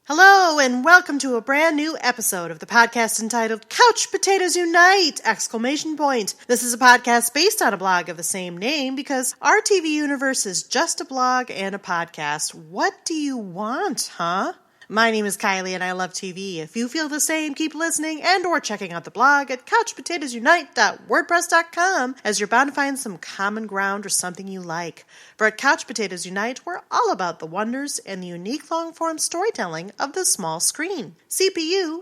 Hello, and welcome to a brand new episode of the podcast entitled Couch Potatoes Unite! ! This is a podcast based on a blog of the same name because our TV universe is just a blog and a podcast. What do you want, huh? My name is Kylie and I love TV. If you feel the same, keep listening and or checking out the blog at couchpotatoesunite.wordpress.com as you're bound to find some common ground or something you like. For at Couch Potatoes Unite, we're all about the wonders and the unique long-form storytelling of the small screen. CPU, !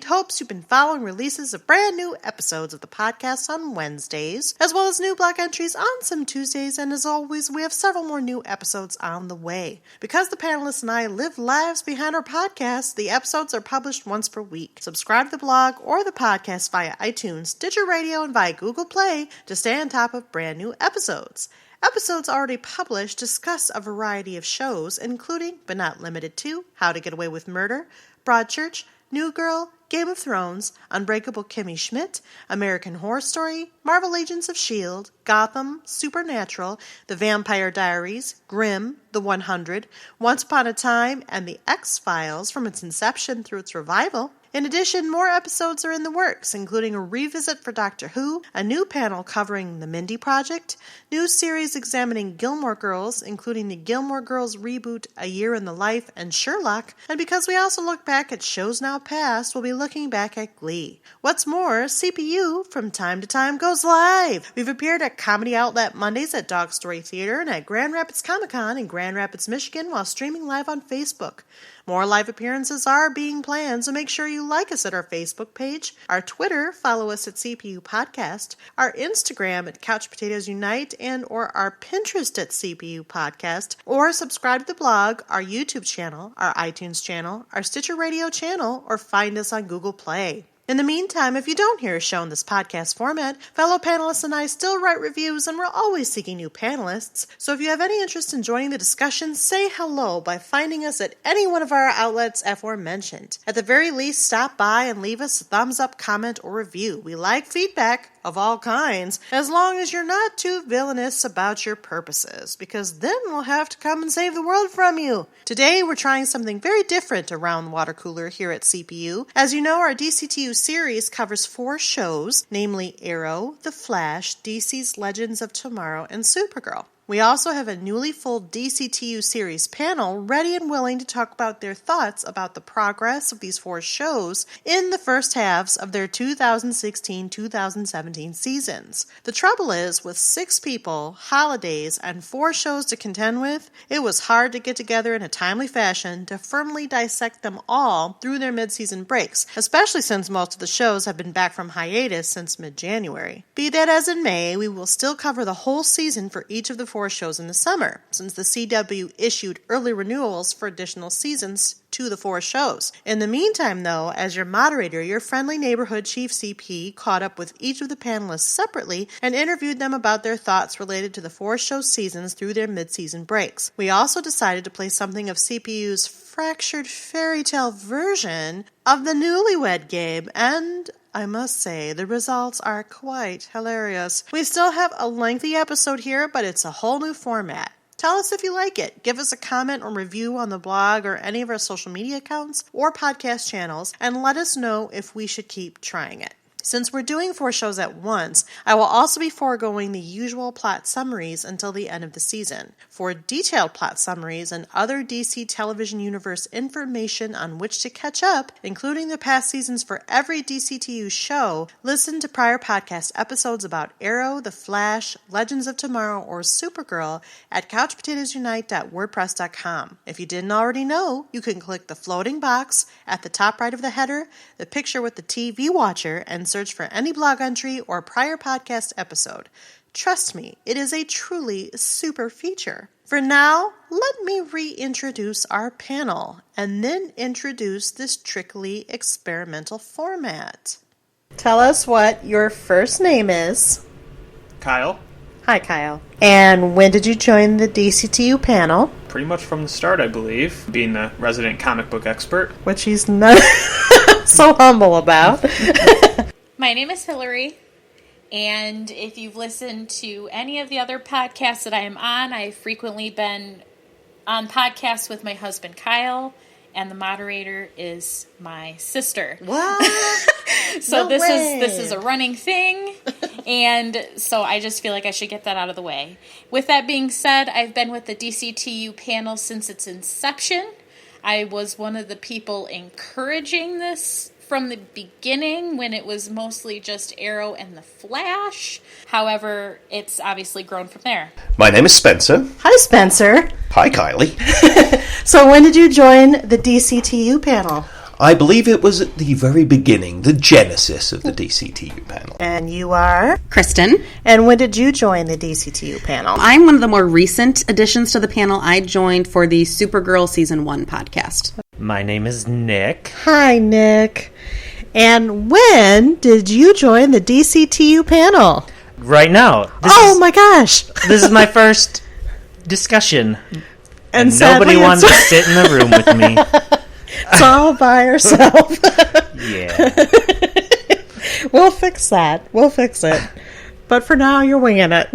Hopes you've been following releases of brand new episodes of the podcast on Wednesdays, as well as new blog entries on some Tuesdays, and as always, we have several more new episodes on the way. Because the panelists and I live lives behind our podcast, the episodes are published once per week. Subscribe to the blog or the podcast via iTunes, Stitcher Radio, and via Google Play to stay on top of brand new episodes. Episodes already published discuss a variety of shows, including, but not limited to, How to Get Away with Murder, Broadchurch, New Girl, Game of Thrones, Unbreakable Kimmy Schmidt, American Horror Story, Marvel Agents of S.H.I.E.L.D., Gotham, Supernatural, The Vampire Diaries, Grimm, The 100, Once Upon a Time, and The X-Files from its inception through its revival. In addition, more episodes are in the works, including a revisit for Doctor Who, a new panel covering The Mindy Project, new series examining Gilmore Girls, including the Gilmore Girls reboot A Year in the Life and Sherlock, and because we also look back at shows now past, we'll be looking back at Glee. What's more, CPU, from time to time, goes live. We've appeared at Comedy Outlet Mondays at Dog Story Theater and at Grand Rapids Comic-Con in Grand Rapids, Michigan, while streaming live on Facebook. More live appearances are being planned, so make sure you like us at our Facebook page, our Twitter, follow us at CPU Podcast, our Instagram at Couch Potatoes Unite, and or our Pinterest at CPU Podcast, or subscribe to the blog, our YouTube channel, our iTunes channel, our Stitcher Radio channel, or find us on Google Play. In the meantime, if you don't hear a show in this podcast format, fellow panelists and I still write reviews and we're always seeking new panelists. So if you have any interest in joining the discussion, say hello by finding us at any one of our outlets aforementioned. At the very least, stop by and leave us a thumbs up, comment, or review. We like feedback of all kinds, as long as you're not too villainous about your purposes, because then we'll have to come and save the world from you. Today, we're trying something very different around the water cooler here at CPU. As you know, our DCTU series covers 4 shows, namely Arrow, The Flash, DC's Legends of Tomorrow, and Supergirl. We also have a newly full DCTU series panel ready and willing to talk about their thoughts about the progress of these 4 shows in the first halves of their 2016-2017 seasons. The trouble is, with 6 people, holidays, and 4 shows to contend with, it was hard to get together in a timely fashion to firmly dissect them all through their mid-season breaks, especially since most of the shows have been back from hiatus since mid-January. Be that as it may, we will still cover the whole season for each of the 4 shows in the summer, since the CW issued early renewals for additional seasons to the 4 shows. In the meantime, though, as your moderator, your friendly neighborhood Chief CP caught up with each of the panelists separately and interviewed them about their thoughts related to the 4 show seasons through their mid-season breaks. We also decided to play something of CPU's fractured fairy tale version of the Newlywed Game, and I must say, the results are quite hilarious. We still have a lengthy episode here, but it's a whole new format. Tell us if you like it. Give us a comment or review on the blog or any of our social media accounts or podcast channels, and let us know if we should keep trying it. Since we're doing 4 shows at once, I will also be foregoing the usual plot summaries until the end of the season. For detailed plot summaries and other DC television universe information on which to catch up, including the past seasons for every DCTU show, listen to prior podcast episodes about Arrow, The Flash, Legends of Tomorrow, or Supergirl at couchpotatoesunite.wordpress.com. If you didn't already know, you can click the floating box at the top right of the header, the picture with the TV watcher, and search for any blog entry or prior podcast episode. Trust me, it is a truly super feature. For now, let me reintroduce our panel and then introduce this trickily experimental format. Tell us what your first name is. Kyle. Hi, Kyle. And when did you join the DCTU panel? Pretty much from the start, I believe, being the resident comic book expert. Which he's not so humble about. My name is Hillary, and if you've listened to any of the other podcasts that I am on, I've frequently been on podcasts with my husband Kyle, and the moderator is my sister. What? So No this way. is a running thing, and so I just feel like I should get that out of the way. With that being said, I've been with the DCTU panel since its inception. I was one of the people encouraging this from the beginning when it was mostly just Arrow and the Flash. However, it's obviously grown from there. My name is Spencer. Hi, Spencer. Hi, Kylie. So when did you join the DCTU panel? I believe it was at the very beginning, the genesis of the DCTU panel. And you are? Kristen. And when did you join the DCTU panel? I'm one of the more recent additions to the panel. I joined for the Supergirl Season 1 podcast. My name is Nick. Hi, Nick. And when did you join the DCTU panel? Right now. My gosh. This is my first discussion. And sadly, nobody wanted to sit in the room with me. It's all by herself. Yeah. We'll fix that. We'll fix it. But for now, you're winging it.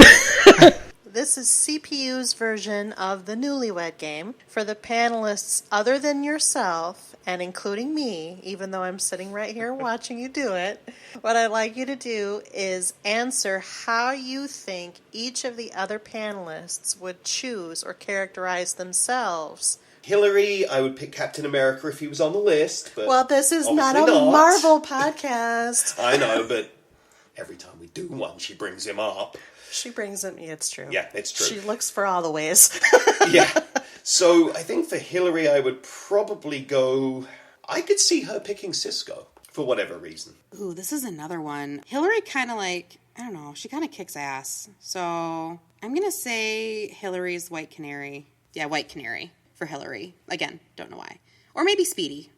This is CPU's version of the Newlywed Game. For the panelists other than yourself, and including me, even though I'm sitting right here watching you do it, what I'd like you to do is answer how you think each of the other panelists would choose or characterize themselves. Hillary, I would pick Captain America if he was on the list. But well, this is not a obviously not. Marvel podcast. I know, but every time we do one, she brings him up. She brings it me, it's true. Yeah, it's true. She looks for all the ways. Yeah. So I think for Hillary, I would probably go... I could see her picking Cisco, for whatever reason. Ooh, this is another one. Hillary kind of I don't know, she kind of kicks ass. So I'm going to say Hillary's White Canary. Yeah, White Canary for Hillary. Again, don't know why. Or maybe Speedy.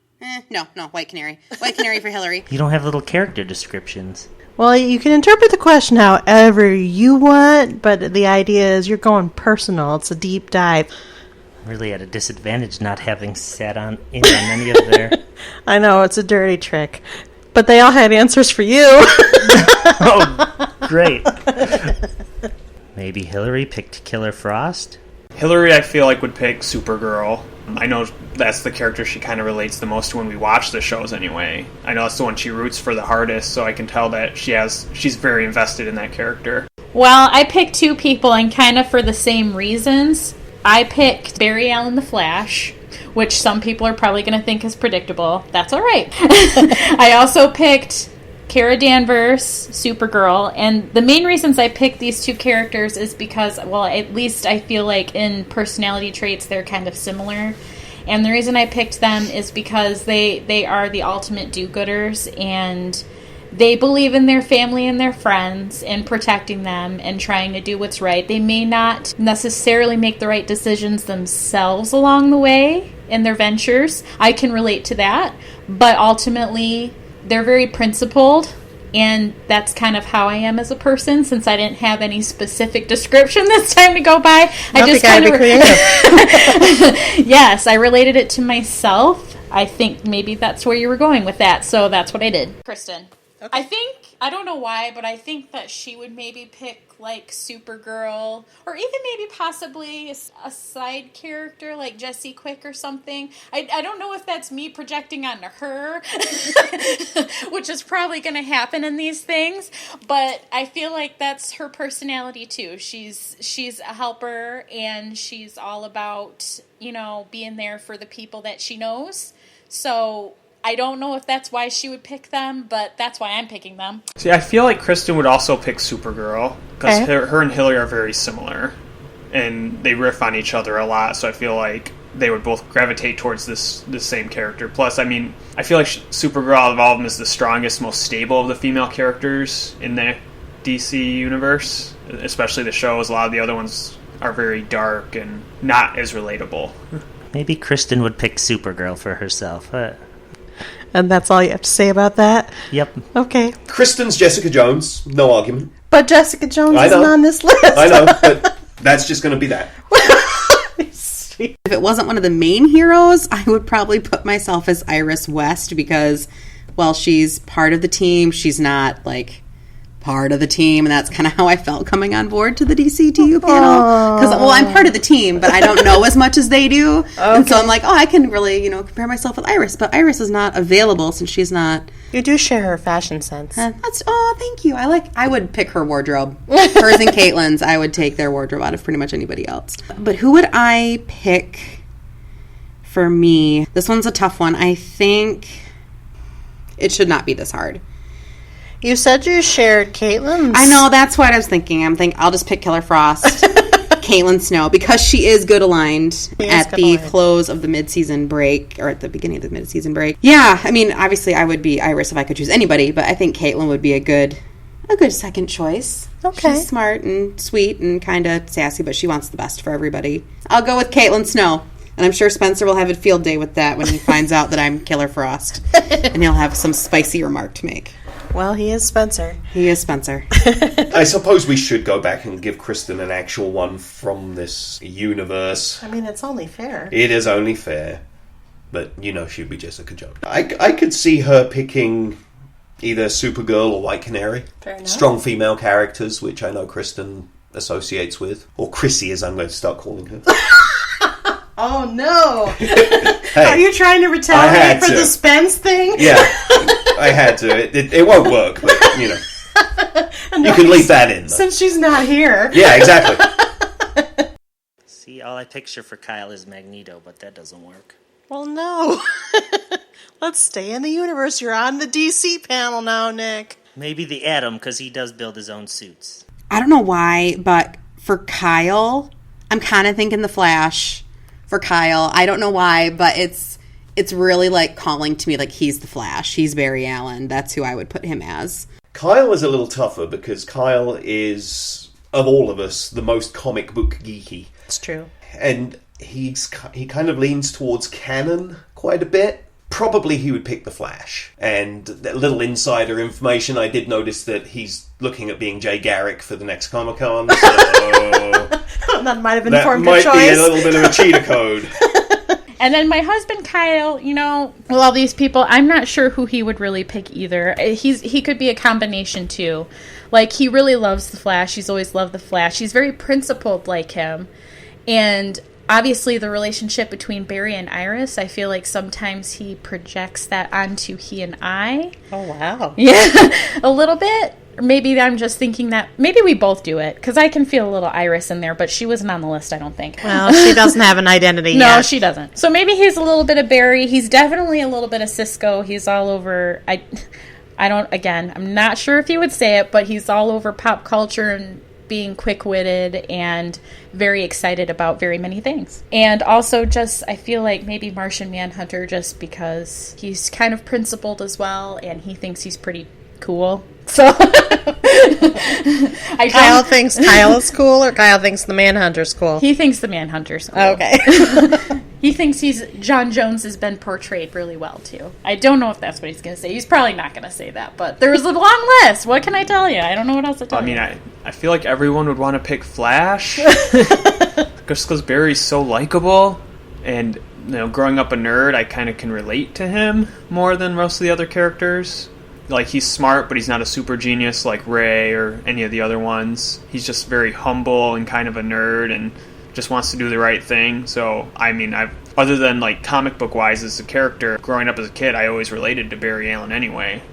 No, White Canary. White Canary for Hillary. You don't have little character descriptions. Well, you can interpret the question however you want, but the idea is you're going personal. It's a deep dive. I'm really at a disadvantage not having sat in on any of their... I know, it's a dirty trick. But they all had answers for you. Oh, great. Maybe Hillary picked Killer Frost? Hillary, I feel like, would pick Supergirl. I know that's the character she kind of relates the most to when we watch the shows anyway. I know that's the one she roots for the hardest, so I can tell that she's very invested in that character. Well, I picked two people, and kind of for the same reasons. I picked Barry Allen the Flash, which some people are probably going to think is predictable. That's all right. I also picked Kara Danvers, Supergirl, and the main reasons I picked these two characters is because, well, at least I feel like in personality traits they're kind of similar. And the reason I picked them is because they are the ultimate do-gooders, and they believe in their family and their friends and protecting them and trying to do what's right. They may not necessarily make the right decisions themselves along the way in their ventures. I can relate to that, but ultimately they're very principled, and that's kind of how I am as a person. Since I didn't have any specific description this time to go by, I just kind of yes, I related it to myself. I think maybe that's where you were going with that, so that's what I did. Kristen. Okay. I don't know why, but I think that she would maybe pick, like, Supergirl, or even maybe possibly a side character, like Jessie Quick or something. I don't know if that's me projecting onto her, which is probably going to happen in these things, but I feel like that's her personality, too. She's a helper, and she's all about, being there for the people that she knows, so I don't know if that's why she would pick them, but that's why I'm picking them. See, I feel like Kristen would also pick Supergirl, because her and Hillary are very similar, and they riff on each other a lot, so I feel like they would both gravitate towards this same character. Plus, I feel like Supergirl out of all of them is the strongest, most stable of the female characters in the DC universe, especially the shows. A lot of the other ones are very dark and not as relatable. Maybe Kristen would pick Supergirl for herself. And that's all you have to say about that? Yep. Okay. Kristen's Jessica Jones, no argument. But Jessica Jones isn't on this list. I know, but that's just going to be that. If it wasn't one of the main heroes, I would probably put myself as Iris West because, well, she's part of the team. She's not, part of the team, and that's kind of how I felt coming on board to the DCTU panel. Because, well, I'm part of the team, but I don't know as much as they do. Okay. And so I'm like, I can really, compare myself with Iris. But Iris is not available since she's not... You do share her fashion sense. Thank you. I would pick her wardrobe. Hers and Caitlin's, I would take their wardrobe out of pretty much anybody else. But who would I pick for me? This one's a tough one. I think it should not be this hard. You said you shared Caitlin's. I know, that's what I was thinking. I'll just pick Killer Frost, Caitlin Snow, because she is good aligned at the close of the mid-season break, or at the beginning of the mid-season break. Yeah, I mean, obviously I would be Iris if I could choose anybody, but I think Caitlin would be a good second choice. Okay. She's smart and sweet and kind of sassy, but she wants the best for everybody. I'll go with Caitlin Snow. And I'm sure Spencer will have a field day with that when he finds out that I'm Killer Frost. And he'll have some spicy remark to make. Well, he is Spencer. He is Spencer. I suppose we should go back and give Kristen an actual one from this universe. I mean, it's only fair. It is only fair. But, she'd be Jessica Jones. I could see her picking either Supergirl or White Canary. Fair enough. Strong female characters, which I know Kristen associates with. Or Chrissy, as I'm going to start calling her. Oh, no. Hey, are you trying to retaliate for the Spence thing? Yeah, I had to. It won't work, but, you can leave that in. Though. Since she's not here. Yeah, exactly. See, all I picture for Kyle is Magneto, but that doesn't work. Well, no. Let's stay in the universe. You're on the DC panel now, Nick. Maybe the Atom, because he does build his own suits. I don't know why, but for Kyle, I'm kind of thinking the Flash. For Kyle, I don't know why, but it's really like calling to me like he's the Flash. He's Barry Allen. That's who I would put him as. Kyle is a little tougher because Kyle is, of all of us, the most comic book geeky. It's true. And he kind of leans towards canon quite a bit. Probably he would pick the Flash. And a little insider information, I did notice that he's looking at being Jay Garrick for the next Comic-Con, so... That might have informed your choice. That might be a little bit of a cheater code. And then my husband Kyle, with all these people, I'm not sure who he would really pick either. He could be a combination too. Like, he really loves the Flash. He's always loved the Flash. He's very principled like him. And obviously the relationship between Barry and Iris, I feel like sometimes he projects that onto he and I. Oh, wow. Yeah, a little bit. Or maybe I'm just thinking that maybe we both do it, because I can feel a little Iris in there, but she wasn't on the list, I don't think. Well, she doesn't have an identity yet. No, she doesn't. So maybe he's a little bit of Barry. He's definitely a little bit of Cisco. He's all over... I'm not sure if he would say it, but he's all over pop culture and being quick-witted and very excited about very many things. And also just, I feel like maybe Martian Manhunter, just because he's kind of principled as well, and he thinks he's pretty cool. So Kyle thinks Kyle is cool, or Kyle thinks the Manhunter's cool? He thinks the Manhunter's cool. Okay. He thinks John Jones has been portrayed really well, too. I don't know if that's what he's going to say. He's probably not going to say that, but there was a long list. What can I tell you? I don't know what else to tell you. I feel like everyone would want to pick Flash. Just because Barry's so likable, and, growing up a nerd, I kind of can relate to him more than most of the other characters. Like, he's smart, but he's not a super genius like Ray or any of the other ones. He's just very humble and kind of a nerd and just wants to do the right thing. So, other than, like, comic book wise as a character, growing up as a kid, I always related to Barry Allen anyway.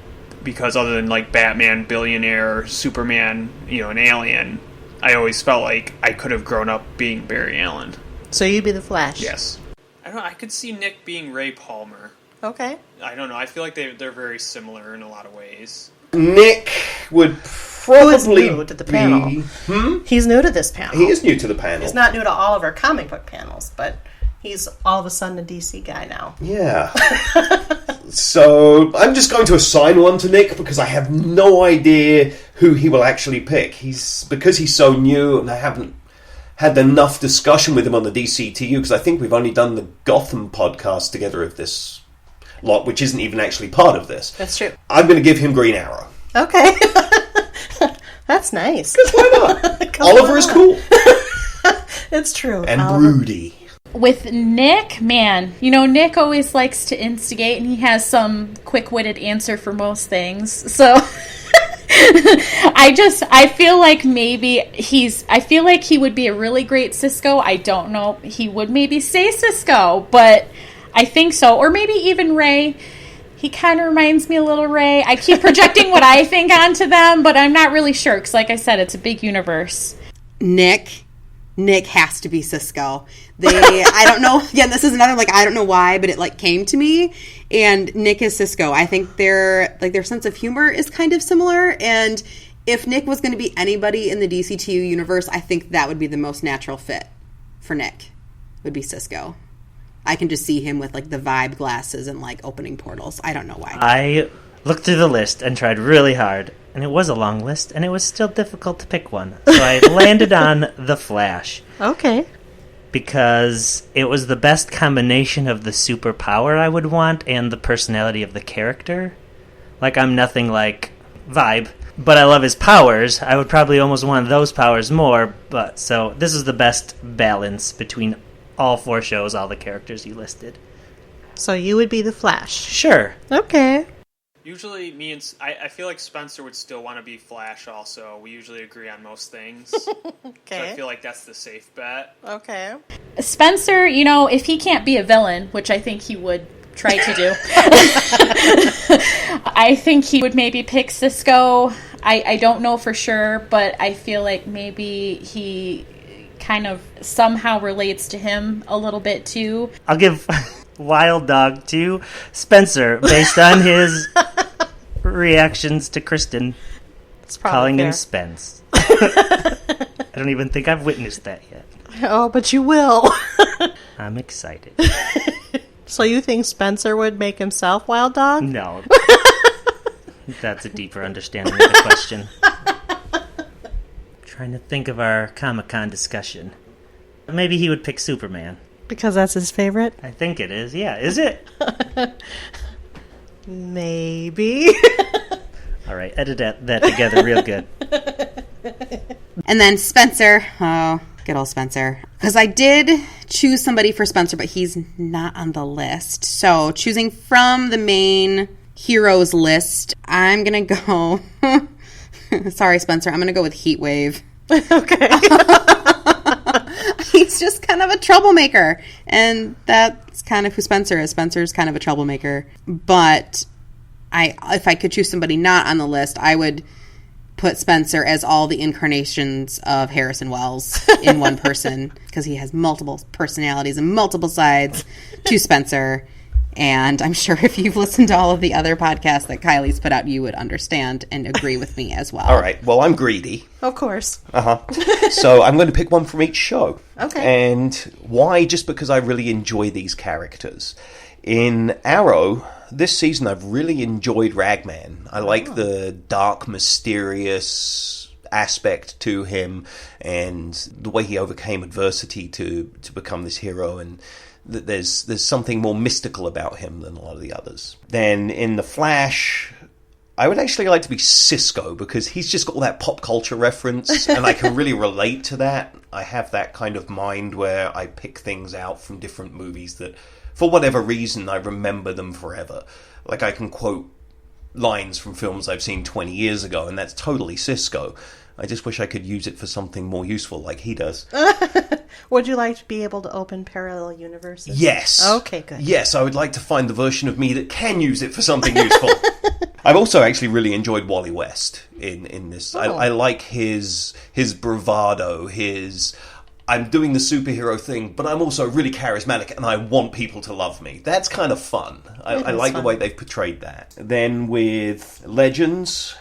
Because other than, like, Batman, billionaire, Superman, an alien, I always felt like I could have grown up being Barry Allen. So you'd be the Flash? Yes. I don't know, I could see Nick being Ray Palmer. Okay. I don't know. I feel like they're very similar in a lot of ways. Nick would probably new to the panel. He's new to this panel. He is new to the panel. He's not new to all of our comic book panels, but he's all of a sudden a DC guy now. Yeah. So I'm just going to assign one to Nick because I have no idea who he will actually pick. Because he's so new, and I haven't had enough discussion with him on the DCTU, because I think we've only done the Gotham podcast together of this lot, which isn't even actually part of this. That's true. I'm going to give him Green Arrow. Okay. That's nice. Because why not? Oliver is cool. It's true. And broody. With Nick, man, Nick always likes to instigate, and he has some quick-witted answer for most things. So I feel like maybe I feel like he would be a really great Cisco. I don't know. He would maybe say Cisco, but I think so. Or maybe even Ray. He kind of reminds me a little Ray. I keep projecting what I think onto them, but I'm not really sure, because like I said, it's a big universe. Nick has to be Cisco. I don't know. Again, this is another, I don't know why, but it, came to me. And Nick is Cisco. I think their sense of humor is kind of similar. And if Nick was going to be anybody in the DCTU universe, I think that would be the most natural fit for Nick, would be Cisco. I can just see him with, the vibe glasses and, opening portals. I don't know why. I looked through the list and tried really hard, and it was a long list, and it was still difficult to pick one. So I landed on The Flash. Okay. Because it was the best combination of the superpower I would want and the personality of the character. I'm nothing like Vibe, but I love his powers. I would probably almost want those powers more, so this is the best balance between all 4 shows, all the characters you listed. So you would be the Flash. Sure. Okay. Usually, I feel like Spencer would still want to be Flash also. We usually agree on most things. Okay. So I feel like that's the safe bet. Okay. Spencer, if he can't be a villain, which I think he would try to do, I think he would maybe pick Cisco. I don't know for sure, but I feel like maybe he kind of somehow relates to him a little bit too. I'll give Wild Dog to Spencer based on his reactions to Kristen calling him Spence. I don't even think I've witnessed that yet. Oh, but you will. I'm excited. So you think Spencer would make himself Wild Dog? No. That's a deeper understanding of the question. Trying to think of our Comic-Con discussion. Maybe he would pick Superman. Because that's his favorite? I think it is. Yeah, is it? Maybe. All right, edit that together real good. And then Spencer. Oh, good old Spencer. Because I did choose somebody for Spencer, but he's not on the list. So choosing from the main heroes list, I'm going to go... Sorry, Spencer. I'm going to go with Heatwave. Okay. He's just kind of a troublemaker. And that's kind of who Spencer is. Spencer's kind of a troublemaker. But if I could choose somebody not on the list, I would put Spencer as all the incarnations of Harrison Wells in one person. Because he has multiple personalities and multiple sides to Spencer. And I'm sure if you've listened to all of the other podcasts that Kylie's put out, you would understand and agree with me as well. All right. Well, I'm greedy. Of course. So I'm going to pick one from each show. Okay. And why? Just because I really enjoy these characters. In Arrow, this season I've really enjoyed Ragman. I like the dark, mysterious aspect to him and the way he overcame adversity to become this hero, and there's something more mystical about him than a lot of the others. Then in The Flash, I would actually like to be Cisco, because he's just got all that pop culture reference, and I can really relate to that. I have that kind of mind where I pick things out from different movies that, for whatever reason, I remember them forever. I can quote lines from films I've seen 20 years ago, and that's totally Cisco. I just wish I could use it for something more useful like he does. Would you like to be able to open parallel universes? Yes. Okay, good. Yes, I would like to find the version of me that can use it for something useful. I've also actually really enjoyed Wally West in this. Oh. I like his bravado, I'm doing the superhero thing, but I'm also really charismatic and I want people to love me. That's kind of fun. I like the way they've portrayed that. Then with Legends...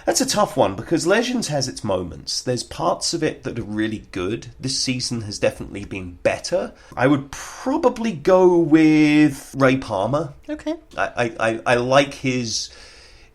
That's a tough one, because Legends has its moments. There's parts of it that are really good. This season has definitely been better. I would probably go with Ray Palmer. Okay. I like his...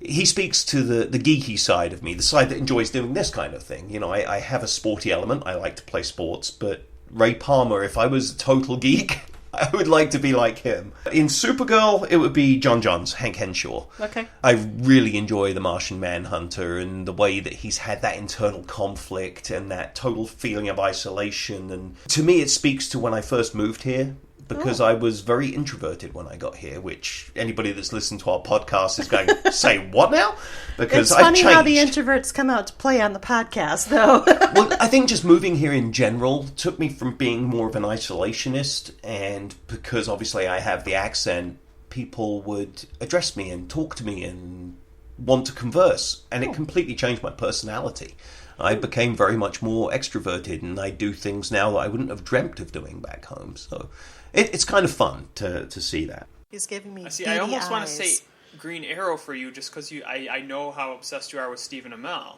He speaks to the geeky side of me, the side that enjoys doing this kind of thing. I have a sporty element. I like to play sports, but Ray Palmer, if I was a total geek... I would like to be like him. In Supergirl, it would be John Johns, Hank Henshaw. Okay. I really enjoy the Martian Manhunter and the way that he's had that internal conflict and that total feeling of isolation. And to me, it speaks to when I first moved here because I was very introverted when I got here, which anybody that's listened to our podcast is going to say, what now? Because it's funny I've changed. how the introverts come out to play on the podcast, though. Well, I think just moving here in general took me from being more of an isolationist, and because obviously I have the accent, people would address me and talk to me and want to converse, and it completely changed my personality. I became very much more extroverted, and I do things now that I wouldn't have dreamt of doing back home. So it's kind of fun to see that. He's giving me I almost want to say Green Arrow for you, just because I know how obsessed you are with Stephen Amell.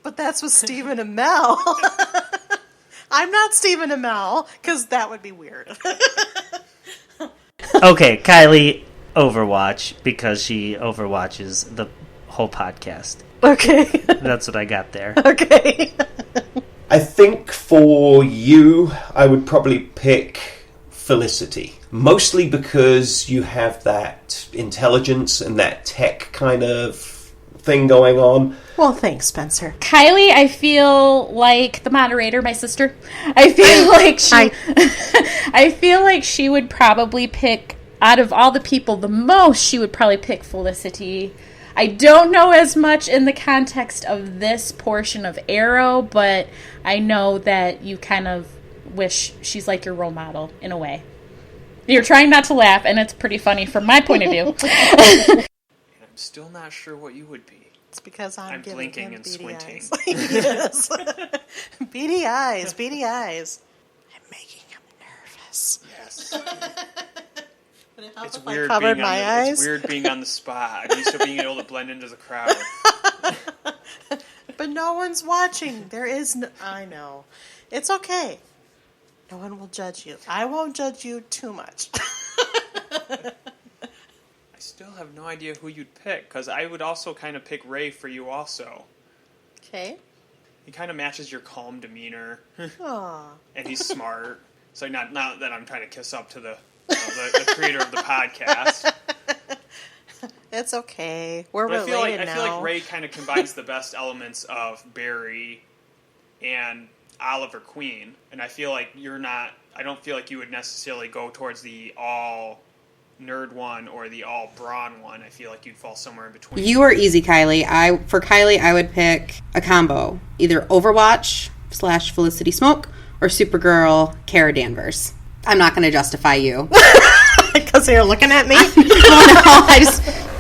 But that's with Stephen Amell. I'm not Stephen Amell, because that would be weird. Okay, Kylie, Overwatch, because she overwatches the whole podcast. Okay. That's what I got there. Okay. I think for you, I would probably pick Felicity. Mostly because you have that intelligence and that tech kind of thing going on. Well, thanks, Spencer. Kylie, I feel like the moderator, my sister. I feel like she I feel like she would probably pick, out of all the people, the most she would probably pick Felicity. I don't know as much in the context of this portion of Arrow, but I know that you kind of wish she's like your role model in a way. You're trying not to laugh, and it's pretty funny from my point of view. I'm still not sure what you would be. It's because I'm giving blinking him and beady squinting. eyes. Yes. Beady eyes, beady eyes. I'm making him nervous. Yes. Would it help It's if weird I covered being my on eyes? It's weird being on the spot. I'm used to being able to blend into the crowd. But no one's watching. There is no... I know. It's okay. No one will judge you. I won't judge you too much. I still have no idea who you'd pick, because I would also kind of pick Ray for you also. Okay. He kind of matches your calm demeanor. Aw. And he's smart. So not that I'm trying to kiss up to the creator of the podcast. It's okay. We're But related I now. feel like Ray kind of combines the best elements of Barry and Oliver Queen, and I feel like I don't feel like you would necessarily go towards the all nerd one or the all brawn one. I feel like you'd fall somewhere in between. You are easy, Kylie. For Kylie, I would pick a combo. Either Overwatch / Felicity Smoke or Supergirl Kara Danvers. I'm not going to justify you. Because you're looking at me?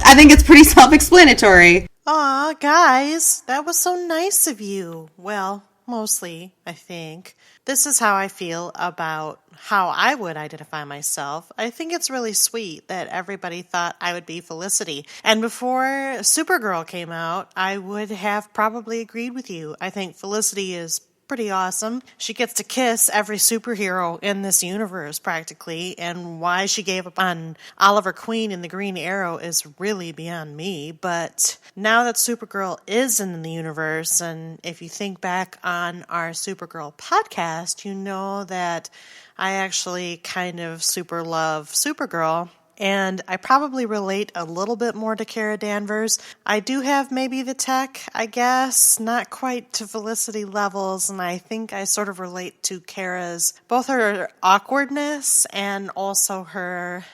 I think it's pretty self-explanatory. Aw, guys, that was so nice of you. Well, mostly, I think. This is how I feel about how I would identify myself. I think it's really sweet that everybody thought I would be Felicity. And before Supergirl came out, I would have probably agreed with you. I think Felicity is pretty awesome. She gets to kiss every superhero in this universe, practically, and why she gave up on Oliver Queen in the Green Arrow is really beyond me. But now that Supergirl is in the universe, and if you think back on our Supergirl podcast, you know that I actually kind of super love Supergirl. And I probably relate a little bit more to Kara Danvers. I do have maybe the tech, I guess, not quite to Felicity levels, and I think I sort of relate to Kara's, both her awkwardness and also her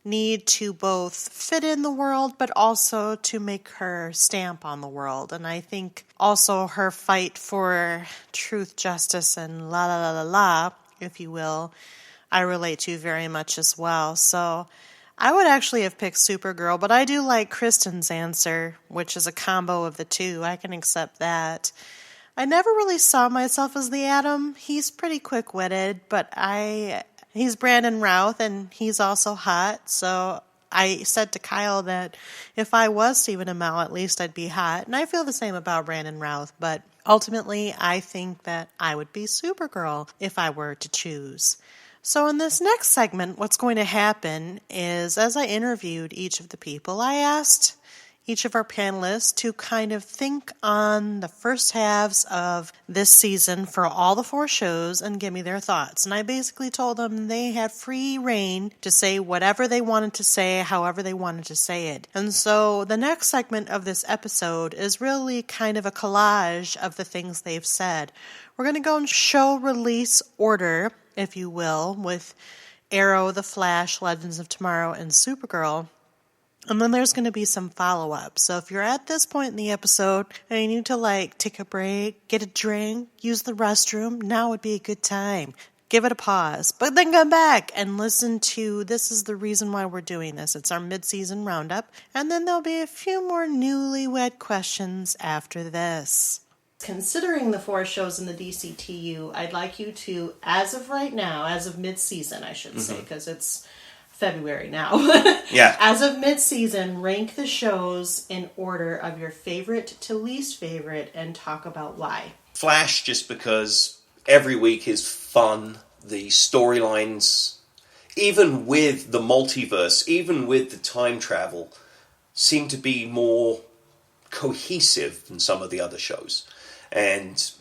need to both fit in the world, but also to make her stamp on the world. And I think also her fight for truth, justice, and la la la la la, if you will, I relate to very much as well. So I would actually have picked Supergirl, but I do like Kristen's answer, which is a combo of the two. I can accept that. I never really saw myself as the Atom. He's pretty quick-witted, but he's Brandon Routh, and he's also hot. So I said to Kyle that if I was Stephen Amell, at least I'd be hot. And I feel the same about Brandon Routh, but ultimately I think that I would be Supergirl if I were to choose. So in this next segment, what's going to happen is, as I interviewed each of the people, I asked each of our panelists to kind of think on the first halves of this season for all the 4 shows and give me their thoughts. And I basically told them they had free reign to say whatever they wanted to say, however they wanted to say it. And so the next segment of this episode is really kind of a collage of the things they've said. We're going to go in show release order. if you will, with Arrow, The Flash, Legends of Tomorrow, and Supergirl. And then there's going to be some follow-up. So if you're at this point in the episode and you need to, take a break, get a drink, use the restroom, now would be a good time. Give it a pause. But then come back and listen to This Is the Reason Why We're Doing This. It's our mid-season roundup. And then there'll be a few more newlywed questions after this. Considering the 4 shows in the DCTU, I'd like you to, as of right now, as of mid-season, I should say, because it's February now. Yeah. As of mid-season, rank the shows in order of your favorite to least favorite and talk about why. Flash, just because every week is fun. The storylines, even with the multiverse, even with the time travel, seem to be more cohesive than some of the other shows. And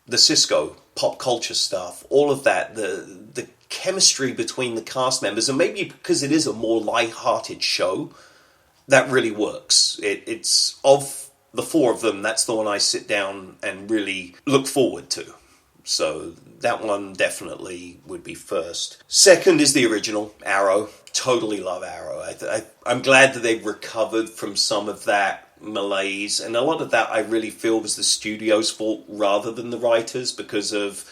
the Cisco pop culture stuff, all of that, the chemistry between the cast members, and maybe because it is a more light-hearted show, that really works. It's of the 4 of them, that's the one I sit down and really look forward to. So that one definitely would be first. Second is the original, Arrow. Totally love Arrow. I'm glad that they've recovered from some of that malaise, and a lot of that I really feel was the studio's fault rather than the writers, because of,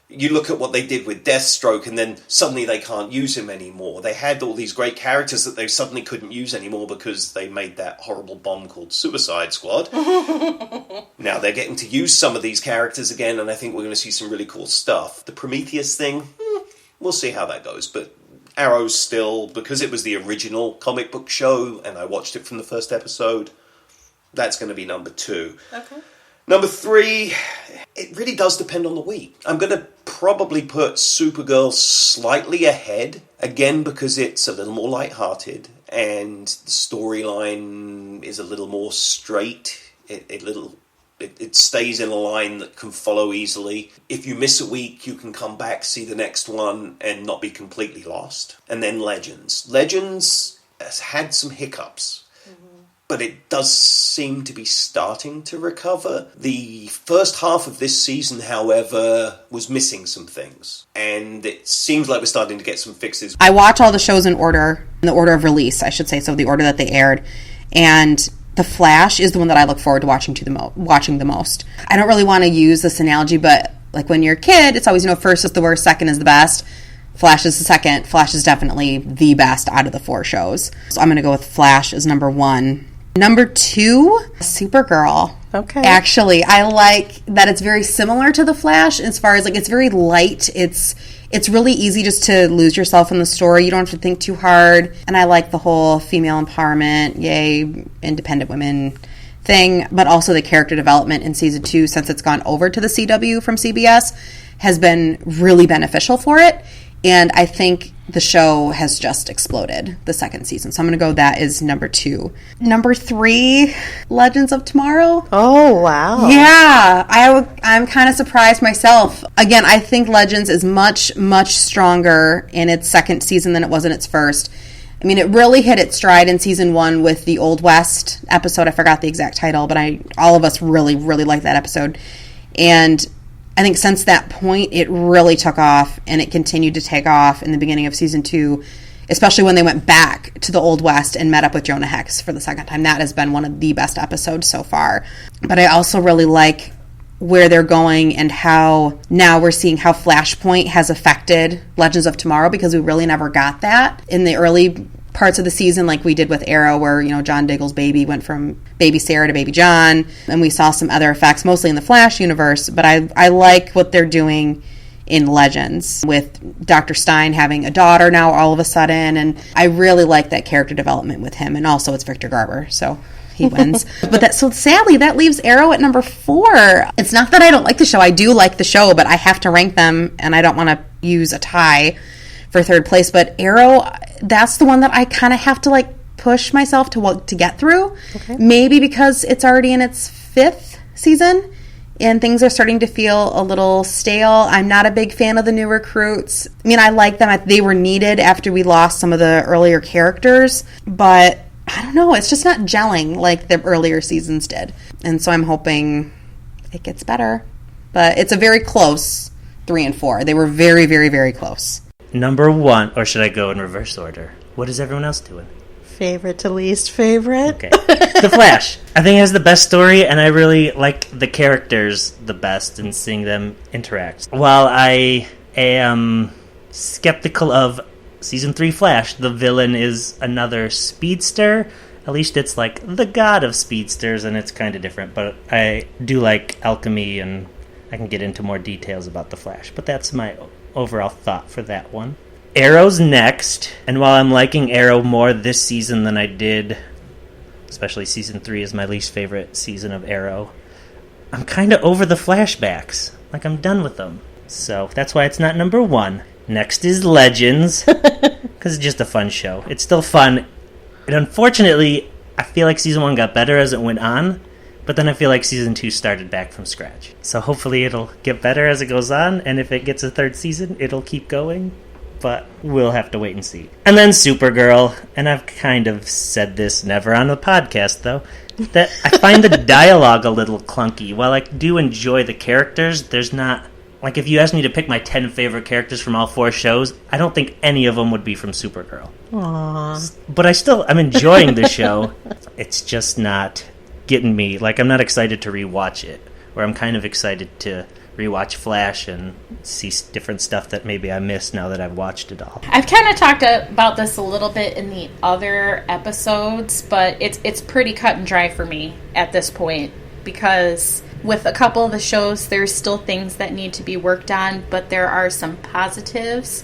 you look at what they did with Deathstroke and then suddenly they can't use him anymore. They had all these great characters that they suddenly couldn't use anymore because they made that horrible bomb called Suicide Squad. Now they're getting to use some of these characters again, and I think we're going to see some really cool stuff. The Prometheus thing, we'll see how that goes, but Arrow's still, because it was the original comic book show and I watched it from the first episode, that's going to be number 2. Okay. Number 3, it really does depend on the week. I'm going to probably put Supergirl slightly ahead, again because it's a little more lighthearted and the storyline is a little more straight. It stays in a line that can follow easily. If you miss a week, you can come back, see the next one, and not be completely lost. And then Legends. Legends has had some hiccups, but it does seem to be starting to recover. The first half of this season, however, was missing some things, and it seems like we're starting to get some fixes. I watch all the shows in the order of release, I should say, so the order that they aired, and The Flash is the one that I look forward to watching the most. I don't really want to use this analogy, but like when you're a kid, it's always, first is the worst, second is the best. Flash is the second. Flash is definitely the best out of the 4 shows. So I'm going to go with Flash as number 1. Number 2, Supergirl. Okay. Actually, I like that it's very similar to The Flash as far as, it's very light. It's really easy just to lose yourself in the story. You don't have to think too hard. And I like the whole female empowerment, yay, independent women thing. But also the character development in Season 2, since it's gone over to the CW from CBS, has been really beneficial for it. And I think the show has just exploded the second season. So I'm going to go that is number 2. Number 3, Legends of Tomorrow. Oh, wow. Yeah, I'm kind of surprised myself. Again, I think Legends is much, much stronger in its second season than it was in its first. I mean, it really hit its stride in season 1 with the Old West episode. I forgot the exact title, but all of us really, really liked that episode. And I think since that point, it really took off, and it continued to take off in the beginning of season 2, especially when they went back to the Old West and met up with Jonah Hex for the second time. That has been one of the best episodes so far. But I also really like where they're going and how now we're seeing how Flashpoint has affected Legends of Tomorrow, because we really never got that in the early parts of the season, like we did with Arrow, where John Diggle's baby went from baby Sarah to baby John, and we saw some other effects mostly in the Flash universe. But I like what they're doing in Legends with Dr. Stein having a daughter now all of a sudden, and I really like that character development with him. And also it's Victor Garber, so he wins. So sadly that leaves Arrow at number 4. It's not that I don't like the show. I do like the show, but I have to rank them, and I don't want to use a tie for third place. But Arrow, that's the one that I kind of have to push myself to get through. Okay. Maybe because it's already in its 5th season and things are starting to feel a little stale. I'm not a big fan of the new recruits. I mean, I like them. They were needed after we lost some of the earlier characters, but I don't know. It's just not gelling like the earlier seasons did. And so I'm hoping it gets better. But it's a very close 3 and 4. They were very, very, very close. Number 1, or should I go in reverse order? What is everyone else doing? Favorite to least favorite? Okay. The Flash. I think it has the best story, and I really like the characters the best and seeing them interact. While I am skeptical of Season 3 Flash, the villain is another speedster. At least it's like the god of speedsters, and it's kind of different. But I do like alchemy, and I can get into more details about the Flash. But that's my overall thought for that one. Arrow's next, and while I'm liking Arrow more this season than I did, especially Season 3 is my least favorite season of Arrow, I'm kind of over the flashbacks. Like, I'm done with them. So that's why it's not number 1. Next is Legends, because it's just a fun show. It's still fun. And unfortunately, I feel like Season 1 got better as it went on, but then I feel like Season 2 started back from scratch. So hopefully it'll get better as it goes on, and if it gets a 3rd season, it'll keep going. But we'll have to wait and see. And then Supergirl, and I've kind of said this never on the podcast, though, that I find the dialogue a little clunky. While I do enjoy the characters, there's not... Like, if you asked me to pick my 10 favorite characters from all 4 shows, I don't think any of them would be from Supergirl. Aww. But I'm enjoying the show. It's just not getting me. Like, I'm not excited to rewatch it. Or I'm kind of excited to rewatch Flash and see different stuff that maybe I missed now that I've watched it all. I've kind of talked about this a little bit in the other episodes, but it's pretty cut and dry for me at this point, because with a couple of the shows, there's still things that need to be worked on, but there are some positives.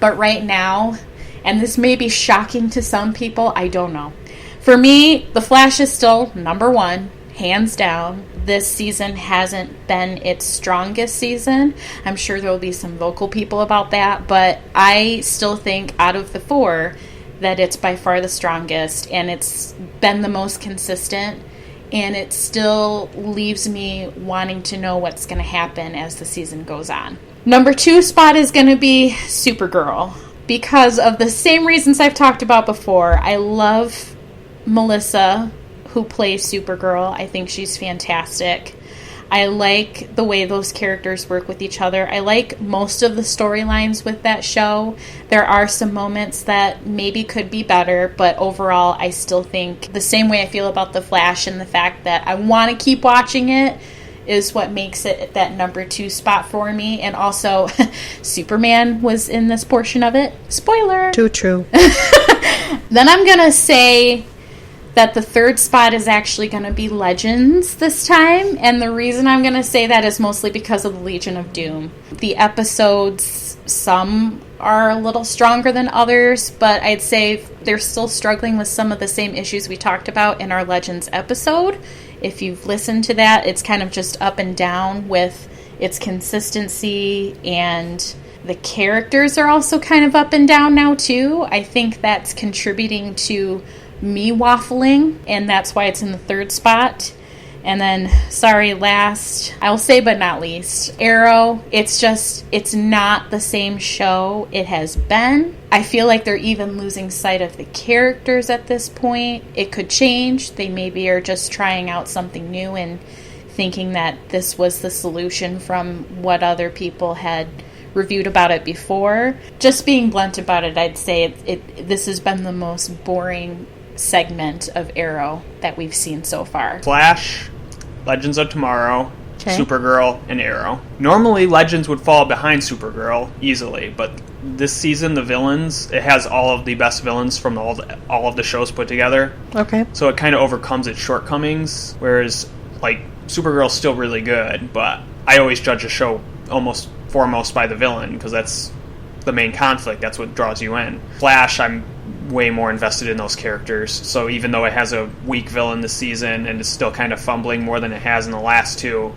But right now, and this may be shocking to some people, I don't know. For me, The Flash is still number 1, hands down. This season hasn't been its strongest season. I'm sure there will be some vocal people about that, but I still think out of the 4 that it's by far the strongest, and it's been the most consistent. And it still leaves me wanting to know what's going to happen as the season goes on. Number 2 spot is going to be Supergirl, because of the same reasons I've talked about before. I love Melissa, who plays Supergirl. I think she's fantastic. I like the way those characters work with each other. I like most of the storylines with that show. There are some moments that maybe could be better, but overall I still think the same way I feel about The Flash, and the fact that I want to keep watching it is what makes it that number 2 spot for me. And also, Superman was in this portion of it. Spoiler! Too true. Then I'm going to say that the 3rd spot is actually going to be Legends this time. And the reason I'm going to say that is mostly because of the Legion of Doom. The episodes, some are a little stronger than others, but I'd say they're still struggling with some of the same issues we talked about in our Legends episode. If you've listened to that, it's kind of just up and down with its consistency, and the characters are also kind of up and down now too. I think that's contributing to me waffling, and that's why it's in the 3rd spot. And then, sorry, last, I'll say but not least, Arrow. It's not the same show it has been. I feel like they're even losing sight of the characters at this point. It could change. They maybe are just trying out something new and thinking that this was the solution from what other people had reviewed about it before. Just being blunt about it, I'd say this has been the most boring segment of Arrow that we've seen so far. Flash, Legends of Tomorrow, Okay. Supergirl, and Arrow. Normally, Legends would fall behind Supergirl easily, but this season, the villains, it has all of the best villains from all of the shows put together. Okay. So it kind of overcomes its shortcomings, whereas, like, Supergirl's still really good, but I always judge a show almost foremost by the villain, because that's the main conflict. That's what draws you in. Flash, I'm way more invested in those characters, so even though it has a weak villain this season and is still kind of fumbling more than it has in the last 2,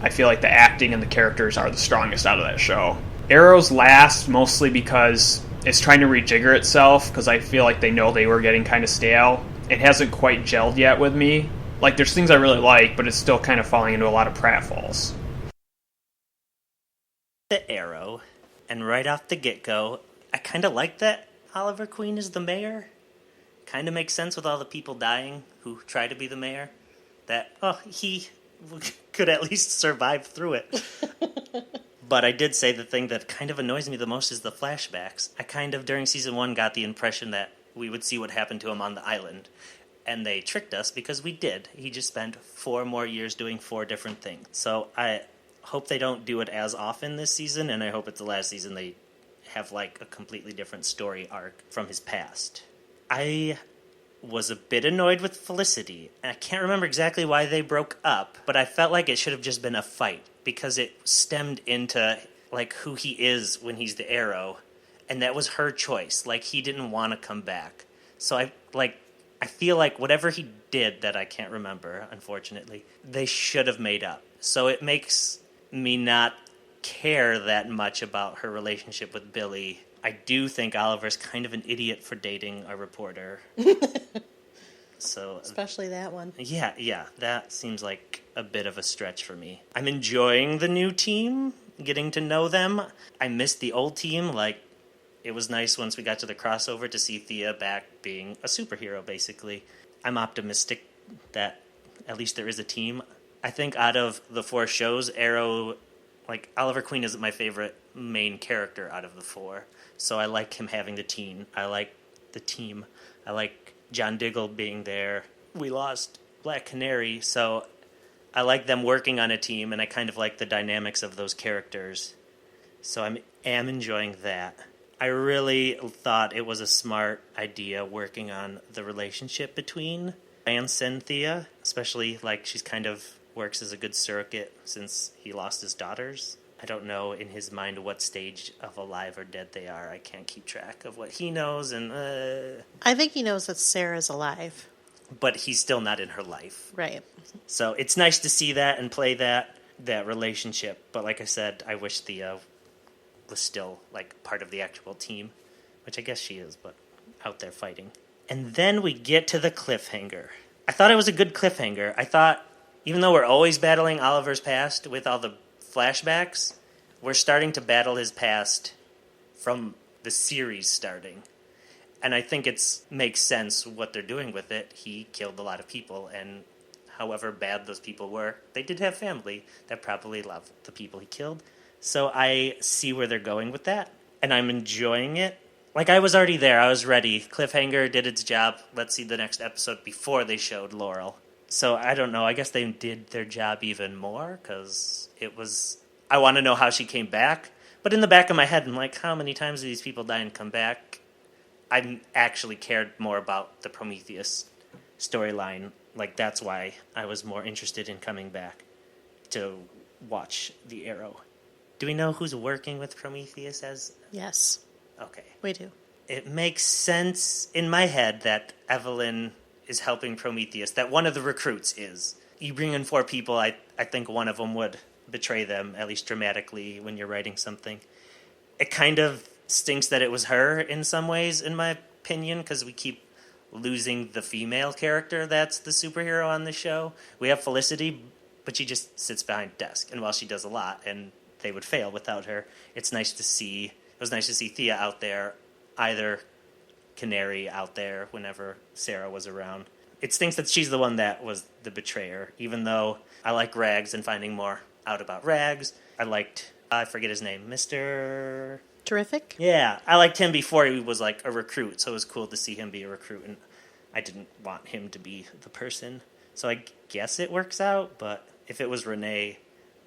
I feel like the acting and the characters are the strongest out of that show. Arrow's last, mostly because it's trying to rejigger itself, because I feel like they know they were getting kind of stale. It hasn't quite gelled yet with me. Like, there's things I really like, but it's still kind of falling into a lot of pratfalls. The Arrow, and right off the get-go, I kind of like that Oliver Queen is the mayor. Kind of makes sense with all the people dying who try to be the mayor. That, he could at least survive through it. But I did say the thing that kind of annoys me the most is the flashbacks. I kind of, during season 1, got the impression that we would see what happened to him on the island. And they tricked us because we did. He just spent 4 more years doing 4 different things. So I hope they don't do it as often this season, and I hope it's the last season they have like a completely different story arc from his past. I was a bit annoyed with Felicity. And I can't remember exactly why they broke up, but I felt like it should have just been a fight because it stemmed into like who he is when he's the Arrow, and that was her choice. Like, he didn't want to come back. So I feel like whatever he did that I can't remember, unfortunately, they should have made up. So it makes me not care that much about her relationship with Billy. I do think Oliver's kind of an idiot for dating a reporter. So Especially that one. Yeah, that seems like a bit of a stretch for me. I'm enjoying the new team, getting to know them. I missed the old team. Like, it was nice once we got to the crossover to see Thea back being a superhero, basically. I'm optimistic that at least there is a team. I think out of the 4 shows, Arrow, like, Oliver Queen isn't my favorite main character out of the 4. So I like him having the team. I like the team. I like John Diggle being there. We lost Black Canary, so I like them working on a team, and I kind of like the dynamics of those characters. So I am enjoying that. I really thought it was a smart idea working on the relationship between Lance and Thea, especially like she's kind of works as a good surrogate since he lost his daughters. I don't know in his mind what stage of alive or dead they are. I can't keep track of what he knows, and I think he knows that Sarah's alive. But he's still not in her life. Right. So it's nice to see that and play that relationship. But like I said, I wish Thea was still like part of the actual team, which I guess she is, but out there fighting. And then we get to the cliffhanger. I thought it was a good cliffhanger. I thought, even though we're always battling Oliver's past with all the flashbacks, we're starting to battle his past from the series starting. And I think it makes sense what they're doing with it. He killed a lot of people, and however bad those people were, they did have family that probably loved the people he killed. So I see where they're going with that, and I'm enjoying it. Like, I was already there. I was ready. Cliffhanger did its job. Let's see the next episode before they showed Laurel. So I don't know. I guess they did their job even more, because it was... I want to know how she came back. But in the back of my head, I'm like, how many times do these people die and come back? I actually cared more about the Prometheus storyline. Like, that's why I was more interested in coming back to watch The Arrow. Do we know who's working with Prometheus as... Yes. Okay. We do. It makes sense in my head that Evelyn is helping Prometheus, that one of the recruits is. You bring in 4 people, I think one of them would betray them, at least dramatically, when you're writing something. It kind of stinks that it was her in some ways, in my opinion, because we keep losing the female character that's the superhero on the show. We have Felicity, but she just sits behind a desk, and while she does a lot, and they would fail without her, it's nice to see... It was nice to see Thea out there, either Canary out there whenever Sarah was around. It stinks that she's the one that was the betrayer, even though I like Rags and finding more out about Rags. I liked, I forget his name, Mr... Terrific? Yeah, I liked him before he was like a recruit, so it was cool to see him be a recruit, and I didn't want him to be the person. So I guess it works out, but if it was Renee...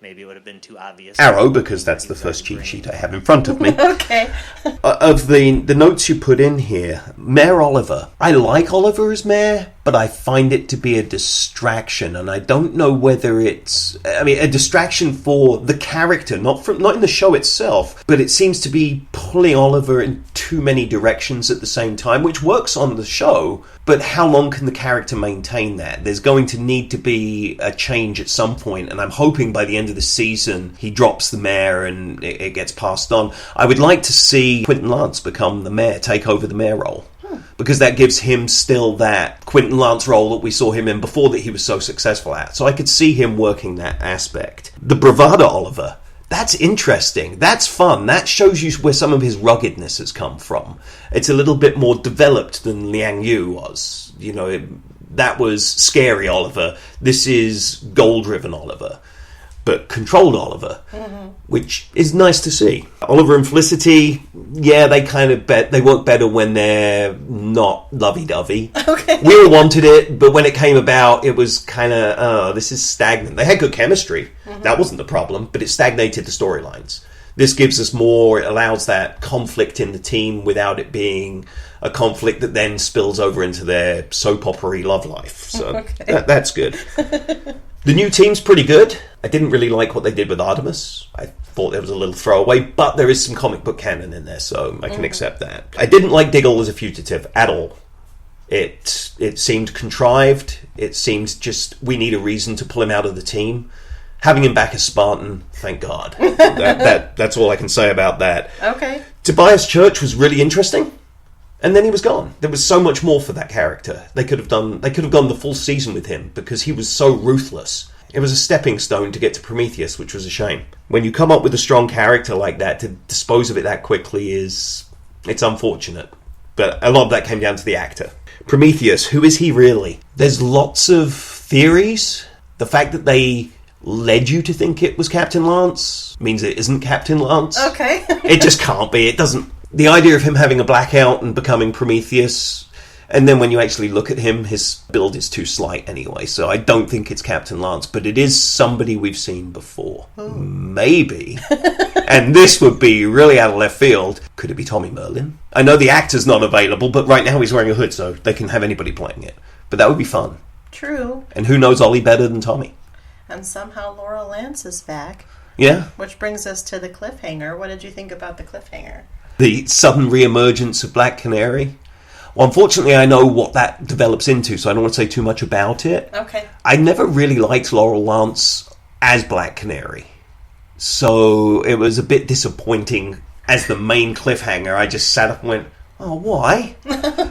Maybe it would have been too obvious. Arrow, because that's the first cheat sheet I have in front of me. Okay. Of the notes you put in here, Mayor Oliver. I like Oliver as mayor, but I find it to be a distraction, and I don't know whether it's... I mean, a distraction for the character, not in the show itself, but it seems to be pulling Oliver in too many directions at the same time, which works on the show, but how long can the character maintain that? There's going to need to be a change at some point, and I'm hoping by the end of the season he drops the mayor and it gets passed on. I would like to see Quentin Lance become the mayor, take over the mayor role, because that gives him still that Quentin Lance role that we saw him in before that he was so successful at. So I could see him working that aspect. The bravado Oliver, that's interesting. That's fun. That shows you where some of his ruggedness has come from. It's a little bit more developed than Liang Yu was. You know, that was scary Oliver. This is goal-driven Oliver. but controlled Oliver, which is nice to see. Oliver and Felicity, they work better when they're not lovey-dovey. Okay. We all wanted it, but when it came about, it was kind of, this is stagnant. They had good chemistry. That wasn't the problem, but it stagnated the storylines. This gives us more, it allows that conflict in the team without it being a conflict that then spills over into their soap opera-y love life. So that's good. The new team's pretty good. I didn't really like what they did with Artemis. I thought there was a little throwaway, but there is some comic book canon in there, so I can accept that. I didn't like Diggle as a fugitive at all. It seemed contrived. It seemed just, we need a reason to pull him out of the team. Having him back as Spartan, thank God. That's all I can say about that. Okay. Tobias Church was really interesting, and then he was gone. There was so much more for that character. They could have gone the full season with him because he was so ruthless. It was a stepping stone to get to Prometheus, which was a shame. When you come up with a strong character like that, to dispose of it that quickly it's unfortunate. But a lot of that came down to the actor. Prometheus, who is he really? There's lots of theories. The fact that they led you to think it was Captain Lance means it isn't Captain Lance. Okay. It just can't be. It doesn't. The idea of him having a blackout and becoming Prometheus, and then when you actually look at him, his build is too slight anyway, so I don't think it's Captain Lance, but it is somebody we've seen before. Ooh. Maybe. And this would be really out of left field. Could it be Tommy Merlin? I know the actor's not available, but right now he's wearing a hood, so they can have anybody playing it. But that would be fun. True. And who knows Ollie better than Tommy? And somehow Laura Lance is back. Yeah. Which brings us to the cliffhanger. What did you think about the cliffhanger? The sudden re-emergence of Black Canary. Well, unfortunately, I know what that develops into, so I don't want to say too much about it. Okay. I never really liked Laurel Lance as Black Canary. So it was a bit disappointing as the main cliffhanger. I just sat up and went, oh, why?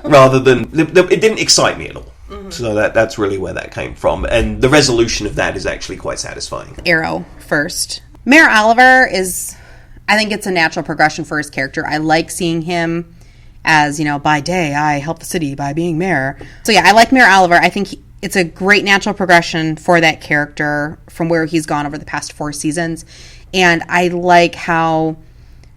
Rather than... It didn't excite me at all. Mm-hmm. So that's really where that came from. And the resolution of that is actually quite satisfying. Arrow first. Mayor Oliver is... I think it's a natural progression for his character. I like seeing him as, by day, I help the city by being mayor. So yeah, I like Mayor Oliver. I think it's a great natural progression for that character from where he's gone over the past 4 seasons. And I like how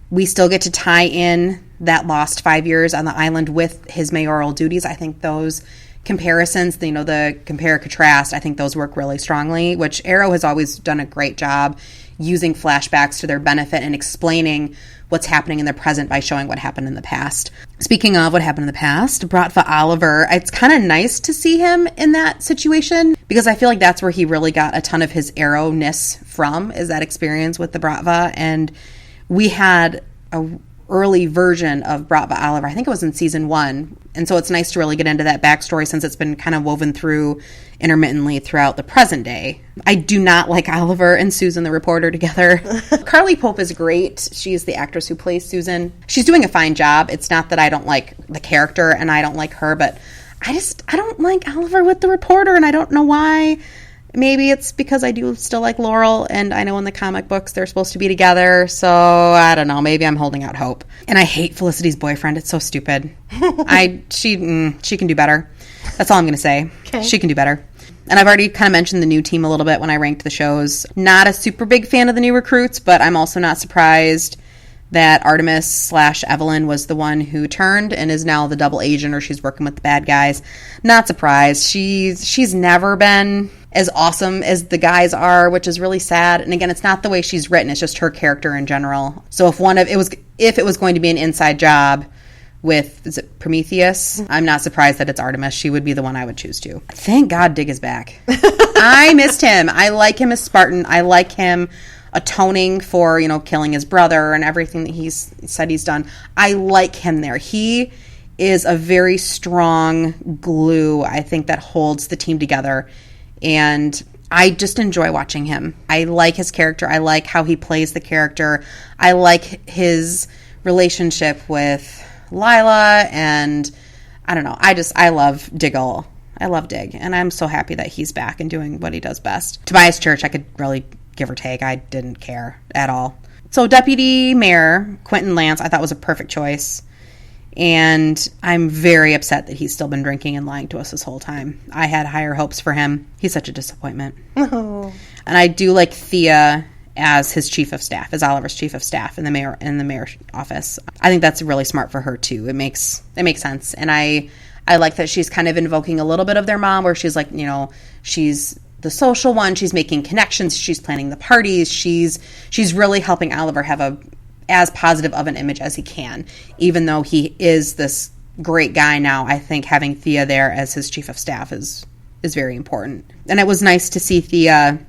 we still get to tie in that lost 5 years on the island with his mayoral duties. I think those comparisons, the compare-contrast, I think those work really strongly, which Arrow has always done a great job using flashbacks to their benefit and explaining what's happening in the present by showing what happened in the past. Speaking of what happened in the past, Bratva Oliver, it's kind of nice to see him in that situation because I feel like that's where he really got a ton of his Arrow-ness from, is that experience with the Bratva. And we had a early version of Bratva Oliver, I think it was in season 1, and so it's nice to really get into that backstory since it's been kind of woven through intermittently throughout the present day. I do not like Oliver and Susan the reporter together. Carly Pope is great. She's the actress who plays Susan. She's doing a fine job. It's not that I don't like the character and I don't like her, but I don't like Oliver with the reporter, and I don't know why. Maybe it's because I do still like Laurel, and I know in the comic books they're supposed to be together, so I don't know. Maybe I'm holding out hope. And I hate Felicity's boyfriend. It's so stupid. She can do better. That's all I'm going to say. Okay. She can do better. And I've already kind of mentioned the new team a little bit when I ranked the shows. Not a super big fan of the new recruits, but I'm also not surprised that Artemis/Evelyn was the one who turned and is now the double agent, or she's working with the bad guys. Not surprised. She's never been as awesome as the guys are, which is really sad. And again, it's not the way she's written, it's just her character in general. So if it was going to be an inside job with, is it Prometheus? I'm not surprised that it's Artemis. She would be the one I would choose to. Thank God Dig is back. I missed him. I like him as Spartan. I like him atoning for, killing his brother and everything that he's said he's done. I like him there. He is a very strong glue, I think, that holds the team together. And I just enjoy watching him. I like his character. I like how he plays the character. I like his relationship with Lila, and I don't know. I love Diggle. I love Dig, and I'm so happy that he's back and doing what he does best. Tobias Church, I could really give or take. I didn't care at all. So Deputy Mayor Quentin Lance, I thought was a perfect choice. And I'm very upset that he's still been drinking and lying to us this whole time. I had higher hopes for him. He's such a disappointment. Oh. And I do like Thea as his chief of staff, as Oliver's chief of staff in the mayor's office. I think that's really smart for her too. It makes sense. And I like that she's kind of invoking a little bit of their mom, where she's like, she's the social one, she's making connections, she's planning the parties, she's really helping Oliver have as positive of an image as he can. Even though he is this great guy now, I think having Thea there as his chief of staff is very important. And it was nice to see Thea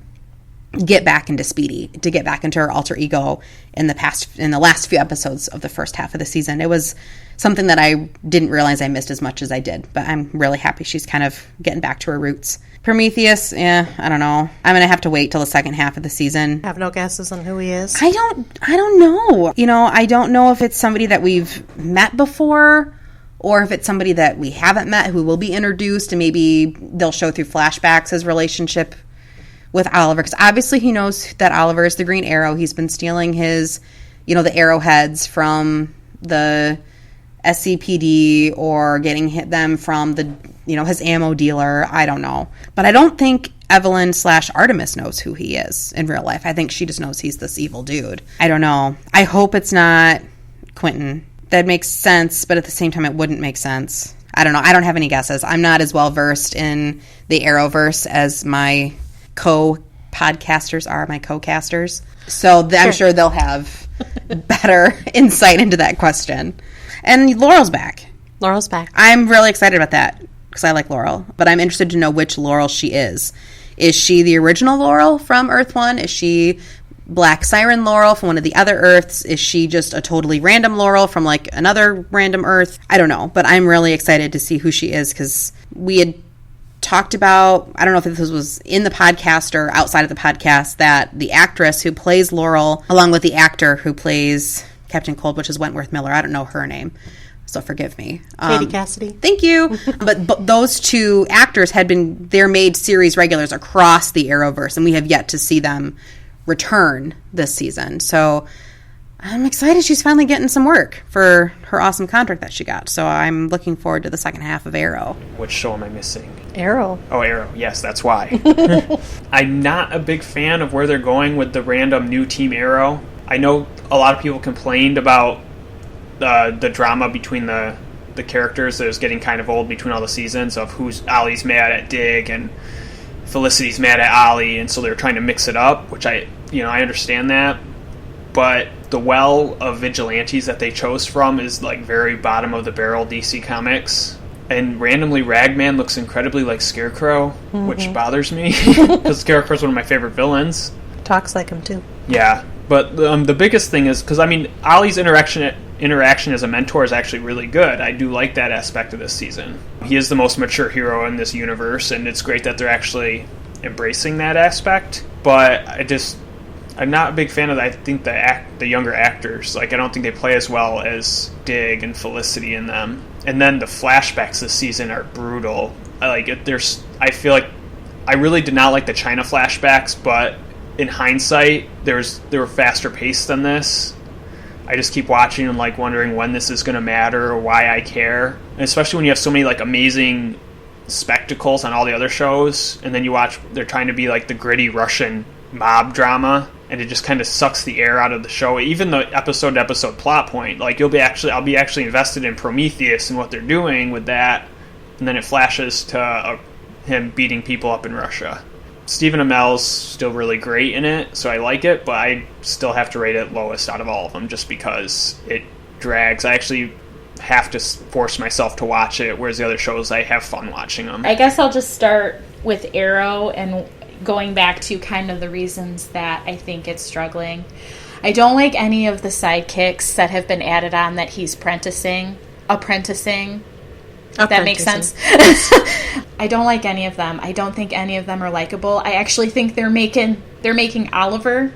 get back into Speedy, to get back into her alter ego in the last few episodes of the first half of the season. It was something that I didn't realize I missed as much as I did, but I'm really happy she's kind of getting back to her roots. Prometheus, I don't know. I'm gonna have to wait till the second half of the season. Have no guesses on who he is? I don't know. I don't know if it's somebody that we've met before, or if it's somebody that we haven't met who will be introduced, and maybe they'll show through flashbacks his relationship with Oliver, because obviously he knows that Oliver is the Green Arrow. He's been stealing his, the arrowheads from the SCPD, or getting them from the, his ammo dealer. I don't know. But I don't think Evelyn/Artemis knows who he is in real life. I think she just knows he's this evil dude. I don't know. I hope it's not Quentin. That makes sense, but at the same time it wouldn't make sense. I don't know. I don't have any guesses. I'm not as well versed in the Arrowverse as my co-podcasters are, my co-casters. So I'm sure they'll have better insight into that question. And Laurel's back. Laurel's back. I'm really excited about that because I like Laurel. But I'm interested to know which Laurel she is. Is she the original Laurel from Earth 1? Is she Black Siren Laurel from one of the other Earths? Is she just a totally random Laurel from like another random Earth? I don't know. But I'm really excited to see who she is, because we had talked about, I don't know if this was in the podcast or outside of the podcast, that the actress who plays Laurel, along with the actor who plays Captain Cold, which is Wentworth Miller, I don't know her name, so forgive me. Katie Cassidy. Thank you. but those two actors they're made series regulars across the Arrowverse, and we have yet to see them return this season. So I'm excited she's finally getting some work for her awesome contract that she got. So I'm looking forward to the second half of Arrow. Which show am I missing? Arrow. Oh, Arrow. Yes, that's why. I'm not a big fan of where they're going with the random new Team Arrow. I know a lot of people complained about the drama between the characters that was getting kind of old between all the seasons, of Ollie's mad at Dig and Felicity's mad at Ollie, and so they're trying to mix it up, which I understand that. But the well of vigilantes that they chose from is like very bottom of the barrel DC Comics. And randomly Ragman looks incredibly like Scarecrow, which bothers me, because Scarecrow's one of my favorite villains. Talks like him too. Yeah, but the biggest thing is, because Ollie's interaction as a mentor is actually really good. I do like that aspect of this season. He is the most mature hero in this universe, and it's great that they're actually embracing that aspect. But I'm not a big fan of, I think, the younger actors. Like, I don't think they play as well as Dig and Felicity in them. And then the flashbacks this season are brutal. I feel like I really did not like the China flashbacks, but in hindsight, they were faster paced than this. I just keep watching and like wondering when this is going to matter or why I care. And especially when you have so many like amazing spectacles on all the other shows, and then you watch, they're trying to be like the gritty Russian mob drama, and it just kind of sucks the air out of the show. Even the episode-to-episode plot point, like I'll be actually invested in Prometheus and what they're doing with that, and then it flashes to him beating people up in Russia. Stephen Amell's still really great in it, so I like it, but I still have to rate it lowest out of all of them just because it drags. I actually have to force myself to watch it, whereas the other shows I have fun watching them. I guess I'll just start with Arrow and going back to kind of the reasons that I think it's struggling. I don't like any of the sidekicks that have been added on that he's apprenticing. That makes sense. I don't like any of them. I don't think any of them are likable. I actually think they're making Oliver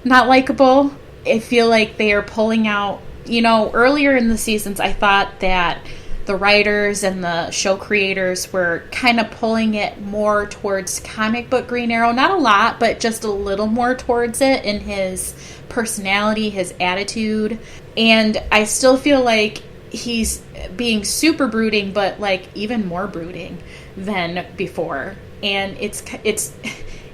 not likable. I feel like they are pulling out, earlier in the seasons I thought that the writers and the show creators were kind of pulling it more towards comic book Green Arrow. Not a lot, but just a little more towards it in his personality, his attitude. And I still feel like he's being super brooding, but like even more brooding than before. And it's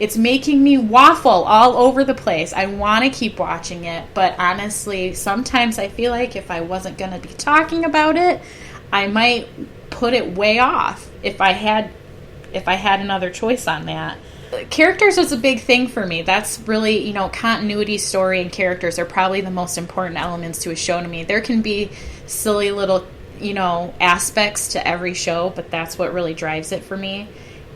It's making me waffle all over the place. I want to keep watching it, but honestly, sometimes I feel like if I wasn't going to be talking about it, I might put it way off if I had another choice on that. Characters was a big thing for me. That's really, continuity, story, and characters are probably the most important elements to a show to me. There can be silly little, aspects to every show, but that's what really drives it for me.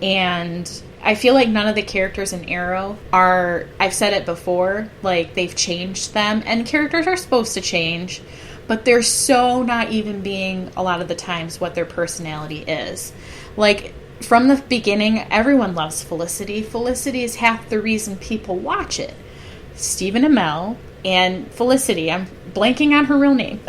And I feel like none of the characters in Arrow are, I've said it before, like they've changed them, and characters are supposed to change, but they're so not even being a lot of the times what their personality is. Like, from the beginning, everyone loves Felicity. Felicity is half the reason people watch it. Stephen Amell and Felicity. I'm blanking on her real name.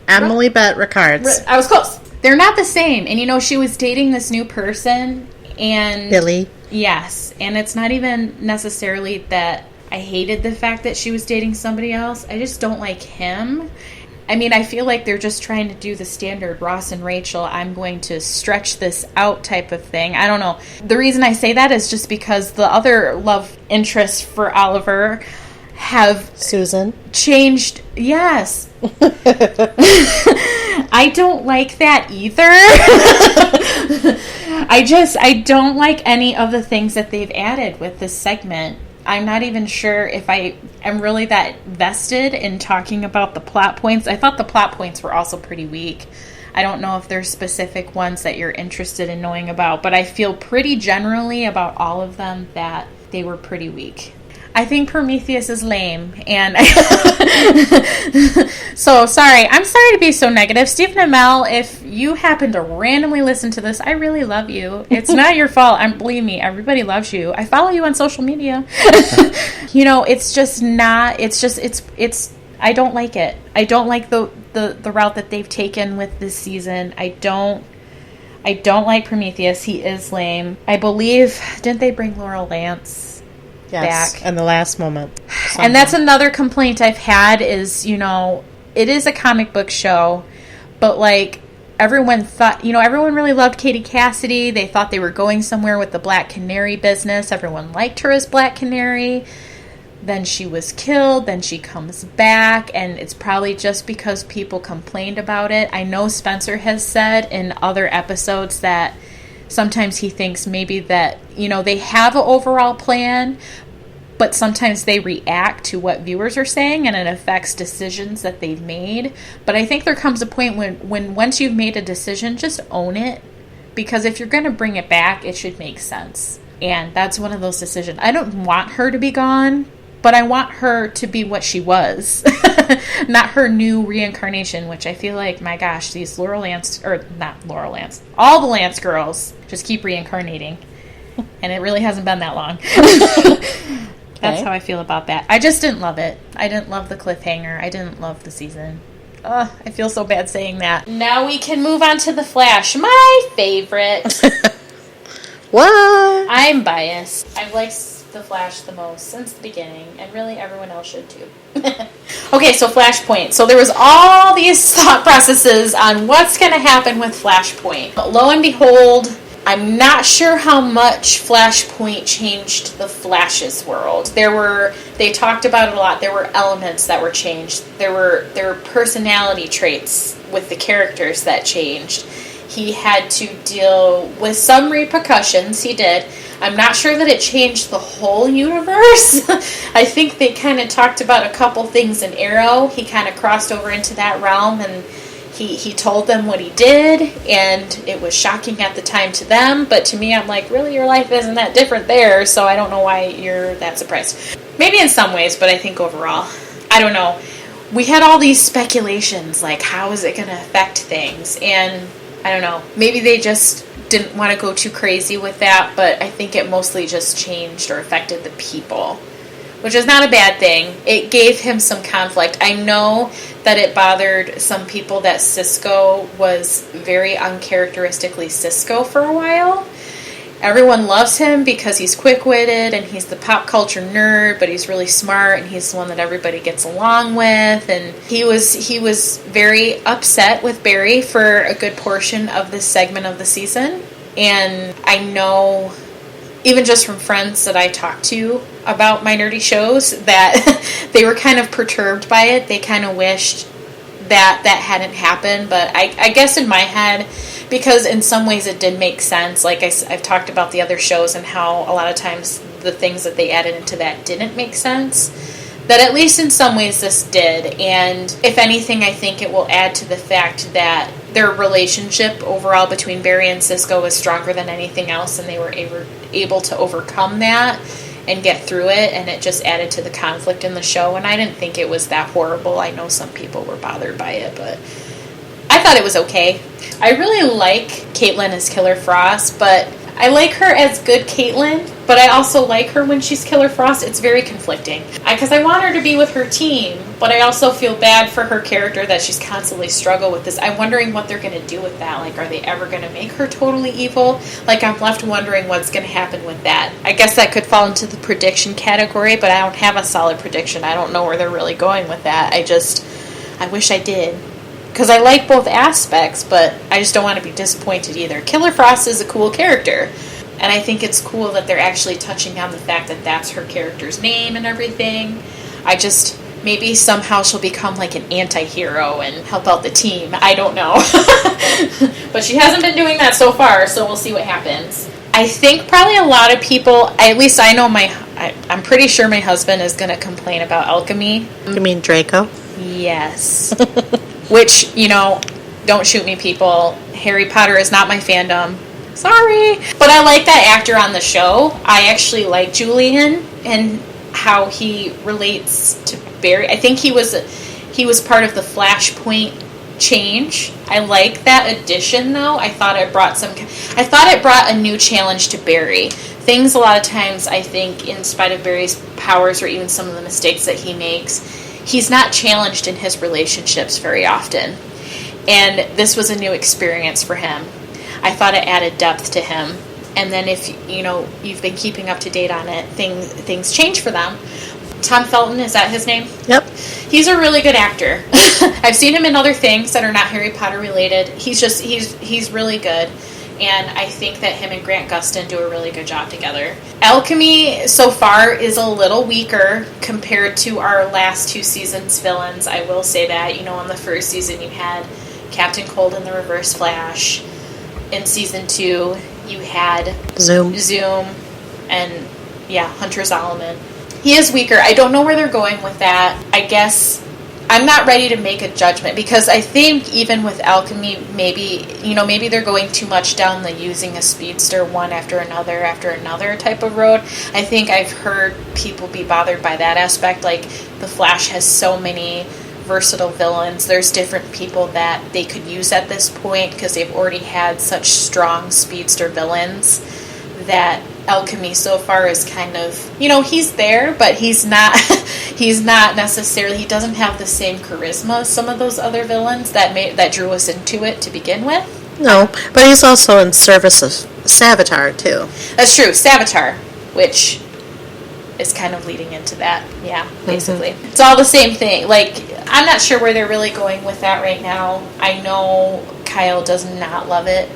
Emily Bette Ricards. I was close. They're not the same. And, she was dating this new person. And Billy. Yes. And it's not even necessarily that I hated the fact that she was dating somebody else. I just don't like him. I mean, I feel like they're just trying to do the standard Ross and Rachel, I'm going to stretch this out type of thing. I don't know. The reason I say that is just because the other love interests for Oliver have... Susan. Changed. Yes. I don't like that either. I don't like any of the things that they've added with this segment. I'm not even sure if I am really that vested in talking about the plot points. I thought the plot points were also pretty weak. I don't know if there's specific ones that you're interested in knowing about, but I feel pretty generally about all of them that they were pretty weak. I think Prometheus is lame, and so sorry. I'm sorry to be so negative. Stephen Amell, if you happen to randomly listen to this, I really love you. It's not your fault. Believe me, everybody loves you. I follow you on social media. It's just not. It's. I don't like it. I don't like the route that they've taken with this season. I don't like Prometheus. He is lame. I believe, didn't they bring Laurel Lance? Yes, back. in the last moment. Somehow. And that's another complaint I've had is, it is a comic book show, but like everyone thought, everyone really loved Katie Cassidy. They thought they were going somewhere with the Black Canary business. Everyone liked her as Black Canary. Then she was killed. Then she comes back. And it's probably just because people complained about it. I know Spencer has said in other episodes that sometimes he thinks maybe that, they have an overall plan, but sometimes they react to what viewers are saying and it affects decisions that they've made. But I think there comes a point when once you've made a decision, just own it. Because if you're going to bring it back, it should make sense. And that's one of those decisions. I don't want her to be gone, but I want her to be what she was. Not her new reincarnation, which I feel like, my gosh, these all the Lance girls just keep reincarnating. And it really hasn't been that long. That's how I feel about that. I just didn't love it. I didn't love the cliffhanger. I didn't love the season. I feel so bad saying that. Now we can move on to The Flash, my favorite. What? I'm biased. I've liked The Flash the most since the beginning, and really everyone else should too. Okay, so Flashpoint. So there was all these thought processes on what's going to happen with Flashpoint. But lo and behold, I'm not sure how much Flashpoint changed the Flash's world. They talked about it a lot. There were elements that were changed. There were personality traits with the characters that changed. He had to deal with some repercussions. He did. I'm not sure that it changed the whole universe. I think they kind of talked about a couple things in Arrow. He kind of crossed over into that realm, and he told them what he did, and it was shocking at the time to them. But to me, I'm like, really, your life isn't that different there, so I don't know why you're that surprised. Maybe in some ways, but I think overall, I don't know. We had all these speculations, like, how is it going to affect things? And I don't know. Maybe they just didn't want to go too crazy with that, but I think it mostly just changed or affected the people, which is not a bad thing. It gave him some conflict. I know that it bothered some people that Cisco was very uncharacteristically Cisco for a while. Everyone loves him because he's quick-witted and he's the pop culture nerd, but he's really smart and he's the one that everybody gets along with. And he was very upset with Barry for a good portion of this segment of the season. And I know even just from friends that I talk to about my nerdy shows, that they were kind of perturbed by it. They kind of wished that hadn't happened, but I guess in my head, because in some ways it did make sense, like I've talked about the other shows and how a lot of times the things that they added into that didn't make sense, that at least in some ways this did. And if anything, I think it will add to the fact that their relationship overall between Barry and Cisco was stronger than anything else, and they were able to overcome that and get through it, and it just added to the conflict in the show. And I didn't think it was that horrible. I know some people were bothered by it, but I thought it was okay. I really like Caitlin as Killer Frost, but I like her as good Caitlin, but I also like her when she's Killer Frost. It's very conflicting. Because I want her to be with her team, but I also feel bad for her character that she's constantly struggle with this. I'm wondering what they're going to do with that. Like, are they ever going to make her totally evil? Like, I'm left wondering what's going to happen with that. I guess that could fall into the prediction category, but I don't have a solid prediction. I don't know where they're really going with that. I wish I did. Because I like both aspects, but I just don't want to be disappointed either. Killer Frost is a cool character, and I think it's cool that they're actually touching on the fact that that's her character's name and everything. Maybe somehow she'll become like an anti-hero and help out the team. I don't know. But she hasn't been doing that so far, so we'll see what happens. I think probably a lot of people, at least I know I'm pretty sure my husband is going to complain about alchemy. You mean Draco? Yes. Which, don't shoot me, people. Harry Potter is not my fandom. Sorry. But I like that actor on the show. I actually like Julian and how he relates to Barry. I think he was part of the Flashpoint change. I like that addition, though. I thought it brought a new challenge to Barry. Things a lot of times, I think, in spite of Barry's powers or even some of the mistakes that he makes, he's not challenged in his relationships very often. And this was a new experience for him. I thought it added depth to him. And then if, you've been keeping up to date on it, things change for them. Tom Felton, is that his name? Yep. He's a really good actor. I've seen him in other things that are not Harry Potter related. He's really good. And I think that him and Grant Gustin do a really good job together. Alchemy, so far, is a little weaker compared to our last 2 seasons' villains. I will say that. In the first season, you had Captain Cold and the Reverse Flash. In season 2, you had Zoom, and, Hunter Zolomon. He is weaker. I don't know where they're going with that. I guess I'm not ready to make a judgment, because I think even with alchemy, maybe they're going too much down the using a speedster one after another type of road. I think I've heard people be bothered by that aspect. Like, the Flash has so many versatile villains. There's different people that they could use at this point because they've already had such strong speedster villains, that alchemy so far is kind of, he's there, but he's not necessarily, he doesn't have the same charisma as some of those other villains that drew us into it to begin with. No, but he's also in service of Savitar too. That's true, Savitar, which is kind of leading into that. Yeah, basically. Mm-hmm. It's all the same thing. Like, I'm not sure where they're really going with that right now. I know Kyle does not love it.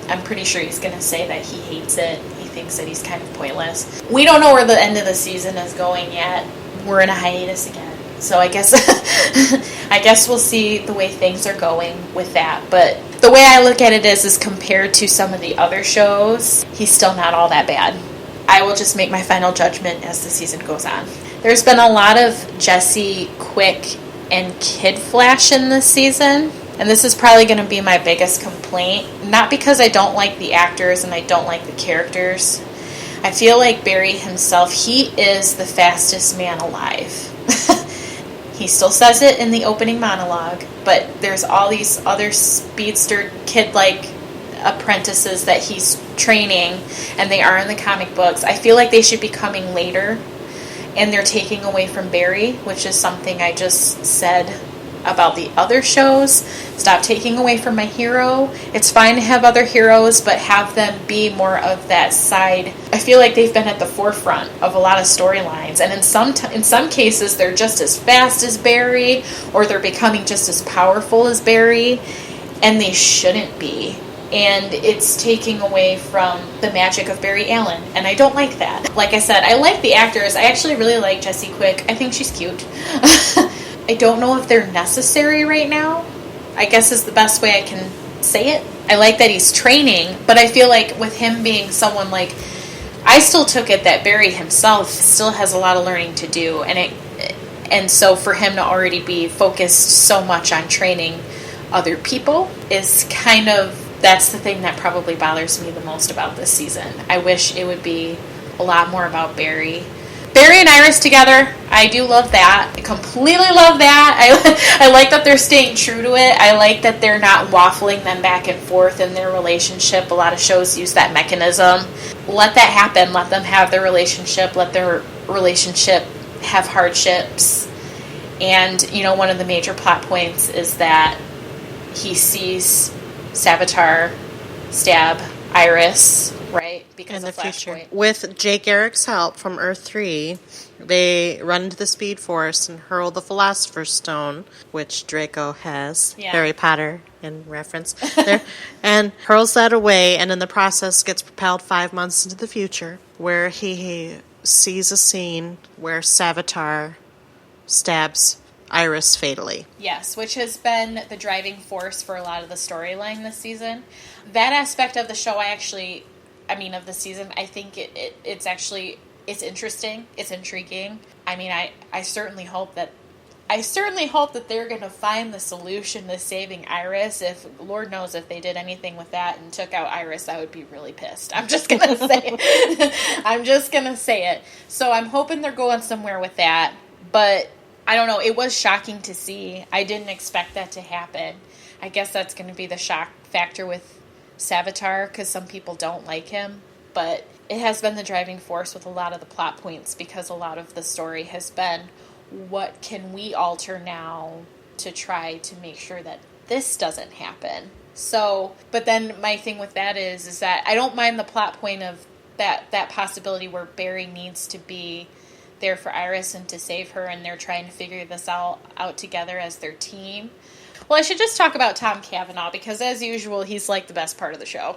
I'm pretty sure he's going to say that he hates it. He thinks that he's kind of pointless. We don't know where the end of the season is going yet. We're in a hiatus again. So I guess we'll see the way things are going with that. But the way I look at it is compared to some of the other shows, he's still not all that bad. I will just make my final judgment as the season goes on. There's been a lot of Jesse, Quick, and Kid Flash in this season. And this is probably going to be my biggest complaint. Not because I don't like the actors and I don't like the characters. I feel like Barry himself, he is the fastest man alive. He still says it in the opening monologue, but there's all these other speedster kid-like apprentices that he's training, and they are in the comic books. I feel like they should be coming later, and they're taking away from Barry, which is something I just said about the other shows. Stop taking away from my hero. It's fine to have other heroes, but have them be more of that side. I feel like they've been at the forefront of a lot of storylines, and in some cases they're just as fast as Barry, or they're becoming just as powerful as Barry, and they shouldn't be. and it's taking away from the magic of Barry Allen, and I don't like that. Like I said, I like the actors. I actually really like Jessie Quick. I think she's cute. I don't know if they're necessary right now, I guess is the best way I can say it. I like that he's training, but I feel like with him being someone like, I still took it that Barry himself still has a lot of learning to do, and so for him to already be focused so much on training other people is kind of, that's the thing that probably bothers me the most about this season. I wish it would be a lot more about Barry. Barry and Iris together, I do love that. I completely love that. I like that they're staying true to it. I like that they're not waffling them back and forth in their relationship. A lot of shows use that mechanism. Let that happen. Let them have their relationship. Let their relationship have hardships. And, you know, one of the major plot points is that he sees Savitar stab Iris, right? Because in of the future. Flashpoint. With Jay Garrick's help from Earth 3, they run into the Speed Force and hurl the Philosopher's Stone, which Draco has, Harry Potter in reference there, and hurls that away, and in the process gets propelled 5 months into the future, where he sees a scene where Savitar stabs Iris fatally. Yes, which has been the driving force for a lot of the storyline this season. That aspect of the show, of the season, I think it's actually, it's interesting, it's intriguing. I mean, I certainly hope that they're going to find the solution to saving Iris. If, Lord knows, if they did anything with that and took out Iris, I would be really pissed. I'm just going to say it. I'm just going to say it. So I'm hoping they're going somewhere with that. But I don't know. It was shocking to see. I didn't expect that to happen. I guess that's going to be the shock factor with Savitar, because some people don't like him. But it has been the driving force with a lot of the plot points, because a lot of the story has been, what can we alter now to try to make sure that this doesn't happen? So, but then my thing with that is that I don't mind the plot point of that possibility where Barry needs to be there for Iris and to save her, and they're trying to figure this all out together as their team. Well, I should just talk about Tom Cavanaugh, because as usual, he's like the best part of the show,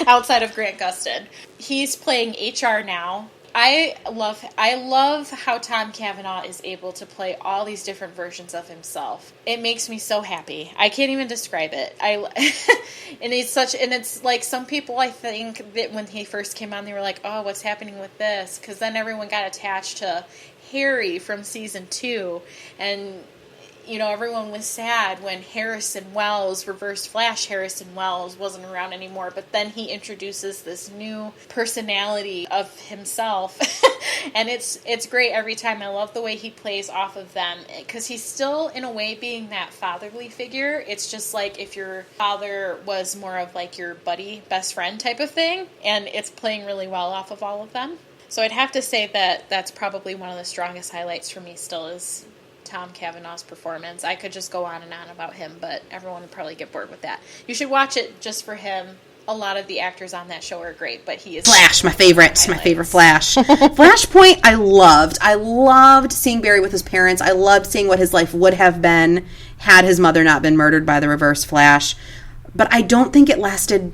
outside of Grant Gustin. He's playing HR now. I love how Tom Cavanaugh is able to play all these different versions of himself. It makes me so happy. I can't even describe it. And it's like, some people, I think that when he first came on, they were like, oh, what's happening with this? Because then everyone got attached to Harry from season 2, and you know, everyone was sad when Reverse Flash Harrison Wells wasn't around anymore, but then he introduces this new personality of himself, and it's great every time. I love the way he plays off of them, because he's still, in a way, being that fatherly figure. It's just like if your father was more of like your buddy, best friend type of thing, and it's playing really well off of all of them. So I'd have to say that that's probably one of the strongest highlights for me still is Tom Cavanaugh's performance. I could just go on and on about him, but everyone would probably get bored with that. You should watch it just for him. A lot of the actors on that show are great, but he is... Flash, my favorite Flash. Flashpoint, I loved. I loved seeing Barry with his parents. I loved seeing what his life would have been had his mother not been murdered by the Reverse Flash. But I don't think it lasted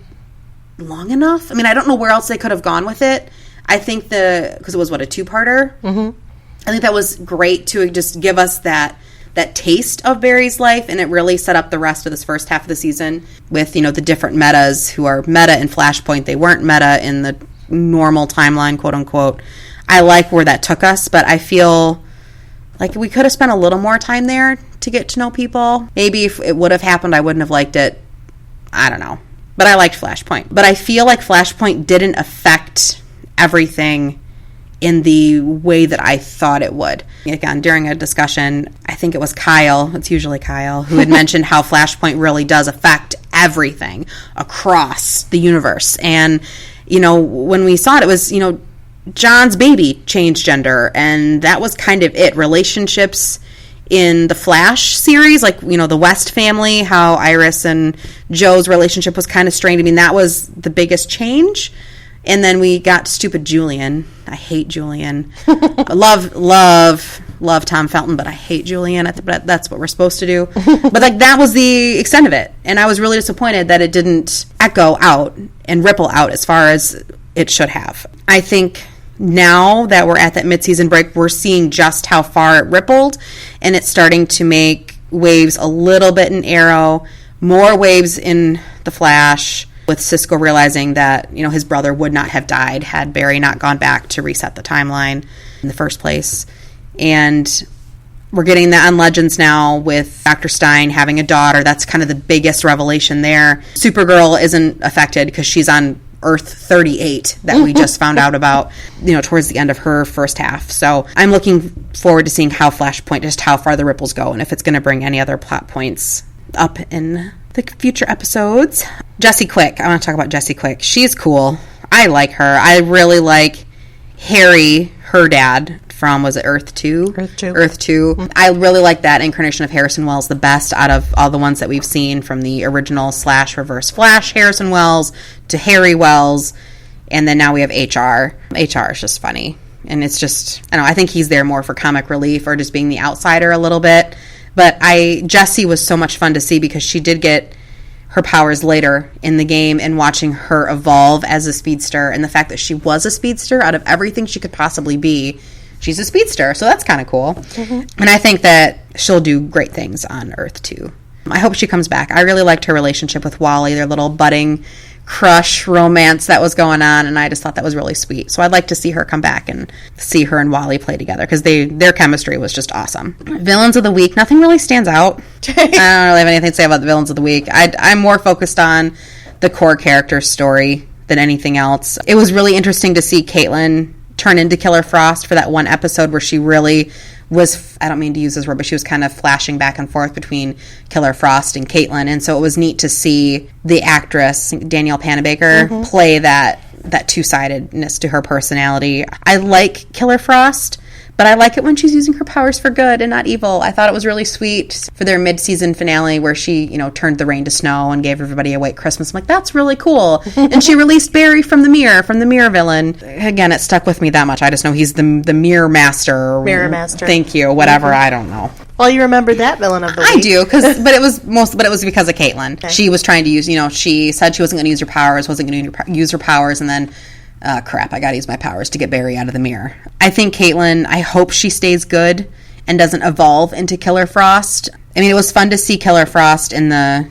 long enough. I mean, I don't know where else they could have gone with it. I think because it was, a two-parter? Mm-hmm. I think that was great to just give us that taste of Barry's life, and it really set up the rest of this first half of the season with, the different metas who are meta in Flashpoint. They weren't meta in the normal timeline, quote unquote. I like where that took us, but I feel like we could have spent a little more time there to get to know people. Maybe if it would have happened, I wouldn't have liked it. I don't know. But I liked Flashpoint. But I feel like Flashpoint didn't affect everything in the way that I thought it would. Again, during a discussion, I think it was Kyle, it's usually Kyle, who had mentioned how Flashpoint really does affect everything across the universe. And, when we saw it, it was, John's baby changed gender, and that was kind of it. Relationships in the Flash series, like, the West family, how Iris and Joe's relationship was kind of strained. I mean, that was the biggest change. And then we got stupid Julian. I hate Julian. Love love Tom Felton, but I hate Julian. But that's what we're supposed to do. But like that was the extent of it, and I was really disappointed that it didn't echo out and ripple out as far as it should have. I think now that we're at that mid-season break, we're seeing just how far it rippled, and it's starting to make waves a little bit in Arrow, more waves in The Flash, with Cisco realizing that, you know, his brother would not have died had Barry not gone back to reset the timeline in the first place. And we're getting that on Legends now with Dr. Stein having a daughter. That's kind of the biggest revelation there. Supergirl isn't affected because she's on Earth 38 that we just found out about, you know, towards the end of her first half. So I'm looking forward to seeing how Flashpoint, just how far the ripples go, and if it's going to bring any other plot points up in the future episodes. Jessie Quick. I want to talk about Jessie Quick. She's cool. I like her. I really like Harry, her dad, from, was it Earth 2? Earth 2. Earth 2. Mm-hmm. I really like that incarnation of Harrison Wells the best out of all the ones that we've seen, from the original / Reverse Flash Harrison Wells to Harry Wells, and then now we have HR. HR is just funny. And it's just, I don't know, I think he's there more for comic relief or just being the outsider a little bit. But Jessie was so much fun to see because she did get her powers later in the game, and watching her evolve as a speedster, and the fact that she was a speedster out of everything she could possibly be, she's a speedster. So that's kind of cool. Mm-hmm. And I think that she'll do great things on Earth 2. I hope she comes back. I really liked her relationship with Wally, their little budding crush romance that was going on, and I just thought that was really sweet. So I'd like to see her come back and see her and Wally play together, because their chemistry was just awesome. Villains of the week, nothing really stands out. I don't really have anything to say about the villains of the week. I'm more focused on the core character story than anything else. It was really interesting to see Caitlin turn into Killer Frost for that one episode where she really was, I don't mean to use this word, but she was kind of flashing back and forth between Killer Frost and Caitlin. And so it was neat to see the actress, Danielle Panabaker, play that two-sidedness to her personality. I like Killer Frost, but I like it when she's using her powers for good and not evil. I thought it was really sweet for their mid-season finale where she, you know, turned the rain to snow and gave everybody a white Christmas. I'm like, that's really cool. And she released Barry from the mirror villain. Again, it stuck with me that much. I just know he's the mirror master. Mirror master. Thank you. Whatever. I don't know. Well, you remember that villain of the week. I do, but it was because of Caitlin. Okay. She was trying to use, you know, she said she wasn't going to use her powers, and then crap, I gotta use my powers to get Barry out of the mirror. I think Caitlin, I hope she stays good and doesn't evolve into Killer Frost. I mean, it was fun to see Killer Frost in the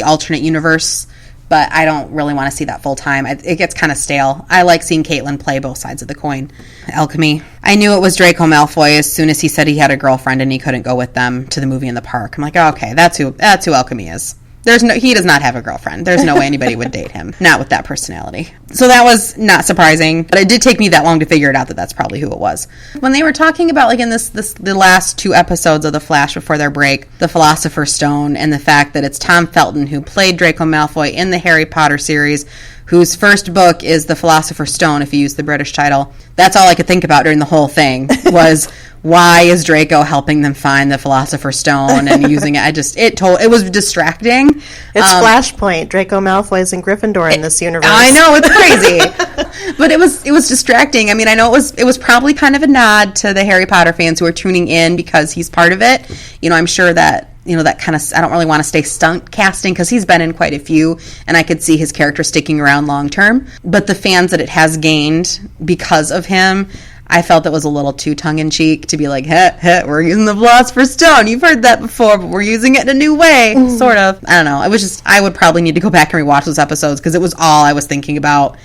alternate universe, but I don't really want to see that full time. It gets kind of stale. I like seeing Caitlin play both sides of the coin. Alchemy. I knew it was Draco Malfoy as soon as he said he had a girlfriend and he couldn't go with them to the movie in the park. I'm like, oh, okay, that's who Alchemy is. He does not have a girlfriend. There's no way anybody would date him. Not with that personality. So that was not surprising, but it did take me that long to figure it out that that's probably who it was. When they were talking about, like in the last 2 episodes of The Flash before their break, the Philosopher's Stone, and the fact that it's Tom Felton who played Draco Malfoy in the Harry Potter series, whose first book is The Philosopher's Stone, if you use the British title. That's all I could think about during the whole thing was, why is Draco helping them find the Philosopher's Stone and using it? It was distracting. It's Flashpoint. Draco Malfoy's in Gryffindor in this universe. I know, it's crazy. But it was distracting. I mean, I know it was probably kind of a nod to the Harry Potter fans who are tuning in because he's part of it. You know, I'm sure that, you know, that kind of, I don't really want to stay stunt casting because he's been in quite a few, and I could see his character sticking around long term. But the fans that it has gained because of him, I felt it was a little too tongue-in-cheek to be like, we're using the Philosopher's Stone. You've heard that before, but we're using it in a new way, sort of. I don't know. It was just, I would probably need to go back and rewatch those episodes because it was all I was thinking about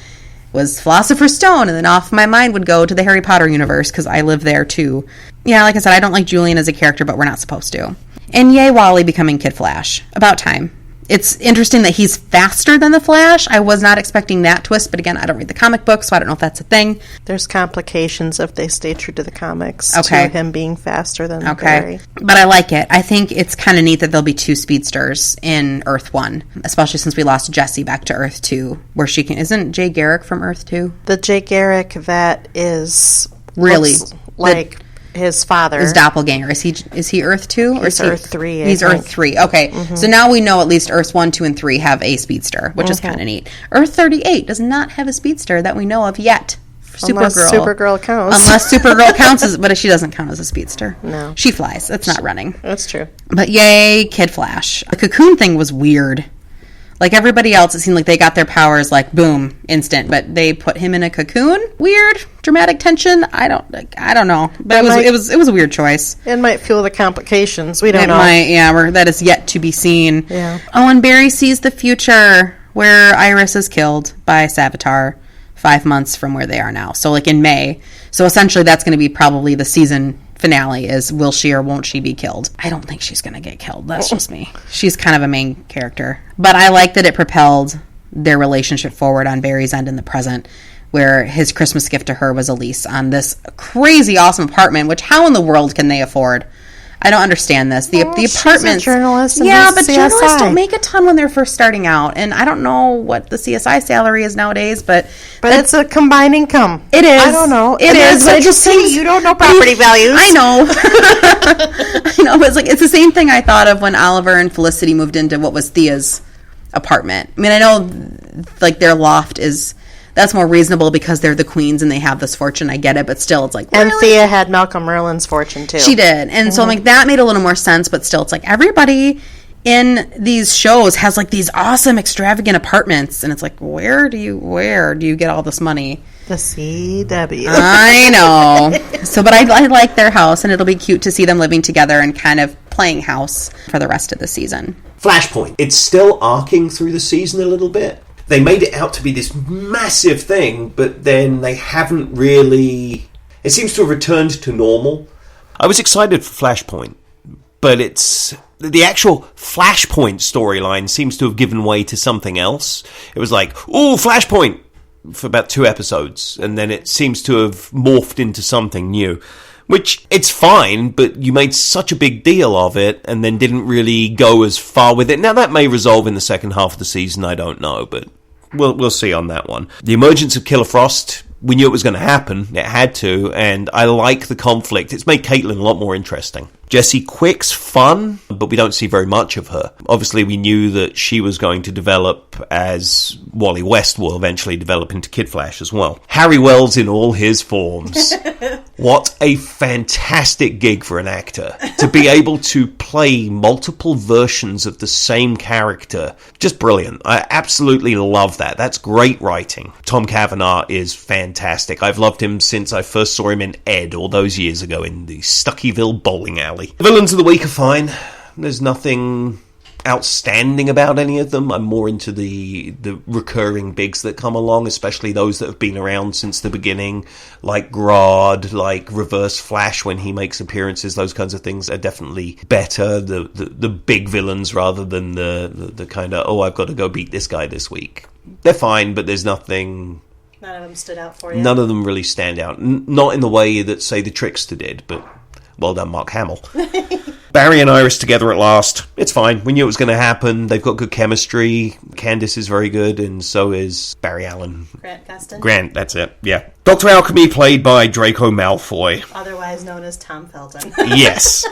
was Philosopher's Stone, and then off my mind would go to the Harry Potter universe because I live there too. Yeah, like I said, I don't like Julian as a character, but we're not supposed to. And yay, Wally becoming Kid Flash. About time. It's interesting that he's faster than the Flash. I was not expecting that twist, but again, I don't read the comic book, so I don't know if that's a thing. There's complications if they stay true to the comics, to him being faster than Barry. But I like it. I think it's kind of neat that there'll be 2 speedsters in Earth 1, especially since we lost Jessie back to Earth 2, where she can... Isn't Jay Garrick from Earth 2? The Jay Garrick that is... Really? Like... his father. His doppelganger. Is he Earth 2? He's Earth 3, He's Earth 3. Okay. Mm-hmm. So now we know at least Earths 1, 2, and 3 have a speedster, which is kind of neat. Earth 38 does not have a speedster that we know of yet. Unless Supergirl counts. Unless Supergirl counts, but she doesn't count as a speedster. No. She flies. It's not running. That's true. But yay, Kid Flash. The cocoon thing was weird. Like everybody else, it seemed like they got their powers like boom, instant. But they put him in a cocoon. Weird, dramatic tension. I don't know. But it was a weird choice. It might fuel the complications. We don't know. That is yet to be seen. Yeah. Oh, and Barry sees the future where Iris is killed by Savitar 5 months from where they are now. So like in May. So essentially, that's going to be probably the season finale is will she or won't she be killed? I don't think she's going to get killed. That's just me. She's kind of a main character. But I like that it propelled their relationship forward on Barry's end in the present, where his Christmas gift to her was a lease on this crazy awesome apartment, which how in the world can they afford? I don't understand this. The apartments. She's a journalist. Yeah, but journalists don't make a ton when they're first starting out, and I don't know what the CSI salary is nowadays, but it's a combined income. It is. I don't know. It is. But it just seems you don't know property values. I know. I know. But it's the same thing I thought of when Oliver and Felicity moved into what was Thea's apartment. I mean, I know like their loft is. That's more reasonable because they're the queens and they have this fortune. I get it, but still, it's like and really? Thea had Malcolm Merlin's fortune too. She did, and so I'm like that made a little more sense. But still, it's like everybody in these shows has like these awesome, extravagant apartments, and it's like where do you get all this money? The CW. I know. So, but I like their house, and it'll be cute to see them living together and kind of playing house for the rest of the season. Flashpoint. It's still arcing through the season a little bit. They made it out to be this massive thing, but then they haven't really... It seems to have returned to normal. I was excited for Flashpoint, but it's... The actual Flashpoint storyline seems to have given way to something else. It was like, ooh, Flashpoint! For about 2 episodes, and then it seems to have morphed into something new. Which, it's fine, but you made such a big deal of it, and then didn't really go as far with it. Now, that may resolve in the second half of the season, I don't know, but we'll see on that one. The emergence of Killer Frost, we knew it was going to happen, it had to, and I like the conflict. It's made Caitlin a lot more interesting. Jessie Quick's fun, but we don't see very much of her. Obviously, we knew that she was going to develop as Wally West will eventually develop into Kid Flash as well. Harry Wells in all his forms. What a fantastic gig for an actor. To be able to play multiple versions of the same character. Just brilliant. I absolutely love that. That's great writing. Tom Cavanaugh is fantastic. I've loved him since I first saw him in Ed all those years ago in the Stuckyville bowling alley. The villains of the week are fine. There's nothing outstanding about any of them. I'm more into the recurring bigs that come along, especially those that have been around since the beginning, like Grodd, like Reverse Flash when he makes appearances. Those kinds of things are definitely better. The big villains rather than the kind of, oh, I've got to go beat this guy this week. They're fine, but there's nothing... None of them stood out for you? None of them really stand out. Not in the way that, say, the Trickster did, but... Well done, Mark Hamill. Barry and Iris together at last. It's fine. We knew it was going to happen. They've got good chemistry. Candace is very good, and so is Barry Allen. Grant Gustin. Grant, that's it. Yeah. Dr. Alchemy, played by Draco Malfoy. Otherwise known as Tom Felton. Yes.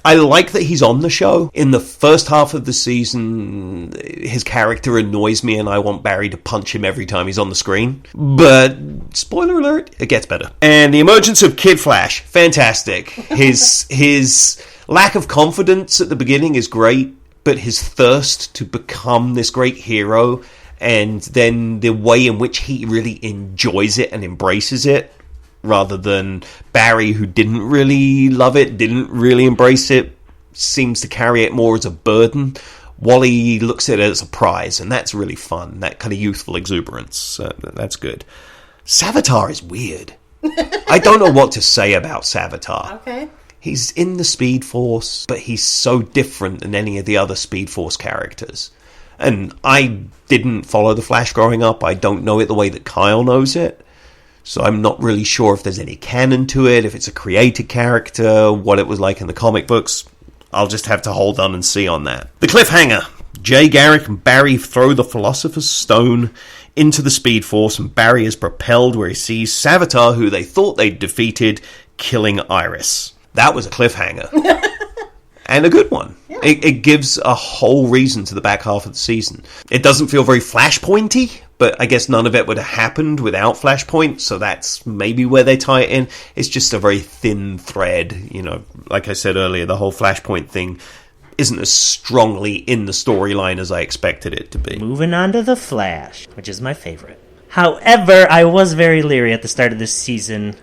I like that he's on the show. In the first half of the season, his character annoys me and I want Barry to punch him every time he's on the screen. But, spoiler alert, it gets better. And the emergence of Kid Flash, fantastic. His lack of confidence at the beginning is great, but his thirst to become this great hero and then the way in which he really enjoys it and embraces it, rather than Barry, who didn't really love it, didn't really embrace it, seems to carry it more as a burden. Wally looks at it as a prize, and that's really fun. That kind of youthful exuberance. That's good. Savitar is weird. I don't know what to say about Savitar. Okay. He's in the Speed Force, but he's so different than any of the other Speed Force characters. And I didn't follow The Flash growing up. I don't know it the way that Kyle knows it. So I'm not really sure if there's any canon to it, if it's a created character, what it was like in the comic books. I'll just have to hold on and see on that. The cliffhanger. Jay Garrick and Barry throw the Philosopher's Stone into the Speed Force, and Barry is propelled where he sees Savitar, who they thought they'd defeated, killing Iris. That was a cliffhanger. and a good one. Yeah. It gives a whole reason to the back half of the season. It doesn't feel very Flashpointy, but I guess none of it would have happened without Flashpoint, so that's maybe where they tie it in. It's just a very thin thread, you know. Like I said earlier, the whole Flashpoint thing isn't as strongly in the storyline as I expected it to be. Moving on to The Flash, which is my favorite. However, I was very leery at the start of this season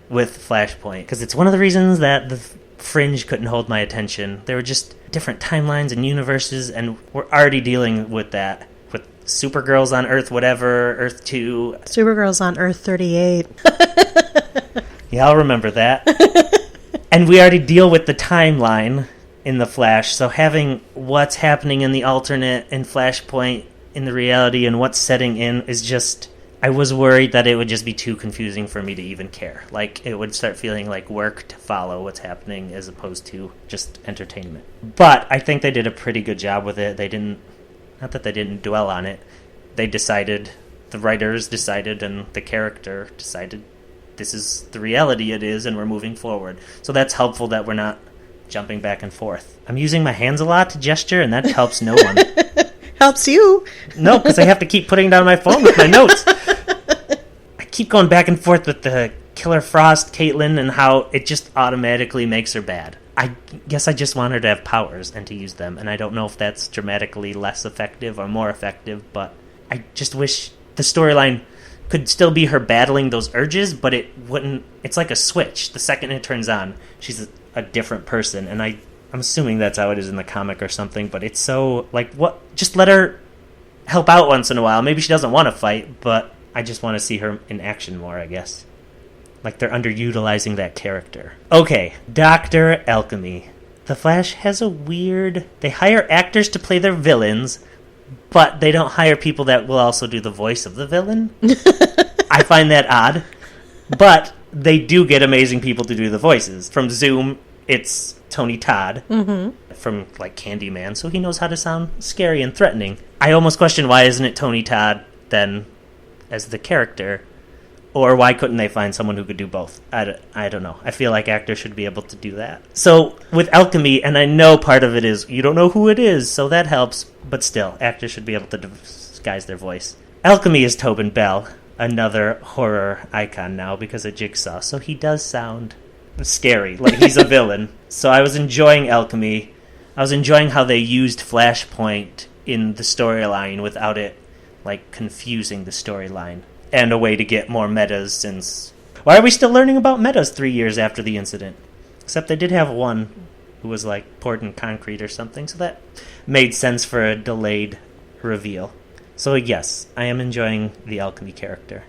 with Flashpoint, because it's one of the reasons that the Fringe couldn't hold my attention. There were just different timelines and universes, and we're already dealing with that. With Supergirl's on Earth whatever, Earth 2. Supergirl's on Earth 38. Yeah, I'll remember that. And we already deal with the timeline in The Flash, so having what's happening in the alternate and Flashpoint in the reality and what's setting in is just... I was worried that it would just be too confusing for me to even care. Like, it would start feeling like work to follow what's happening as opposed to just entertainment. But I think they did a pretty good job with it. They didn't... Not that they didn't dwell on it. They decided... The writers decided and the character decided this is the reality it is and we're moving forward. So that's helpful that we're not jumping back and forth. I'm using my hands a lot to gesture, and that helps no one. Helps you. No, because I have to keep putting down my phone with my notes. I keep going back and forth with the Killer Frost, Caitlin, and how it just automatically makes her bad. I guess I just want her to have powers and to use them, and I don't know if that's dramatically less effective or more effective, but I just wish the storyline could still be her battling those urges, but it wouldn't... It's like a switch. The second it turns on, she's a different person, and I'm assuming that's how it is in the comic or something, but it's so, like, what? Just let her help out once in a while. Maybe she doesn't want to fight, but I just want to see her in action more, I guess. Like, they're underutilizing that character. Okay, Dr. Alchemy. The Flash has a weird... They hire actors to play their villains, but they don't hire people that will also do the voice of the villain. I find that odd. But they do get amazing people to do the voices. From Zoom, it's Tony Todd from, like, Candyman, so he knows how to sound scary and threatening. I almost question why isn't it Tony Todd, then, as the character, or why couldn't they find someone who could do both? I don't know. I feel like actors should be able to do that. So, with Alchemy, and I know part of it is, you don't know who it is, so that helps, but still, actors should be able to disguise their voice. Alchemy is Tobin Bell, another horror icon now because of Jigsaw, so he does sound scary, like he's a villain. So I was enjoying Alchemy. I was enjoying how they used Flashpoint in the storyline without it, like, confusing the storyline. And a way to get more metas since... Why are we still learning about metas 3 years after the incident? Except they did have one who was, like, poured in concrete or something, so that made sense for a delayed reveal. So yes, I am enjoying the Alchemy character.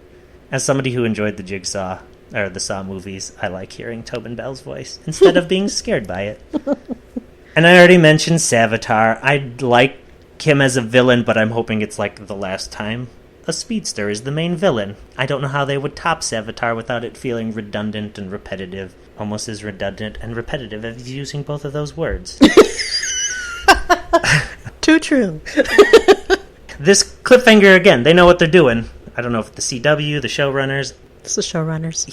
As somebody who enjoyed the Jigsaw, or the Saw movies, I like hearing Tobin Bell's voice, instead of being scared by it. And I already mentioned Savitar. I'd like him as a villain, but I'm hoping it's like the last time a speedster is the main villain. I don't know how they would top Savitar without it feeling redundant and repetitive. Almost as redundant and repetitive as using both of those words. Too true. This cliffhanger, again, they know what they're doing. I don't know if the CW, the showrunners... It's the showrunners.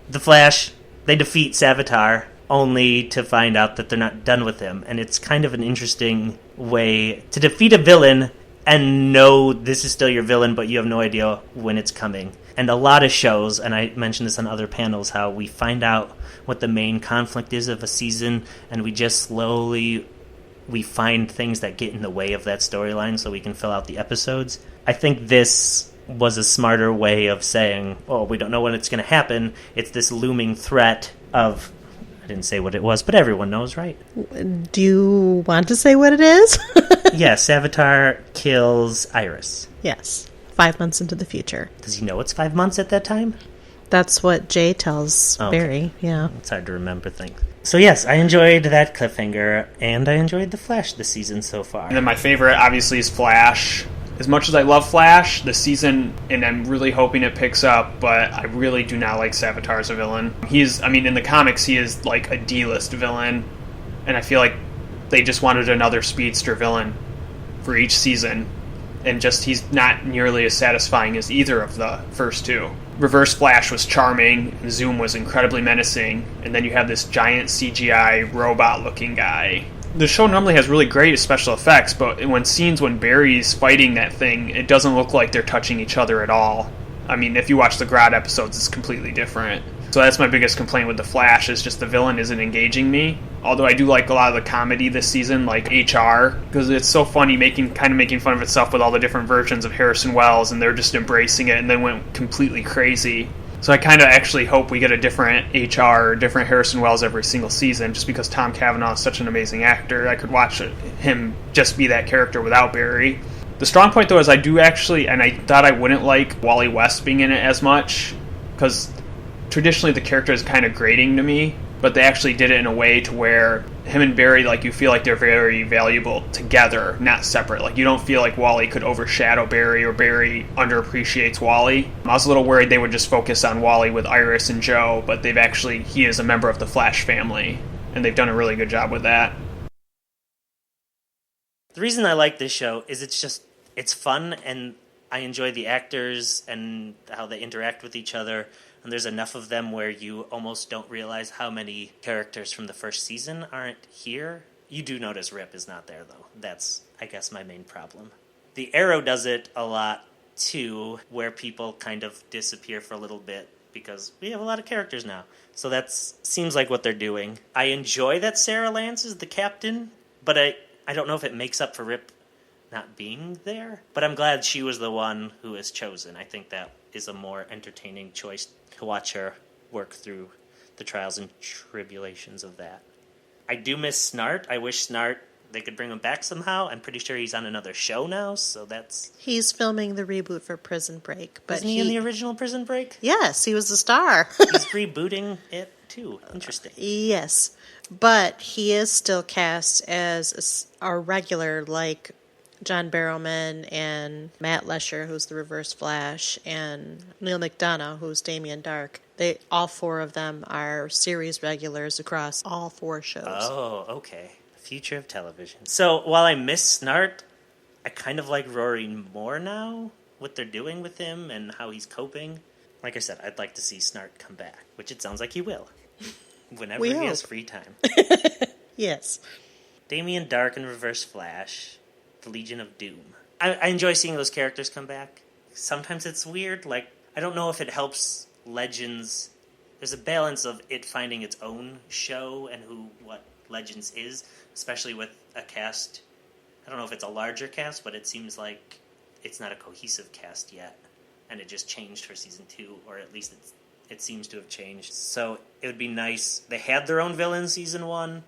The Flash, they defeat Savitar only to find out that they're not done with him. And it's kind of an interesting way to defeat a villain and know this is still your villain, but you have no idea when it's coming. And a lot of shows, and I mentioned this on other panels, how we find out what the main conflict is of a season, and we just slowly... we find things that get in the way of that storyline so we can fill out the episodes. I think this was a smarter way of saying, oh, we don't know when it's going to happen. It's this looming threat of... I didn't say what it was, but everyone knows, right? Do you want to say what it is? Yeah, Savitar kills Iris. Yes. 5 months into the future. Does he know it's 5 months at that time? That's what Jay tells Barry, yeah. It's hard to remember things. So yes, I enjoyed that cliffhanger, and I enjoyed The Flash this season so far. And then my favorite, obviously, is Flash. As much as I love Flash, the season, and I'm really hoping it picks up, but I really do not like Savitar as a villain. In the comics, he is like a D-list villain, and I feel like they just wanted another speedster villain for each season, and just he's not nearly as satisfying as either of the first two. Reverse Flash was charming, and Zoom was incredibly menacing, and then you have this giant CGI robot-looking guy. The show normally has really great special effects, but when Barry's fighting that thing, it doesn't look like they're touching each other at all. I mean, if you watch the Grodd episodes, it's completely different. So that's my biggest complaint with The Flash, is just the villain isn't engaging me. Although I do like a lot of the comedy this season, like HR, because it's so funny making fun of itself with all the different versions of Harrison Wells, and they're just embracing it and then went completely crazy. So I kind of actually hope we get a different HR, different Harrison Wells every single season, just because Tom Cavanaugh is such an amazing actor. I could watch him just be that character without Barry. The strong point, though, is I do actually, and I thought I wouldn't like Wally West being in it as much, because traditionally the character is kind of grating to me, but they actually did it in a way to where him and Barry, like, you feel like they're very valuable together, not separate. Like, you don't feel like Wally could overshadow Barry or Barry underappreciates Wally. I was a little worried they would just focus on Wally with Iris and Joe, but he is a member of the Flash family, and they've done a really good job with that. The reason I like this show is it's fun, and I enjoy the actors and how they interact with each other. And there's enough of them where you almost don't realize how many characters from the first season aren't here. You do notice Rip is not there, though. That's, I guess, my main problem. The Arrow does it a lot, too, where people kind of disappear for a little bit because we have a lot of characters now. So that seems like what they're doing. I enjoy that Sarah Lance is the captain, but I don't know if it makes up for Rip not being there. But I'm glad she was the one who was chosen. I think that is a more entertaining choice to watch her work through the trials and tribulations of that. I do miss Snart. I wish Snart, they could bring him back somehow. I'm pretty sure he's on another show now, so that's... He's filming the reboot for Prison Break. But Wasn't he in the original Prison Break? Yes, he was the star. He's rebooting it, too. Interesting. Yes, but he is still cast as a regular, like John Barrowman and Matt Lesher, who's the Reverse Flash, and Neil McDonough, who's Damien Dark. All four of them are series regulars across all four shows. Oh, okay. Future of television. So while I miss Snart, I kind of like Rory more now, what they're doing with him and how he's coping. Like I said, I'd like to see Snart come back, which it sounds like he will, whenever he has free time. Yes. Damien Dark and Reverse Flash. Legion of Doom. I enjoy seeing those characters come back. Sometimes it's weird, like, I don't know if it helps Legends. There's a balance of it finding its own show and what Legends is, especially with a cast. I don't know if it's a larger cast, but it seems like it's not a cohesive cast yet, and it just changed for season 2, or at least it seems to have changed. So it would be nice. They had their own villain season 1,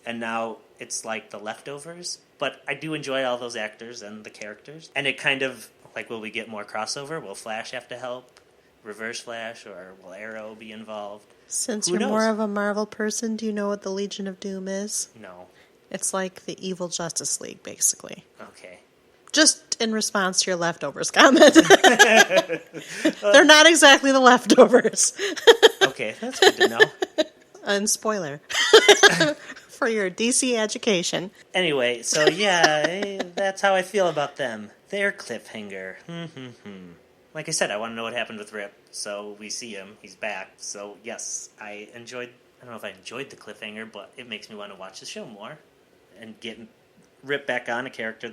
and now it's like the leftovers. But I do enjoy all those actors and the characters. And it kind of, like, will we get more crossover? Will Flash have to help? Reverse Flash? Or will Arrow be involved? Since you're more of a Marvel person, do you know what the Legion of Doom is? No. It's like the evil Justice League, basically. Okay. Just in response to your leftovers comment. They're not exactly the leftovers. Okay, that's good to know. And spoiler. For your DC education. Anyway, so yeah, that's how I feel about them. They're cliffhanger. Like I said, I want to know what happened with Rip, so we see him. He's back. So yes, I don't know if I enjoyed the cliffhanger, but it makes me want to watch the show more and get Rip back on, a character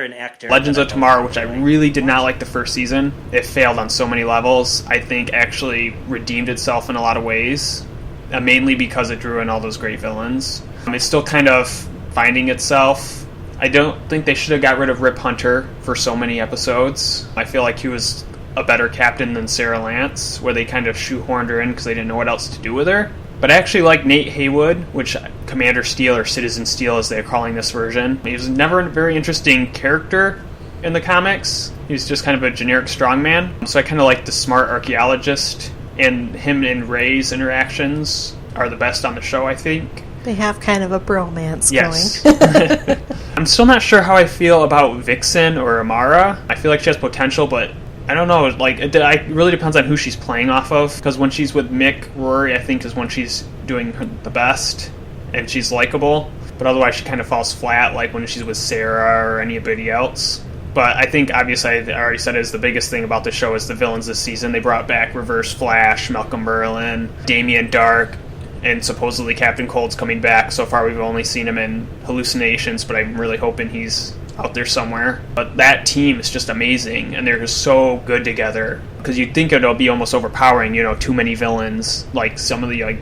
and actor. Legends of Tomorrow, which I really did not like the first season. It failed on so many levels. I think actually redeemed itself in a lot of ways. Mainly because it drew in all those great villains. It's still kind of finding itself. I don't think they should have got rid of Rip Hunter for so many episodes. I feel like he was a better captain than Sarah Lance, where they kind of shoehorned her in because they didn't know what else to do with her. But I actually like Nate Haywood, which Commander Steel or Citizen Steel as they're calling this version. He was never a very interesting character in the comics. He was just kind of a generic strongman. So I kind of like the smart archaeologist. And him and Ray's interactions are the best on the show, I think. They have kind of a bromance going. I'm still not sure how I feel about Vixen or Amara. I feel like she has potential, but I don't know. Like, it really depends on who she's playing off of. Because when she's with Mick, Rory, I think, is when she's doing the best. And she's likable. But otherwise, she kind of falls flat, like when she's with Sarah or anybody else. But I think, obviously, I already said is the biggest thing about the show is the villains this season. They brought back Reverse Flash, Malcolm Merlin, Damian Dark, and supposedly Captain Cold's coming back. So far, we've only seen him in hallucinations, but I'm really hoping he's out there somewhere. But that team is just amazing, and they're just so good together. Because you'd think it'll be almost overpowering, too many villains, like some of the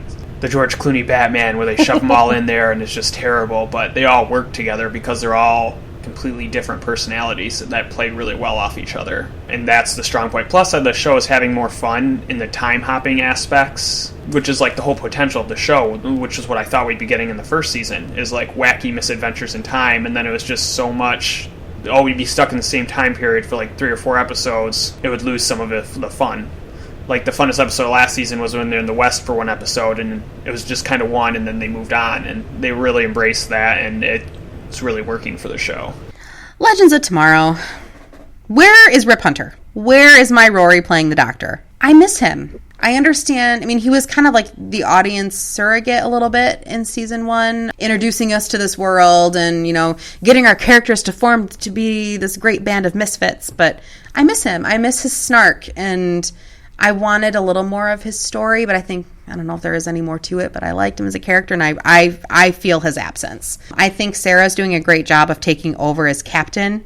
George Clooney Batman, where they shove them all in there, and it's just terrible. But they all work together because they're all completely different personalities that play really well off each other, and that's the strong point. Plus, the show is having more fun in the time hopping aspects, which is like the whole potential of the show, which is what I thought we'd be getting in the first season, is like wacky misadventures in time. And then it was just so much, we'd be stuck in the same time period for like 3 or 4 episodes. It would lose some of the fun. Like the funnest episode last season was when they're in the West for one episode, and it was just kind of one, and then they moved on, and they really embraced that, and it's really working for the show. Legends of Tomorrow. Where is Rip Hunter? Where is my Rory playing the Doctor? I miss him. I understand. I mean, he was kind of like the audience surrogate a little bit in season 1, introducing us to this world and, getting our characters to form to be this great band of misfits. But I miss him. I miss his snark, and I wanted a little more of his story, but I don't know if there is any more to it, but I liked him as a character, and I feel his absence. I think Sarah's doing a great job of taking over as captain.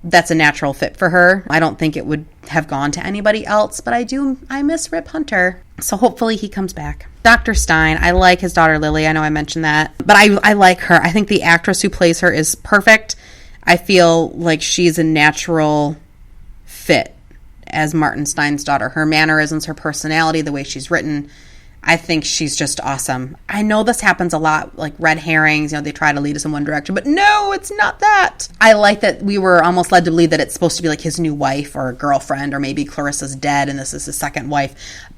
That's a natural fit for her. I don't think it would have gone to anybody else, but I miss Rip Hunter. So hopefully he comes back. Dr. Stein, I like his daughter Lily. I know I mentioned that, but I like her. I think the actress who plays her is perfect. I feel like she's a natural fit as Martin Stein's daughter. Her mannerisms, her personality, the way she's written, I think she's just awesome. I know this happens a lot, like red herrings, they try to lead us in one direction, but no, it's not that. I like that we were almost led to believe that it's supposed to be like his new wife or girlfriend, or maybe Clarissa's dead and this is his second wife.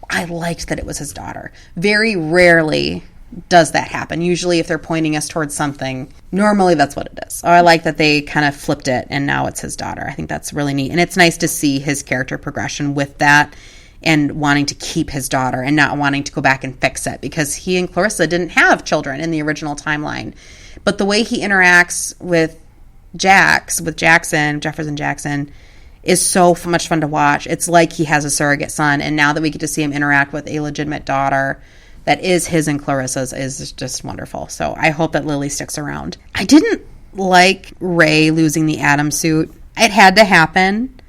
I liked that it was his daughter. Very rarely does that happen. Usually if they're pointing us towards something, normally that's what it is. So I like that they kind of flipped it and now it's his daughter. I think that's really neat. And it's nice to see his character progression with that and wanting to keep his daughter and not wanting to go back and fix it, because he and Clarissa didn't have children in the original timeline. But the way he interacts with Jefferson Jackson, is so much fun to watch. It's like he has a surrogate son, and now that we get to see him interact with a legitimate daughter that is his and Clarissa's is just wonderful. So I hope that Lily sticks around. I didn't like Ray losing the Atom suit. It had to happen.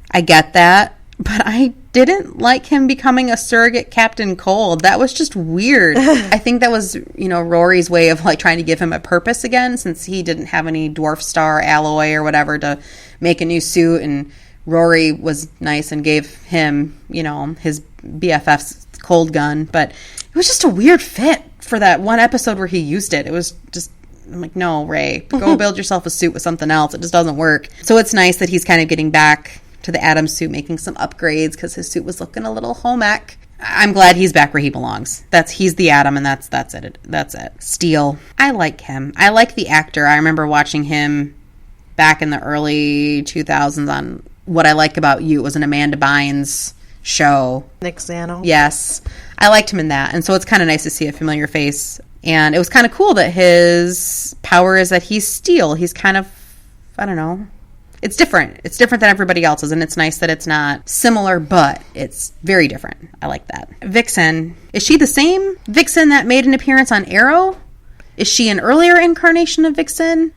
I get that. But I didn't like him becoming a surrogate Captain Cold. That was just weird. I think that was, Rory's way of trying to give him a purpose again, since he didn't have any Dwarf Star alloy or whatever to make a new suit. And Rory was nice and gave him, his BFF's cold gun. But it was just a weird fit for that one episode where he used it. It was just, I'm like, no, Ray, go build yourself a suit with something else. It just doesn't work. So it's nice that he's kind of getting back to the Atom suit, making some upgrades because his suit was looking a little home ec. I'm glad he's back where he belongs. He's the Atom, and that's it. That's it. Steel. I like him. I like the actor. I remember watching him back in the early 2000s on What I Like About You. It was an Amanda Bynes show. Nick Zano. Yes. I liked him in that, and so it's kind of nice to see a familiar face. And it was kind of cool that his power is that he's steel. He's kind of, I don't know. It's different. It's different than everybody else's, and it's nice that it's not similar, but it's very different. I like that. Vixen. Is she the same Vixen that made an appearance on Arrow? Is she an earlier incarnation of Vixen?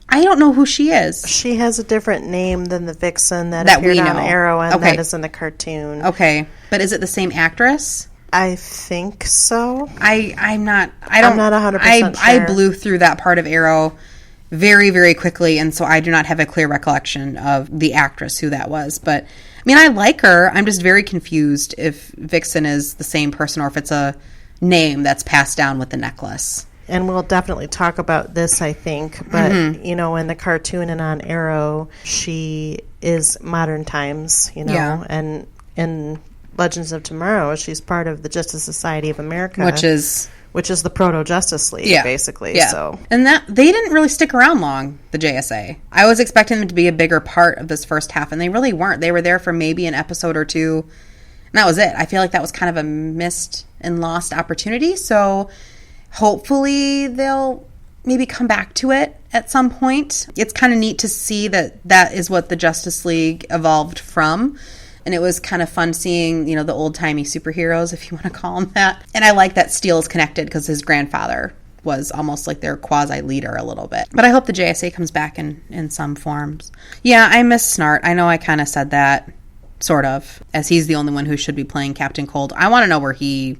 I don't know who she is. She has a different name than the Vixen that appeared on Arrow and that is in the cartoon. Okay. But is it the same actress? I think so. I'm not 100% sure. I blew through that part of Arrow very, very quickly, and so I do not have a clear recollection of the actress, who that was. But, I mean, I like her. I'm just very confused if Vixen is the same person or if it's a name that's passed down with the necklace. And we'll definitely talk about this, I think. But, in the cartoon and on Arrow, she is modern times, Yeah. And in Legends of Tomorrow, she's part of the Justice Society of America. Which is the Proto-Justice League, basically. Yeah. So. And that they didn't really stick around long, the JSA. I was expecting them to be a bigger part of this first half, and they really weren't. They were there for maybe an episode or two, and that was it. I feel like that was kind of a missed and lost opportunity, so hopefully they'll maybe come back to it at some point. It's kind of neat to see that is what the Justice League evolved from. And it was kind of fun seeing, you know, the old-timey superheroes, if you want to call them that. And I like that Steel is connected because his grandfather was almost like their quasi-leader a little bit. But I hope the JSA comes back in some forms. Yeah, I miss Snart. I know I kind of said that, sort of, as he's the only one who should be playing Captain Cold. I want to know where he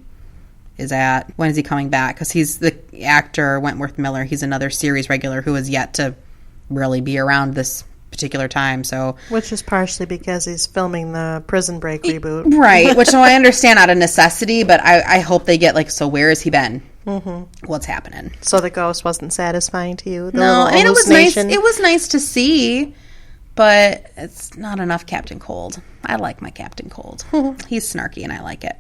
is at. When is he coming back? Because he's the actor, Wentworth Miller. He's another series regular who has yet to really be around this particular time. So, which is partially because he's filming the Prison Break reboot, right? Which I understand out of necessity, but I hope they get like, so where has he been? Mm-hmm. What's happening? So the ghost wasn't satisfying to you? No, I mean, it was nice. It was nice to see, but it's not enough Captain Cold. I like my Captain Cold. He's snarky and I like it.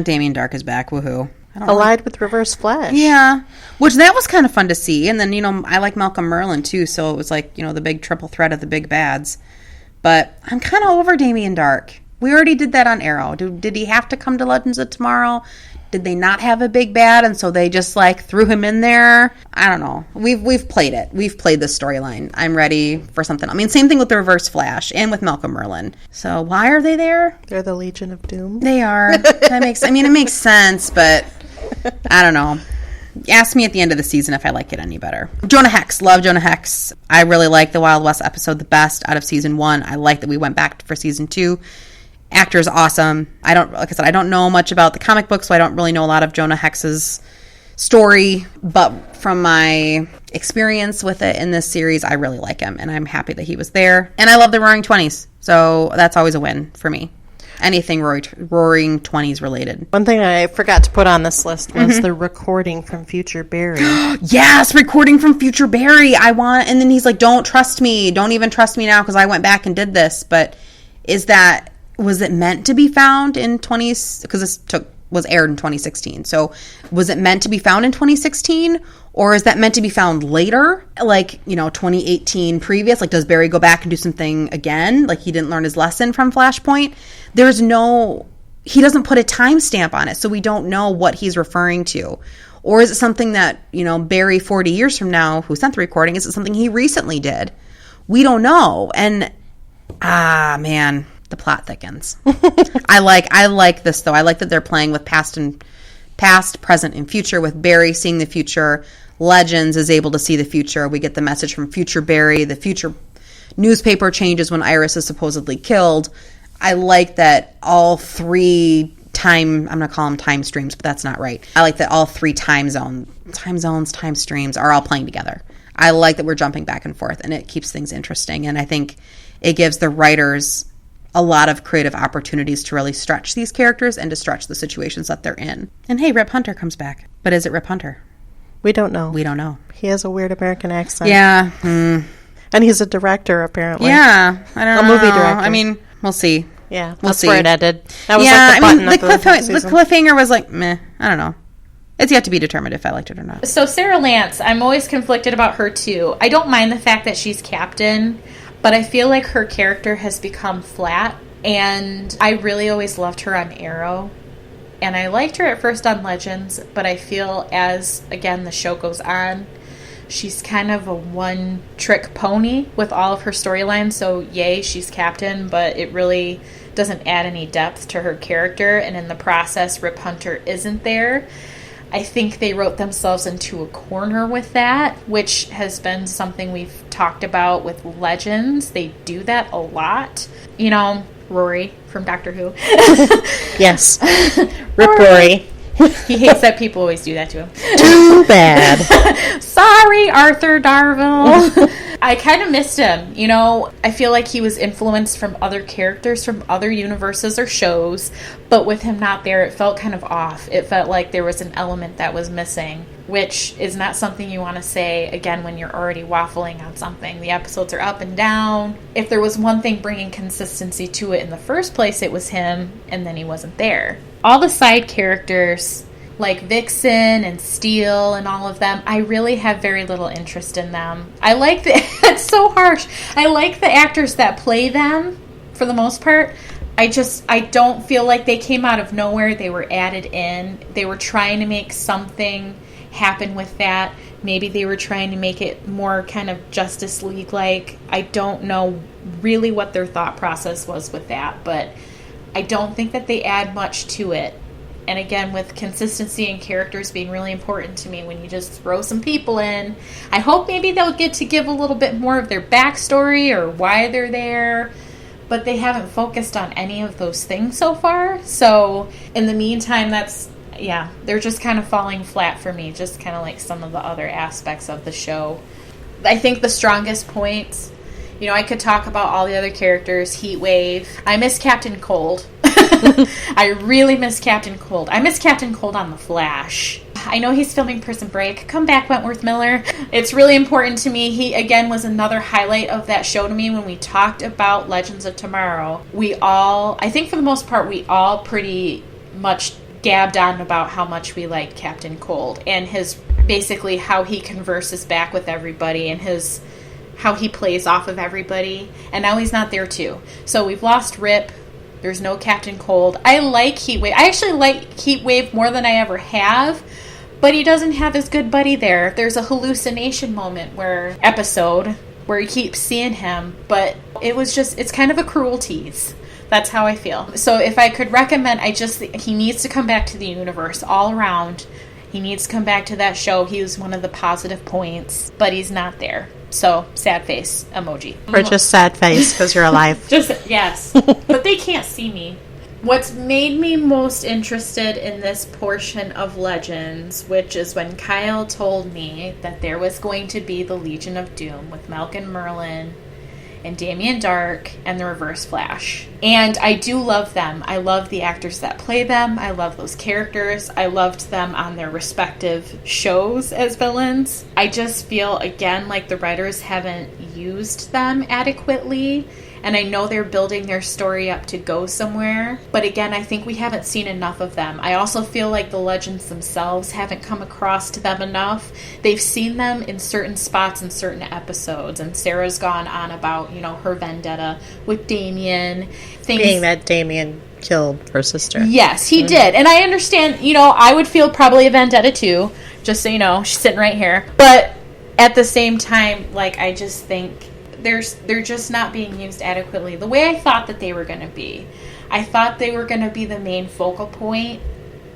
Damien Dark is back. Woohoo! Allied with Reverse Flash. Yeah. Which that was kind of fun to see. And then, you know, I like Malcolm Merlyn too, so it was like, you know, the big triple threat of the big bads. But I'm kind of over Damien Dark. We already did that on Arrow. Did he have to come to Legends of Tomorrow? Did they not have a big bad and so they just like threw him in there? I don't know. We've played it. We've played the storyline. I'm ready for something. I mean, same thing with the Reverse Flash and with Malcolm Merlyn. So why are they there? They're the Legion of Doom. They are. It makes sense, but I don't know. Ask me at the end of the season if I like it any better. Jonah Hex. Love Jonah Hex. I really like the Wild West episode the best out of season 1. I like that we went back for season 2. Actor's awesome. Like I said, I don't know much about the comic book, so I don't really know a lot of Jonah Hex's story. But from my experience with it in this series, I really like him, and I'm happy that he was there. And I love the Roaring 20s, so that's always a win for me. Anything Roaring 20s related. One thing I forgot to put on this list was the recording from Future Barry. Yes, recording from Future Barry. And then he's like, don't trust me. Don't even trust me now because I went back and did this. But was it meant to be found in because this was aired in 2016. So was it meant to be found in 2016? Or is that meant to be found later? Like, you know, 2018 previous? Like, does Barry go back and do something again? Like, he didn't learn his lesson from Flashpoint? He doesn't put a timestamp on it, so we don't know what he's referring to. Or is it something that, you know, Barry 40 years from now, who sent the recording, is it something he recently did? We don't know. And, man, the plot thickens. I like this, though. I like that they're playing with past, present, and future, with Barry seeing the future. Legends is able to see the future. We get the message from Future Barry. The future newspaper changes when Iris is supposedly killed. I like that all three I'm going to call them time streams, but that's not right. I like that all three time streams are all playing together. I like that we're jumping back and forth, and it keeps things interesting. And I think it gives the writers a lot of creative opportunities to really stretch these characters and to stretch the situations that they're in. And hey, Rip Hunter comes back. But is it Rip Hunter? We don't know. We don't know. He has a weird American accent. Yeah. And he's a director, apparently. Yeah. I don't know. A movie director. I mean, we'll see. Yeah. We'll see. Where it ended. That was the cliffhanger was like, meh. I don't know. It's yet to be determined if I liked it or not. So Sarah Lance, I'm always conflicted about her too. I don't mind the fact that she's captain, but I feel like her character has become flat, and I really always loved her on Arrow. And I liked her at first on Legends, but I feel as, again, the show goes on, she's kind of a one-trick pony with all of her storylines. So, yay, she's captain, but it really doesn't add any depth to her character. And in the process, Rip Hunter isn't there. I think they wrote themselves into a corner with that, which has been something we've talked about with Legends. They do that a lot. You know, Rory from Doctor Who. Yes. Rip Rory. He hates that people always do that to him. Too bad. Sorry, Arthur Darvill. I kind of missed him. You know, I feel like he was influenced from other characters from other universes or shows, but with him not there, it felt kind of off. It felt like there was an element that was missing, which is not something you want to say, again, when you're already waffling on something. The episodes are up and down. If there was one thing bringing consistency to it in the first place, it was him, and then he wasn't there. All the side characters, like Vixen and Steel and all of them, I really have very little interest in them. I like it's so harsh. I like the actors that play them, for the most part. I don't feel like they came out of nowhere. They were added in. They were trying to make something happen with that. Maybe they were trying to make it more kind of Justice League-like. I don't know really what their thought process was with that, but I don't think that they add much to it. And again, with consistency and characters being really important to me, when you just throw some people in, I hope maybe they'll get to give a little bit more of their backstory or why they're there. But they haven't focused on any of those things so far. So in the meantime, they're just kind of falling flat for me, just kind of like some of the other aspects of the show. I think the strongest points, I could talk about all the other characters. Heatwave. I miss Captain Cold. I really miss Captain Cold. I miss Captain Cold on The Flash. I know he's filming Prison Break. Come back, Wentworth Miller. It's really important to me. He, again, was another highlight of that show to me when we talked about Legends of Tomorrow. I think for the most part, we all pretty much gabbed on about how much we liked Captain Cold and basically how he converses back with everybody and how he plays off of everybody. And now he's not there too. So we've lost Rip. There's no Captain Cold. I like Heatwave. I actually like Heatwave more than I ever have, but he doesn't have his good buddy there. There's a hallucination episode where you keep seeing him, but it's kind of a cruel tease. That's how I feel. So if I could recommend, he needs to come back to the universe all around. He needs to come back to that show. He was one of the positive points, but he's not there. So, sad face emoji. Or just sad face because you're alive. Yes. But they can't see me. What's made me most interested in this portion of Legends, which is when Kyle told me that there was going to be the Legion of Doom with Malcolm Merlin and Damien Dark and the Reverse Flash. And I do love them. I love the actors that play them. I love those characters. I loved them on their respective shows as villains. I just feel, again, like the writers haven't used them adequately. And I know they're building their story up to go somewhere. But again, I think we haven't seen enough of them. I also feel like the Legends themselves haven't come across to them enough. They've seen them in certain spots in certain episodes. And Sarah's gone on about, her vendetta with Damien. Being that Damien killed her sister. Yes, he did. And I understand, I would feel probably a vendetta too. Just so you know, she's sitting right here. But at the same time, I just think they're just not being used adequately the way I thought that they were going to be. I thought they were going to be the main focal point,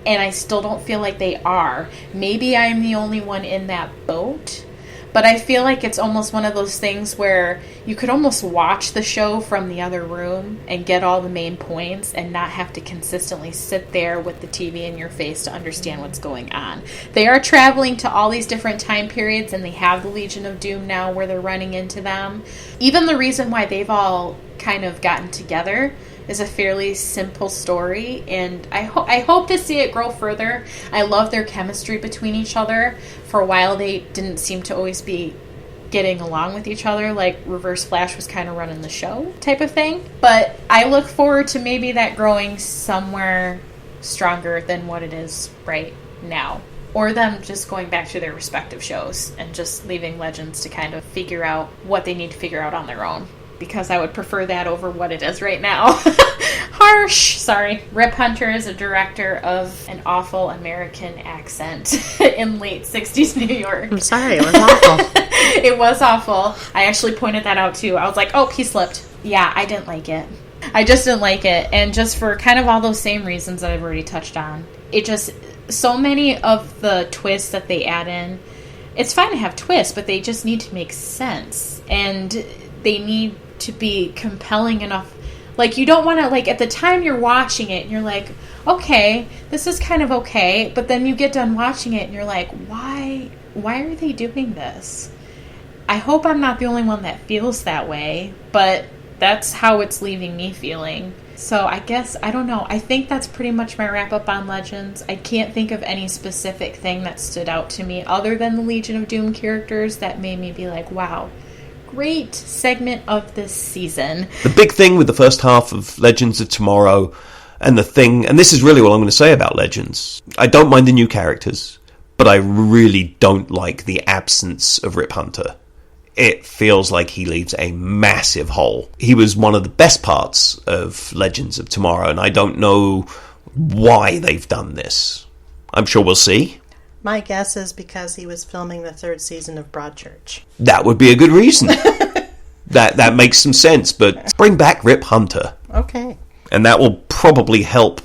and I still don't feel like they are. Maybe I'm the only one in that boat, but I feel like it's almost one of those things where you could almost watch the show from the other room and get all the main points and not have to consistently sit there with the TV in your face to understand what's going on. They are traveling to all these different time periods, and they have the Legion of Doom now where they're running into them. Even the reason why they've all kind of gotten together is a fairly simple story, and I hope to see it grow further. I love their chemistry between each other. For a while, they didn't seem to always be getting along with each other, like Reverse Flash was kind of running the show type of thing. But I look forward to maybe that growing somewhere stronger than what it is right now. Or them just going back to their respective shows and just leaving Legends to kind of figure out what they need to figure out on their own. Because I would prefer that over what it is right now. Harsh! Sorry. Rip Hunter is a director of an awful American accent in late 60s New York. I'm sorry, it was awful. It was awful. I actually pointed that out too. I was like, oh, he slipped. Yeah, I didn't like it. I just didn't like it. And just for kind of all those same reasons that I've already touched on. It just, so many of the twists that they add in, it's fine to have twists, but they just need to make sense. And they need to be compelling enough. You don't want to, at the time you're watching it and you're like, okay, this is kind of okay, but then you get done watching it and you're like, why are they doing this? I hope I'm not the only one that feels that way, but that's how it's leaving me feeling. So I guess, I don't know, I think that's pretty much my wrap up on Legends. I can't think of any specific thing that stood out to me other than the Legion of Doom characters that made me be like, wow, great segment of this season. The big thing with the first half of Legends of Tomorrow, and this is really what I'm going to say about Legends, I don't mind the new characters, but I really don't like the absence of Rip Hunter. It feels like he leaves a massive hole. He was one of the best parts of Legends of Tomorrow, and I don't know why they've done this. I'm sure we'll see. My guess is because he was filming the 3rd season of Broadchurch. That would be a good reason. That makes some sense, but bring back Rip Hunter. Okay. And that will probably help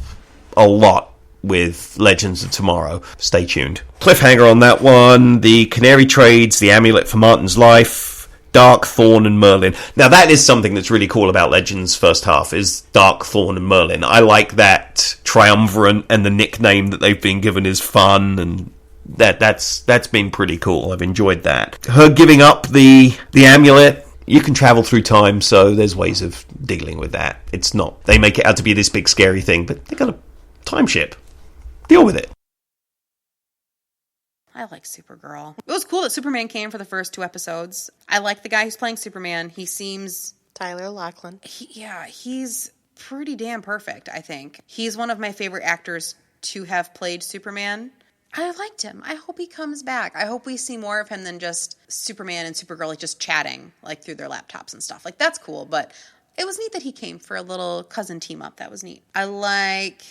a lot with Legends of Tomorrow. Stay tuned. Cliffhanger on that one. The Canary trades the amulet for Martin's life, Dark, Thorn, and Merlin. Now that is something that's really cool about Legends first half, is Dark, Thorn, and Merlin. I like that triumvirate, and the nickname that they've been given is fun, and that's been pretty cool. I've enjoyed that. Her giving up the amulet, you can travel through time, so there's ways of dealing with that. It's not, they make it out to be this big scary thing, but they got a time ship. Deal with it. I like Supergirl. It was cool that Superman came for the first 2 episodes. I like the guy who's playing Superman. He seems... Tyler Laughlin. He's pretty damn perfect, I think. He's one of my favorite actors to have played Superman. I liked him. I hope he comes back. I hope we see more of him than just Superman and Supergirl like just chatting like through their laptops and stuff. Like, that's cool, but it was neat that he came for a little cousin team up. That was neat. I like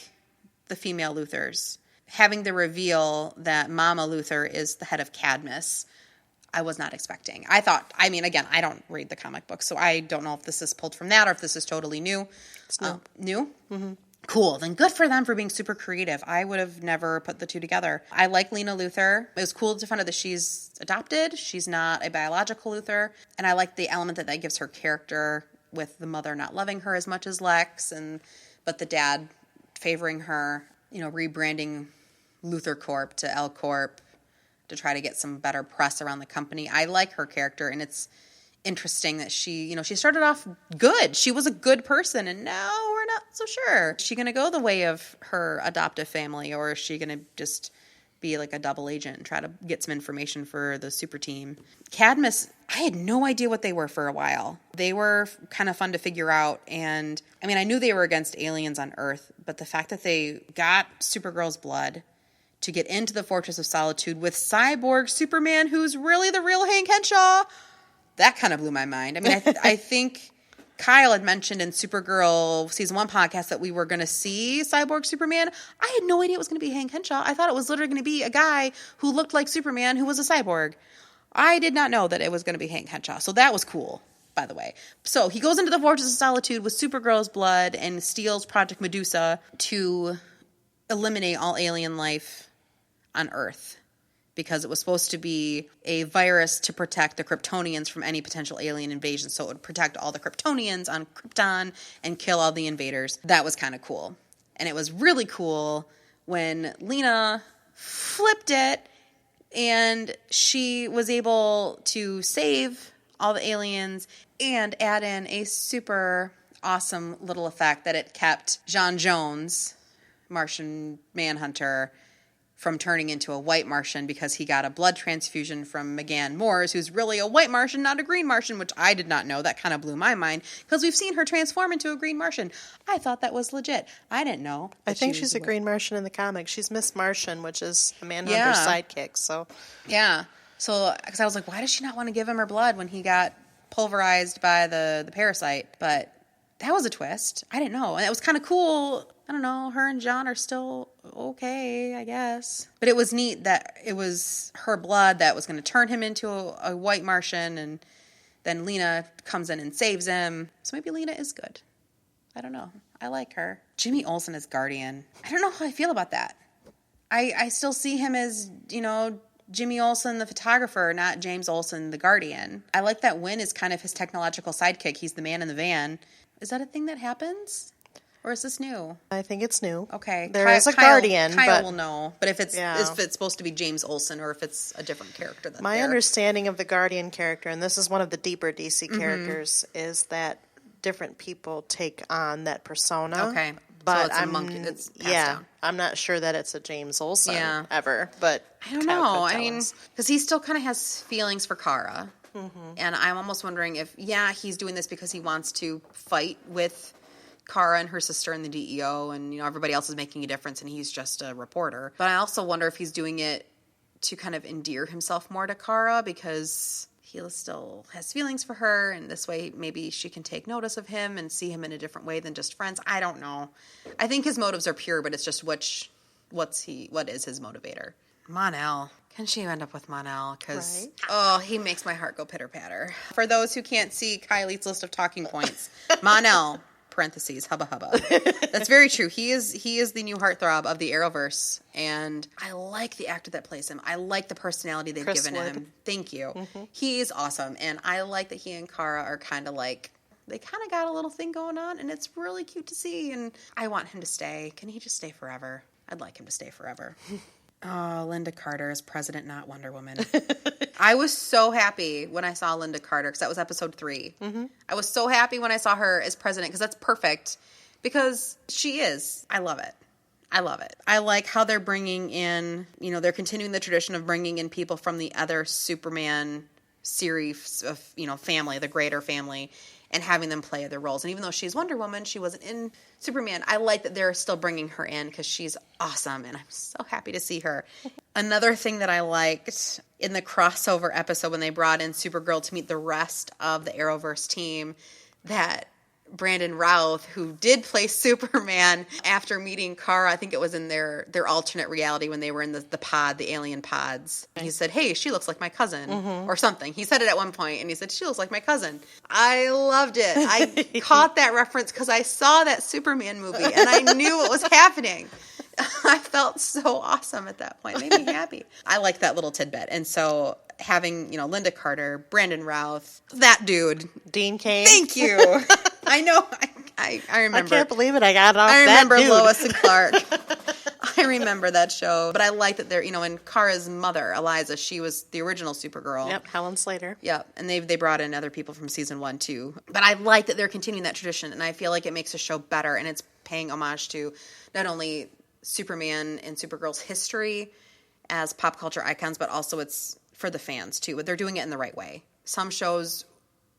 the female Luthors. Having the reveal that Mama Luthor is the head of Cadmus, I was not expecting. Again, I don't read the comic books, so I don't know if this is pulled from that or if this is totally new. It's new. New? Mm-hmm. Cool. Then good for them for being super creative. I would have never put the two together. I like Lena Luthor. It was cool to find out that she's adopted. She's not a biological Luthor. And I like the element that gives her character with the mother not loving her as much as Lex, but the dad favoring her, rebranding Luthor Corp to L Corp to try to get some better press around the company. I like her character, and it's interesting that she started off good. She was a good person, and now we're not so sure. Is she going to go the way of her adoptive family, or is she going to just be like a double agent and try to get some information for the super team? Cadmus, I had no idea what they were for a while. They were kind of fun to figure out, and I knew they were against aliens on Earth, but the fact that they got Supergirl's blood to get into the Fortress of Solitude with cyborg Superman, who's really the real Hank Henshaw, that kind of blew my mind. I think Kyle had mentioned in Supergirl Season 1 podcast that we were going to see cyborg Superman. I had no idea it was going to be Hank Henshaw. I thought it was literally going to be a guy who looked like Superman who was a cyborg. I did not know that it was going to be Hank Henshaw. So that was cool, by the way. So he goes into the Fortress of Solitude with Supergirl's blood and steals Project Medusa to eliminate all alien life on Earth, because it was supposed to be a virus to protect the Kryptonians from any potential alien invasion. So it would protect all the Kryptonians on Krypton and kill all the invaders. That was kind of cool. And it was really cool when Lena flipped it and she was able to save all the aliens and add in a super awesome little effect that it kept John Jones, Martian Manhunter, from turning into a white Martian because he got a blood transfusion from McGann Moores, who's really a white Martian, not a green Martian, which I did not know. That kind of blew my mind because we've seen her transform into a green Martian. I thought that was legit. I didn't know. I think she's a green Martian in the comics. She's Miss Martian, which is a Manhunter's sidekick. So yeah. So because I was like, why does she not want to give him her blood when he got pulverized by the parasite? But that was a twist. I didn't know. And it was kind of cool. I don't know, her and John are still okay, I guess. But it was neat that it was her blood that was going to turn him into a white Martian, and then Lena comes in and saves him. So maybe Lena is good. I don't know. I like her. Jimmy Olsen as Guardian. I don't know how I feel about that. I still see him as, Jimmy Olsen, the photographer, not James Olsen, the Guardian. I like that Wynn is kind of his technological sidekick. He's the man in the van. Is that a thing that happens? Or is this new? I think it's new. Okay. There is a Guardian. Kyle will know. But if it's supposed to be James Olsen or if it's a different character. My understanding of the Guardian character, and this is one of the deeper DC characters, is that different people take on that persona. Okay. But so it's down. I'm not sure that it's a James Olsen ever. But I don't know. Because he still kind of has feelings for Kara. Mm-hmm. And I'm almost wondering if, he's doing this because he wants to fight with Kara and her sister in the DEO, and everybody else is making a difference and he's just a reporter. But I also wonder if he's doing it to kind of endear himself more to Kara because he still has feelings for her, and this way maybe she can take notice of him and see him in a different way than just friends. I don't know. I think his motives are pure, but it's just what is his motivator? Mon-El. Can she end up with Mon-El? Because, Right. he makes my heart go pitter-patter. For those who can't see Kylie's list of talking points, Mon-El, parentheses, hubba hubba. That's very true. He is the new heartthrob of the Arrowverse, and I like the actor that plays him. I like the personality they've Chris given Wood. him. Thank you. He is awesome, and I like that he and Kara are kind of like, they kind of got a little thing going on, and it's really cute to see, and I want him to stay. Can he just stay forever? I'd like him to stay forever. Oh, Linda Carter is president, not Wonder Woman. I was so happy when I saw Linda Carter, because that was episode 3. I was so happy when I saw her as president, because that's perfect, because she is. I love it. I love it. I like how they're bringing in, they're continuing the tradition of bringing in people from the other Superman series of, family, the greater family, and having them play other roles. And even though she's Wonder Woman, she wasn't in Superman. I like that they're still bringing her in because she's awesome, and I'm so happy to see her. Another thing that I liked in the crossover episode when they brought in Supergirl to meet the rest of the Arrowverse team, that Brandon Routh, who did play Superman after meeting Kara, I think it was in their alternate reality when they were in the pod, the alien pods. He said, hey, she looks like my cousin, or something. He said it at one point, and he said, she looks like my cousin. I loved it. I caught that reference because I saw that Superman movie, and I knew what was happening. I felt so awesome at that point. It made me happy. I like that little tidbit. And so having, Linda Carter, Brandon Routh, that dude. Dean Cain. Thank you. I know. I remember. I can't believe it. I got off I that remember dude. Lois and Clark. I remember that show. But I like that they're, and Kara's mother, Eliza, she was the original Supergirl. Yep, Helen Slater. Yep, and they brought in other people from season 1 too. But I like that they're continuing that tradition, and I feel like it makes the show better, and it's paying homage to not only Superman and Supergirl's history as pop culture icons, but also it's for the fans too. But they're doing it in the right way. Some shows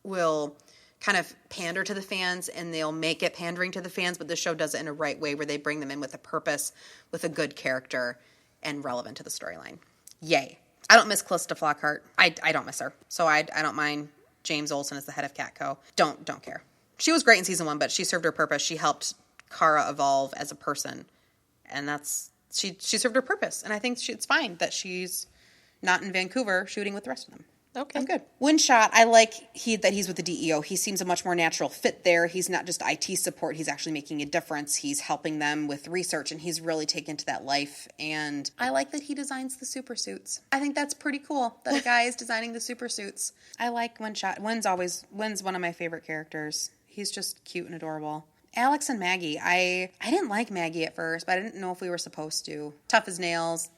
will kind of pander to the fans, and they'll make it pandering to the fans, but the show does it in a right way where they bring them in with a purpose, with a good character, and relevant to the storyline. Yay. I don't miss Callista Flockhart. I don't miss her. So I don't mind James Olsen as the head of Catco. Don't care. She was great in season 1, but she served her purpose. She helped Kara evolve as a person, and she served her purpose. And I think it's fine that she's not in Vancouver shooting with the rest of them. Okay. I'm good. Windshot, I like that he's with the DEO. He seems a much more natural fit there. He's not just IT support. He's actually making a difference. He's helping them with research, and he's really taken to that life. And I like that he designs the super suits. I think that's pretty cool that a guy is designing the super suits. I like Windshot. Wynn's one of my favorite characters. He's just cute and adorable. Alex and Maggie. I didn't like Maggie at first, but I didn't know if we were supposed to. Tough as nails.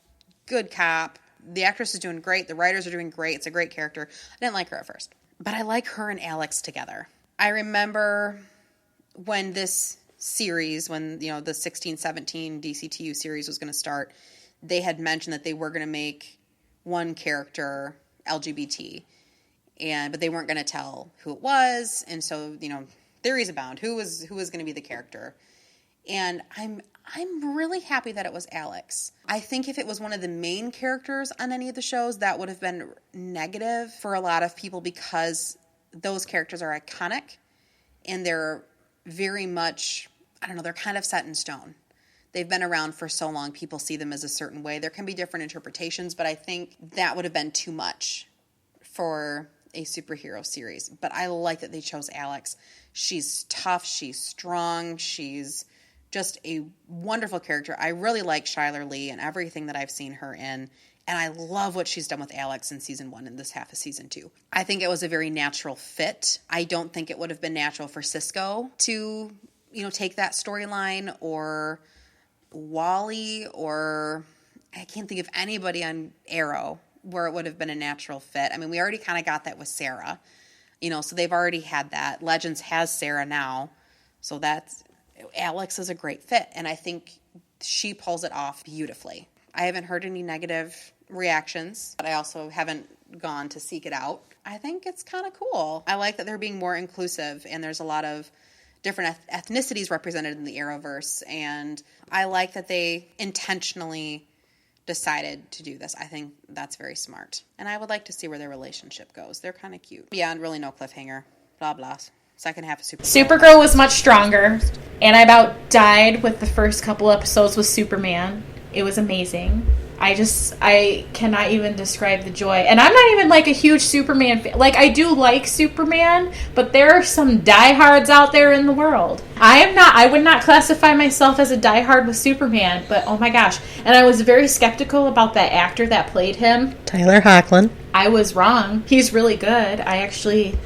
Good cop. The actress is doing great. The writers are doing great. It's a great character. I didn't like her at first. But I like her and Alex together. I remember when this series, when the 16-17 DCTU series was going to start, they had mentioned that they were going to make one character LGBT. But they weren't going to tell who it was. And so, theories abound. Who was going to be the character? And I'm really happy that it was Alex. I think if it was one of the main characters on any of the shows, that would have been negative for a lot of people because those characters are iconic and they're very much, they're kind of set in stone. They've been around for so long, people see them as a certain way. There can be different interpretations, but I think that would have been too much for a superhero series. But I like that they chose Alex. She's tough, she's strong, she's just a wonderful character. I really like Shyler Lee and everything that I've seen her in, and I love what she's done with Alex in season 1 and this half of season 2. I think it was a very natural fit. I don't think it would have been natural for Cisco to, take that storyline, or Wally, or I can't think of anybody on Arrow where it would have been a natural fit. I mean, we already kind of got that with Sarah, so they've already had that. Legends has Sarah now, so Alex is a great fit, and I think she pulls it off beautifully. I haven't heard any negative reactions, but I also haven't gone to seek it out. I think it's kind of cool. I like that they're being more inclusive, and there's a lot of different ethnicities represented in the Arrowverse, and I like that they intentionally decided to do this. I think that's very smart, and I would like to see where their relationship goes. They're kind of cute. Beyond really no cliffhanger. Blah, blah. Second half of Supergirl was much stronger, and I about died with the first couple episodes with Superman. It was amazing. I cannot even describe the joy. And I'm not even like a huge Superman fan. Like, I do like Superman, but there are some diehards out there in the world. I would not classify myself as a diehard with Superman, but oh my gosh. And I was very skeptical about that actor that played him. Tyler Hoechlin. I was wrong. He's really good. I actually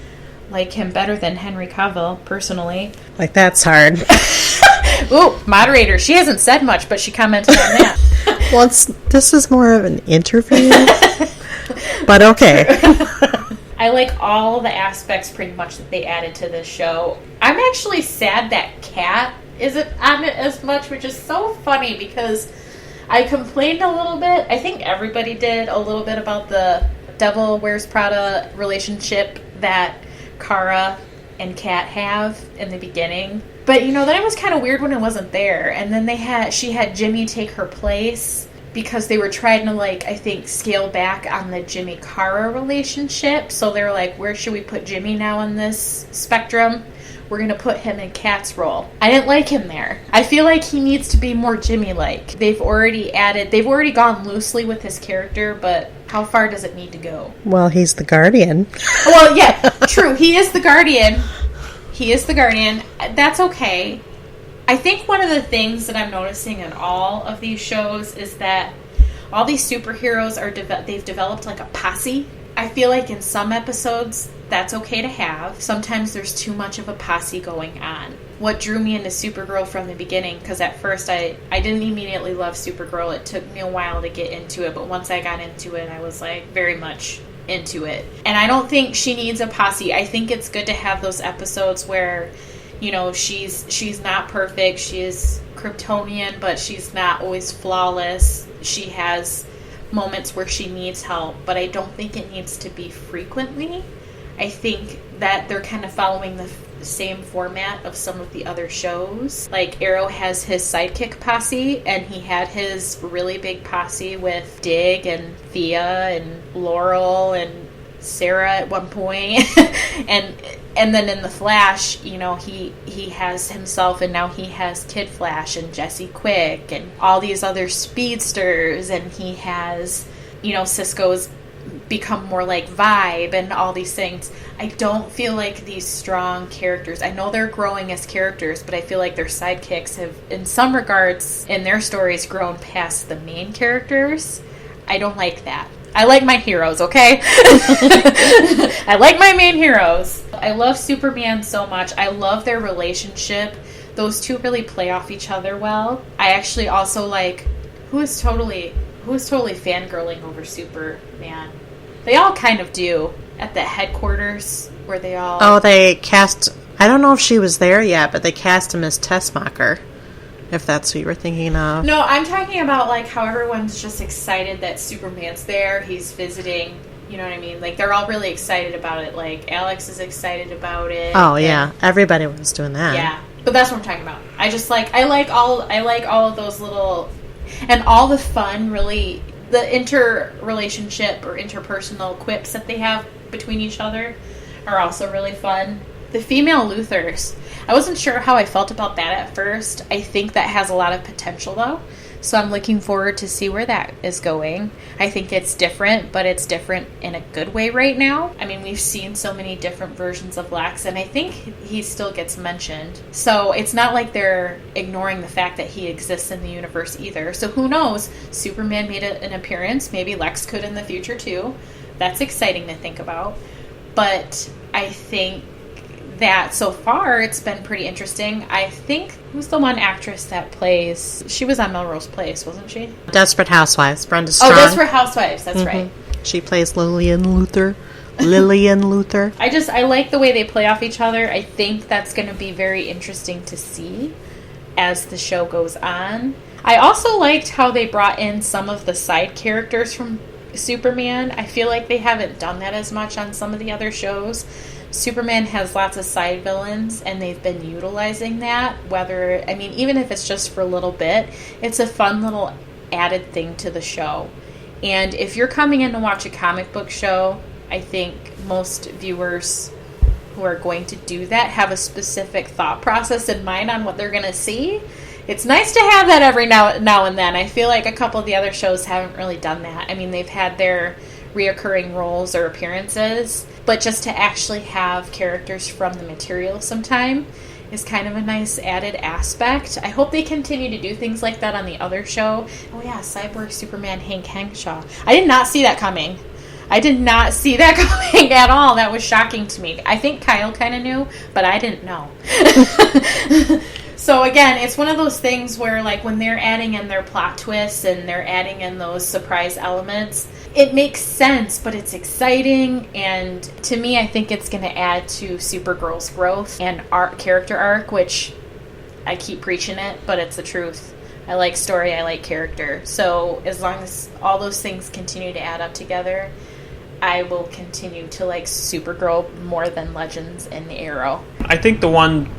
like him better than Henry Cavill, personally. Like, that's hard. Ooh, moderator. She hasn't said much, but she commented on that. Well, this is more of an interview, but okay. I like all the aspects pretty much that they added to this show. I'm actually sad that Kat isn't on it as much, which is so funny because I complained a little bit. I think everybody did a little bit about the Devil Wears Prada relationship that Kara and Kat have in the beginning. But, you know, then it was kind of weird when it wasn't there. And then she had Jimmy take her place because they were trying to, like, I think, scale back on the Jimmy-Kara relationship. So they were like, where should we put Jimmy now in this spectrum? We're going to put him in Kat's role. I didn't like him there. I feel like he needs to be more Jimmy-like. They've already gone loosely with his character, but how far does it need to go? Well, he's the Guardian. Well, yeah, true. He is the Guardian. He is the Guardian. That's okay. I think one of the things that I'm noticing in all of these shows is that all these superheroes they've developed like a posse. I feel like in some episodes that's okay to have. Sometimes there's too much of a posse going on. What drew me into Supergirl from the beginning, because at first I didn't immediately love Supergirl. It took me a while to get into it, but once I got into it, I was like very much into it. And I don't think she needs a posse. I think it's good to have those episodes where, you know, she's not perfect. She is Kryptonian, but she's not always flawless. She has moments where she needs help, but I don't think it needs to be frequently. I think that they're kind of following the same format of some of the other shows. Like, Arrow has his sidekick posse, and he had his really big posse with Dig and Thea and Laurel and Sarah at one point. and then in the Flash, you know, he has himself, and now he has Kid Flash and Jesse Quick and all these other speedsters, and he has, you know, Cisco's become more like Vibe and all these things. I don't feel like these strong characters, I know they're growing as characters, but I feel like their sidekicks have, in some regards, in their stories, grown past the main characters. I don't like that. I like my heroes, okay? I like my main heroes. I love Superman so much. I love their relationship. Those two really play off each other well. I actually also like, who is totally fangirling over Superman? They all kind of do at the headquarters where they all... Oh, they cast... I don't know if she was there yet, but they cast him as Tessmacher, if that's what you were thinking of. No, I'm talking about, like, how everyone's just excited that Superman's there. He's visiting, you know what I mean? Like, they're all really excited about it. Like, Alex is excited about it. Oh, yeah. Everybody was doing that. Yeah. But that's what I'm talking about. I just like... I like all of those little... And all the fun, really... The interrelationship or interpersonal quips that they have between each other are also really fun. The female Luthers. I wasn't sure how I felt about that at first. I think that has a lot of potential, though. So I'm looking forward to see where that is going. I think it's different, but it's different in a good way right now. I mean, we've seen so many different versions of Lex, and I think he still gets mentioned. So it's not like they're ignoring the fact that he exists in the universe either. So who knows? Superman made an appearance. Maybe Lex could in the future, too. That's exciting to think about. But I think that so far it's been pretty interesting. I think, who's the one actress that plays, she was on Melrose Place, wasn't she? Desperate Housewives, Brenda Strong. Oh, Desperate Housewives, that's right. She plays Lillian Luther. I like the way they play off each other. I think that's going to be very interesting to see as the show goes on. I also liked how they brought in some of the side characters from Superman. I feel like they haven't done that as much on some of the other shows. Superman has lots of side villains, and they've been utilizing that. Even if it's just for a little bit, it's a fun little added thing to the show. And if you're coming in to watch a comic book show, I think most viewers who are going to do that have a specific thought process in mind on what they're going to see. it's nice to have that every now and then. I feel like a couple of the other shows haven't really done that. I mean, they've had their reoccurring roles or appearances, but just to actually have characters from the material sometime is kind of a nice added aspect. I hope they continue to do things like that on the other show. Oh yeah, Cyborg Superman Hank Henshaw. I did not see that coming. I did not see that coming at all. That was shocking to me. I think Kyle kind of knew, but I didn't know. So again, it's one of those things where, like, when they're adding in their plot twists and they're adding in those surprise elements, it makes sense, but it's exciting, and to me, I think it's going to add to Supergirl's growth and character arc, which I keep preaching it, but it's the truth. I like story, I like character. So as long as all those things continue to add up together, I will continue to like Supergirl more than Legends and Arrow. I think the one,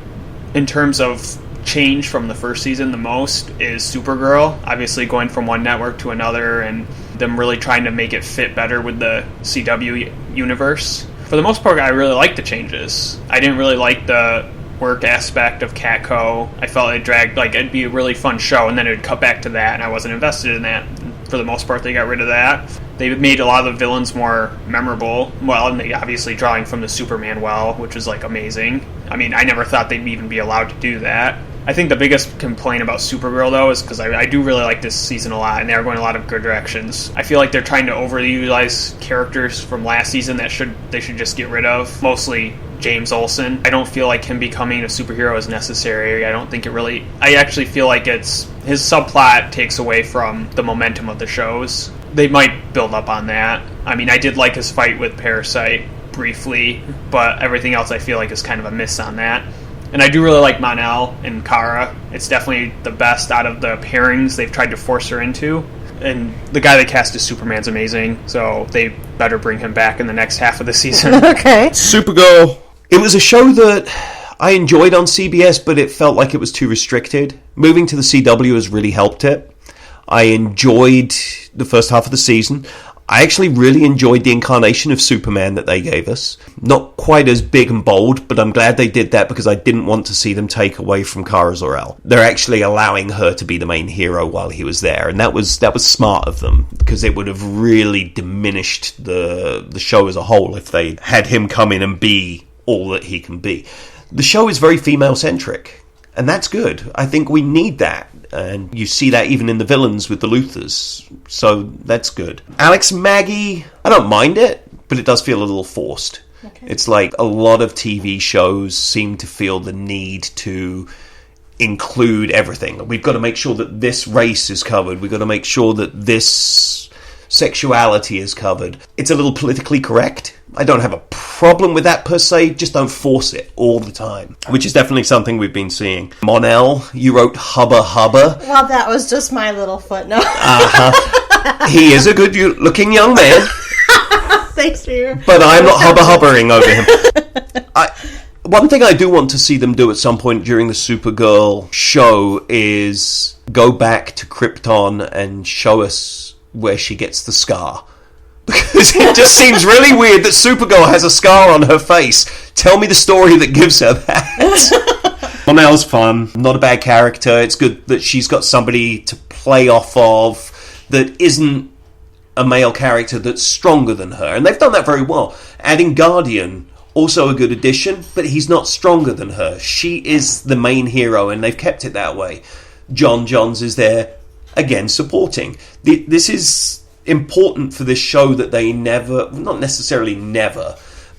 in terms of change from the first season the most, is Supergirl. Obviously going from one network to another and them really trying to make it fit better with the CW universe. For the most part, I really like the changes. I didn't really like the work aspect of Catco. I felt it dragged, like, it'd be a really fun show, and then it would cut back to that, and I wasn't invested in that. For the most part, they got rid of that. They made a lot of the villains more memorable. Well, and they obviously drawing from the Superman well, which was, like, amazing. I mean, I never thought they'd even be allowed to do that. I think the biggest complaint about Supergirl, though, is because I do really like this season a lot, and they are going a lot of good directions. I feel like they're trying to overutilize characters from last season that they should just get rid of. Mostly James Olsen. I don't feel like him becoming a superhero is necessary. I don't think it really... I actually feel like his subplot takes away from the momentum of the shows. They might build up on that. I mean, I did like his fight with Parasite briefly, but everything else I feel like is kind of a miss on that. And I do really like Mon-El and Kara. It's definitely the best out of the pairings they've tried to force her into. And the guy they cast as Superman's amazing, so they better bring him back in the next half of the season. Okay. Supergirl. It was a show that I enjoyed on CBS, but it felt like it was too restricted. Moving to the CW has really helped it. I enjoyed the first half of the season. I actually really enjoyed the incarnation of Superman that they gave us. Not quite as big and bold, but I'm glad they did that because I didn't want to see them take away from Kara Zor-El. They're actually allowing her to be the main hero while he was there, and that was smart of them because it would have really diminished the show as a whole if they had him come in and be all that he can be. The show is very female-centric, and that's good. I think we need that. And you see that even in the villains with the Luthers. So that's good. Alex Maggie, I don't mind it, but it does feel a little forced. Okay. It's like a lot of TV shows seem to feel the need to include everything. We've got to make sure that this race is covered. We've got to make sure that this sexuality is covered. It's a little politically correct. I don't have a problem with that per se, just don't force it all the time, which is definitely something we've been seeing. Mon-El, you wrote Hubba Hubba. Well, that was just my little footnote. He is a good-looking young man. Thanks for your... But I'm not Hubba Hubbering over him. One thing I do want to see them do at some point during the Supergirl show is go back to Krypton and show us where she gets the scar. Because it just seems really weird that Supergirl has a scar on her face. Tell me the story that gives her that. Mon-El's fun. Not a bad character. It's good that she's got somebody to play off of that isn't a male character that's stronger than her. And they've done that very well. Adding Guardian, also a good addition, but he's not stronger than her. She is the main hero, and they've kept it that way. John Johns is there, again, supporting. This is important for this show that they never, not necessarily never,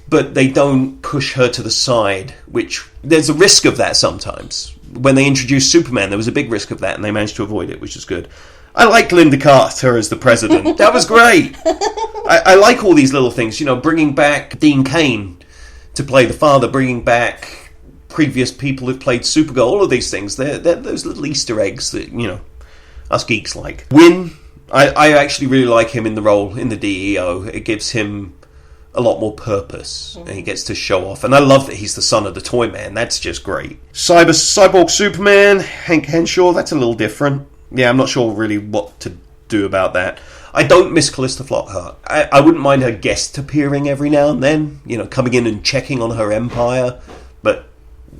but they don't push her to the side, which there's a risk of that sometimes. When they introduced Superman, there was a big risk of that, and they managed to avoid it, which is good. I like Linda Carter as the president. That was great. I like all these little things, bringing back Dean Cain to play the father, bringing back previous people who've played Supergirl, all of these things. They're those little Easter eggs that, us geeks like. Win. I actually really like him in the role in the DEO. It gives him a lot more purpose, and he gets to show off. And I love that he's the son of the Toyman. That's just great. Cyborg Superman, Hank Henshaw, that's a little different. Yeah, I'm not sure really what to do about that. I don't miss Callista Flockhart. I wouldn't mind her guest appearing every now and then, coming in and checking on her empire. But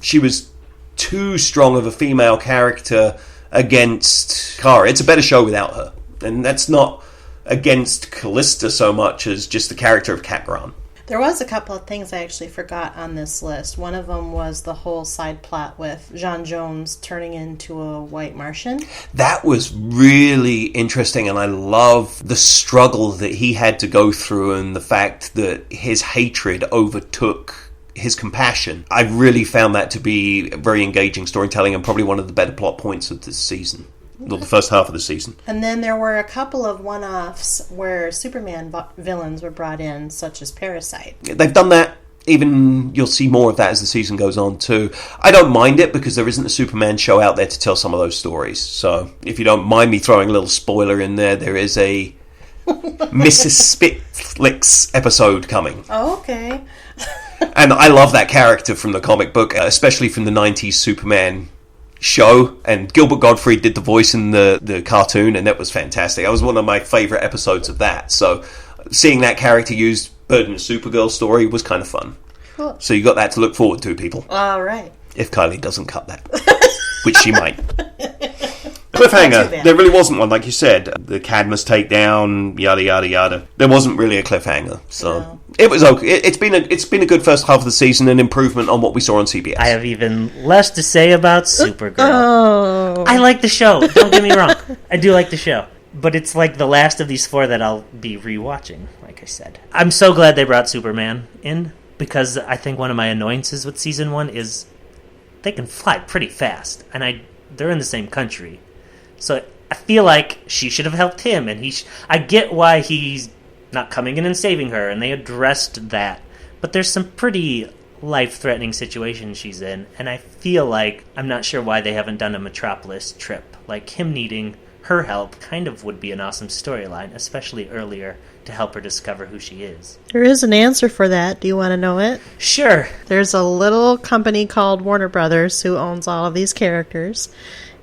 she was too strong of a female character against Kara. It's a better show without her. And that's not against Callista so much as just the character of Cat Grant. There was a couple of things I actually forgot on this list. One of them was the whole side plot with John Jones turning into a white Martian. That was really interesting, and I love the struggle that he had to go through and the fact that his hatred overtook his compassion. I really found that to be very engaging storytelling and probably one of the better plot points of this season. Well, the first half of the season. And then there were a couple of one-offs where Superman villains were brought in, such as Parasite. They've done that. Even you'll see more of that as the season goes on too. I don't mind it because there isn't a Superman show out there to tell some of those stories. So if you don't mind me throwing a little spoiler in there, there is a Mrs. Spitflicks episode coming. Oh, okay. And I love that character from the comic book, especially from the 90s Superman show, and Gilbert Gottfried did the voice in the cartoon, and that was fantastic. That was one of my favourite episodes of that. So seeing that character used Bird in a Supergirl story was kind of fun. Cool. So you got that to look forward to, people. All right. If Kylie doesn't cut that. Which she might. Cliffhanger. There really wasn't one, like you said. The Cadmus takedown, yada yada yada. There wasn't really a cliffhanger, so No. it was okay. It's been a good first half of the season, an improvement on what we saw on CBS. I have even less to say about Supergirl. Oh. I like the show. Don't get me wrong. I do like the show. But it's like the last of these four that I'll be rewatching, like I said. I'm so glad they brought Superman in, because I think one of my annoyances with Season 1 is they can fly pretty fast, and they're in the same country. So I feel like she should have helped him, and I get why he's not coming in and saving her, and they addressed that. But there's some pretty life-threatening situations she's in, and I feel like I'm not sure why they haven't done a Metropolis trip. Like, him needing her help kind of would be an awesome storyline, especially earlier, to help her discover who she is. There is an answer for that. Do you want to know it? Sure. There's a little company called Warner Brothers who owns all of these characters,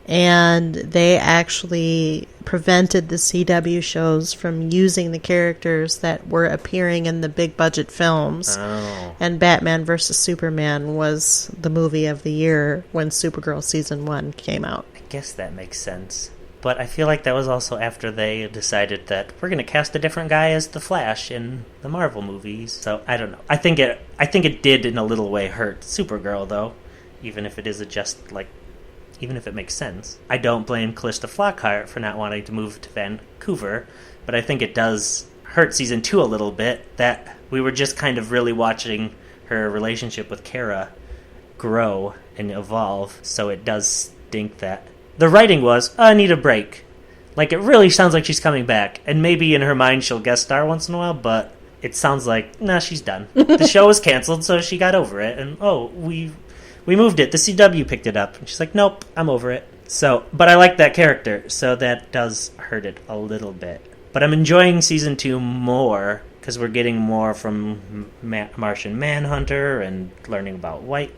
and they actually prevented the CW shows from using the characters that were appearing in the big budget films. Oh. And Batman vs. Superman was the movie of the year when Supergirl Season 1 came out. I guess that makes sense. But I feel like that was also after they decided that we're going to cast a different guy as the Flash in the Marvel movies. So I don't know. I think it did in a little way hurt Supergirl, though, even if it makes sense. I don't blame Callista Flockhart for not wanting to move to Vancouver, but I think it does hurt Season 2 a little bit that we were just kind of really watching her relationship with Kara grow and evolve. So it does stink that the writing was, I need a break. Like, it really sounds like she's coming back. And maybe in her mind she'll guest star once in a while, but it sounds like, nah, she's done. The show was canceled, so she got over it. And, we moved it. The CW picked it up. And she's like, nope, I'm over it. So, but I like that character, so that does hurt it a little bit. But I'm enjoying Season 2 more, because we're getting more from Martian Manhunter and learning about white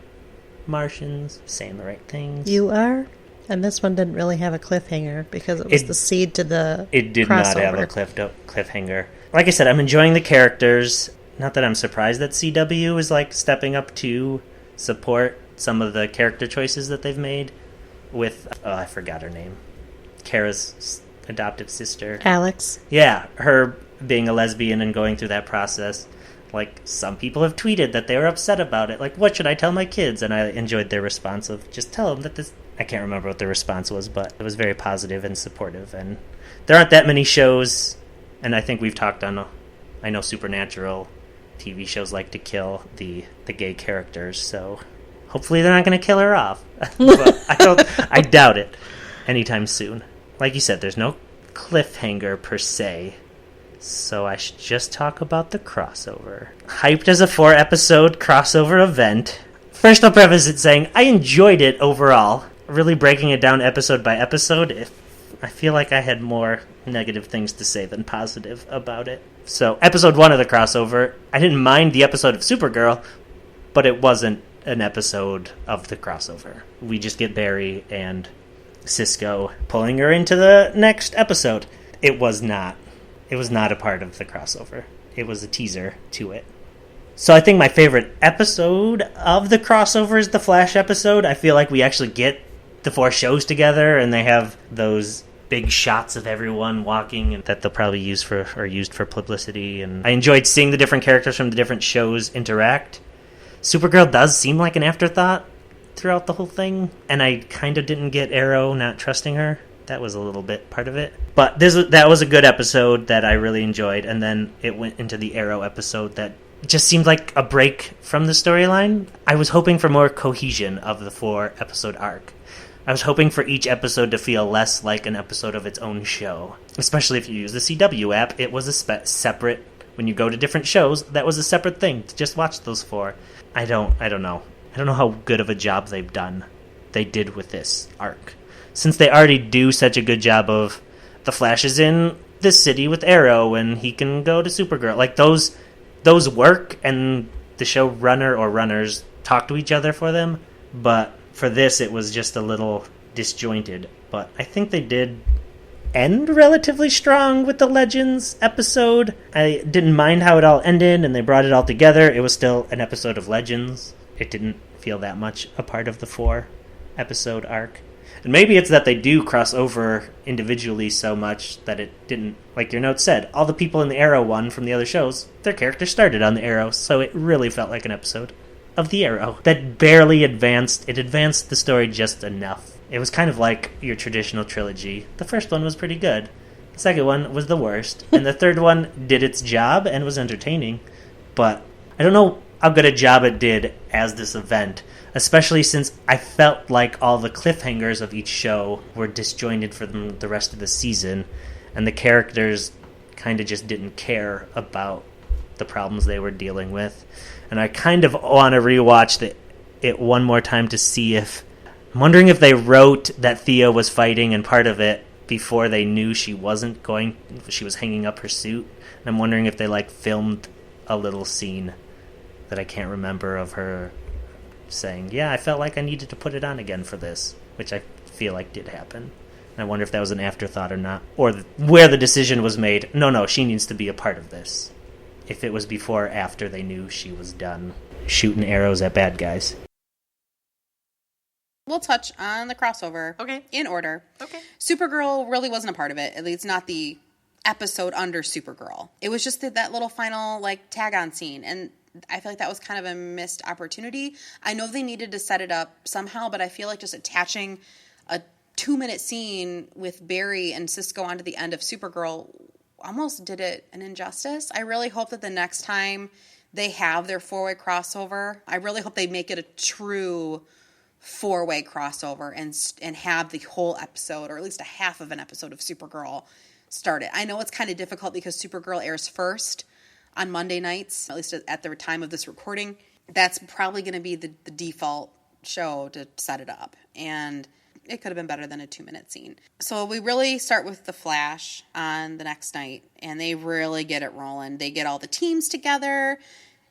Martians, saying the right things. You are? And this one didn't really have a cliffhanger because it was the seed to the It did crossover. not have a cliffhanger. Like I said, I'm enjoying the characters. Not that I'm surprised that CW is like stepping up to support some of the character choices that they've made with, I forgot her name, Kara's adoptive sister. Alex. Yeah, her being a lesbian and going through that process. Like, some people have tweeted that they were upset about it. Like, what should I tell my kids? And I enjoyed their response of, just tell them that this... I can't remember what the response was, but it was very positive and supportive. And there aren't that many shows, and I think we've talked on, I know Supernatural TV shows like to kill the gay characters, so hopefully they're not going to kill her off. But I doubt it anytime soon. Like you said, there's no cliffhanger per se, so I should just talk about the crossover. Hyped as a 4-episode crossover event. First, I'll preface it saying I enjoyed it overall. Really breaking it down episode by episode, I feel like I had more negative things to say than positive about it. So, episode 1 of the crossover, I didn't mind the episode of Supergirl, but it wasn't an episode of the crossover. We just get Barry and Cisco pulling her into the next episode. It was not a part of the crossover. It was a teaser to it. So I think my favorite episode of the crossover is the Flash episode. I feel like we actually get the 4 shows together, and they have those big shots of everyone walking, and that they'll probably used for publicity. And I enjoyed seeing the different characters from the different shows interact. Supergirl does seem like an afterthought throughout the whole thing, and I kind of didn't get Arrow not trusting her. That was a little bit part of it. But that was a good episode that I really enjoyed, and then it went into the Arrow episode that just seemed like a break from the storyline. I was hoping for more cohesion of the 4-episode arc. I was hoping for each episode to feel less like an episode of its own show. Especially if you use the CW app, it was a separate... When you go to different shows, that was a separate thing to just watch those 4. I don't know. I don't know how good of a job they did with this arc. Since they already do such a good job of the Flash is in this city with Arrow and he can go to Supergirl. Like, those work, and the showrunner or runners talk to each other for them. But for this, it was just a little disjointed. But I think they did end relatively strong with the Legends episode. I didn't mind how it all ended, and they brought it all together. It was still an episode of Legends. It didn't feel that much a part of the 4-episode arc. And maybe it's that they do cross over individually so much that it didn't, like your note said, all the people in the Arrow one from the other shows, their characters started on the Arrow, so it really felt like an episode of the Arrow that barely advanced. It advanced the story just enough. It was kind of like your traditional trilogy. The first one was pretty good. The second one was the worst. And the third one did its job and was entertaining. But I don't know how good a job it did as this event, especially since I felt like all the cliffhangers of each show were disjointed from the rest of the season, and the characters kind of just didn't care about the problems they were dealing with. And I kind of want to rewatch it one more time to see if... I'm wondering if they wrote that Thea was fighting in part of it before they knew she was hanging up her suit. And I'm wondering if they, filmed a little scene that I can't remember of her saying, yeah, I felt like I needed to put it on again for this, which I feel like did happen. And I wonder if that was an afterthought or not, or where the decision was made, no, she needs to be a part of this. If it was before or after they knew she was done shooting arrows at bad guys. We'll touch on the crossover. Okay. In order. Okay. Supergirl really wasn't a part of it. At least not the episode under Supergirl. It was just that little final, tag-on scene. And I feel like that was kind of a missed opportunity. I know they needed to set it up somehow, but I feel like just attaching a 2-minute scene with Barry and Cisco onto the end of Supergirl almost did it an injustice. I really hope that the next time they have their 4-way crossover, I really hope they make it a true 4-way crossover and have the whole episode, or at least a half of an episode of Supergirl started. I know it's kind of difficult because Supergirl airs first on Monday nights, at least at the time of this recording. That's probably going to be the default show to set it up. And it could have been better than a 2-minute scene. So we really start with the Flash on the next night, and they really get it rolling. They get all the teams together.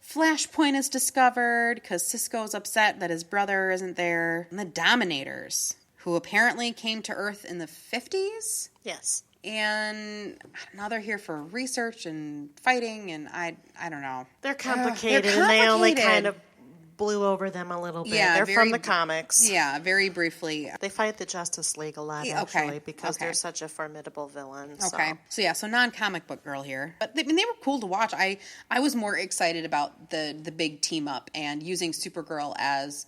Flashpoint is discovered because Cisco's upset that his brother isn't there. And the Dominators, who apparently came to Earth in the 50s. Yes. And now they're here for research and fighting, and I don't know. They're complicated, and they only kind of blew over them a little bit. Yeah, they're from the comics. Yeah, very briefly. They fight the Justice League a lot, actually, because they're such a formidable villain. Okay. So non-comic book girl here. But they were cool to watch. I was more excited about the big team up and using Supergirl as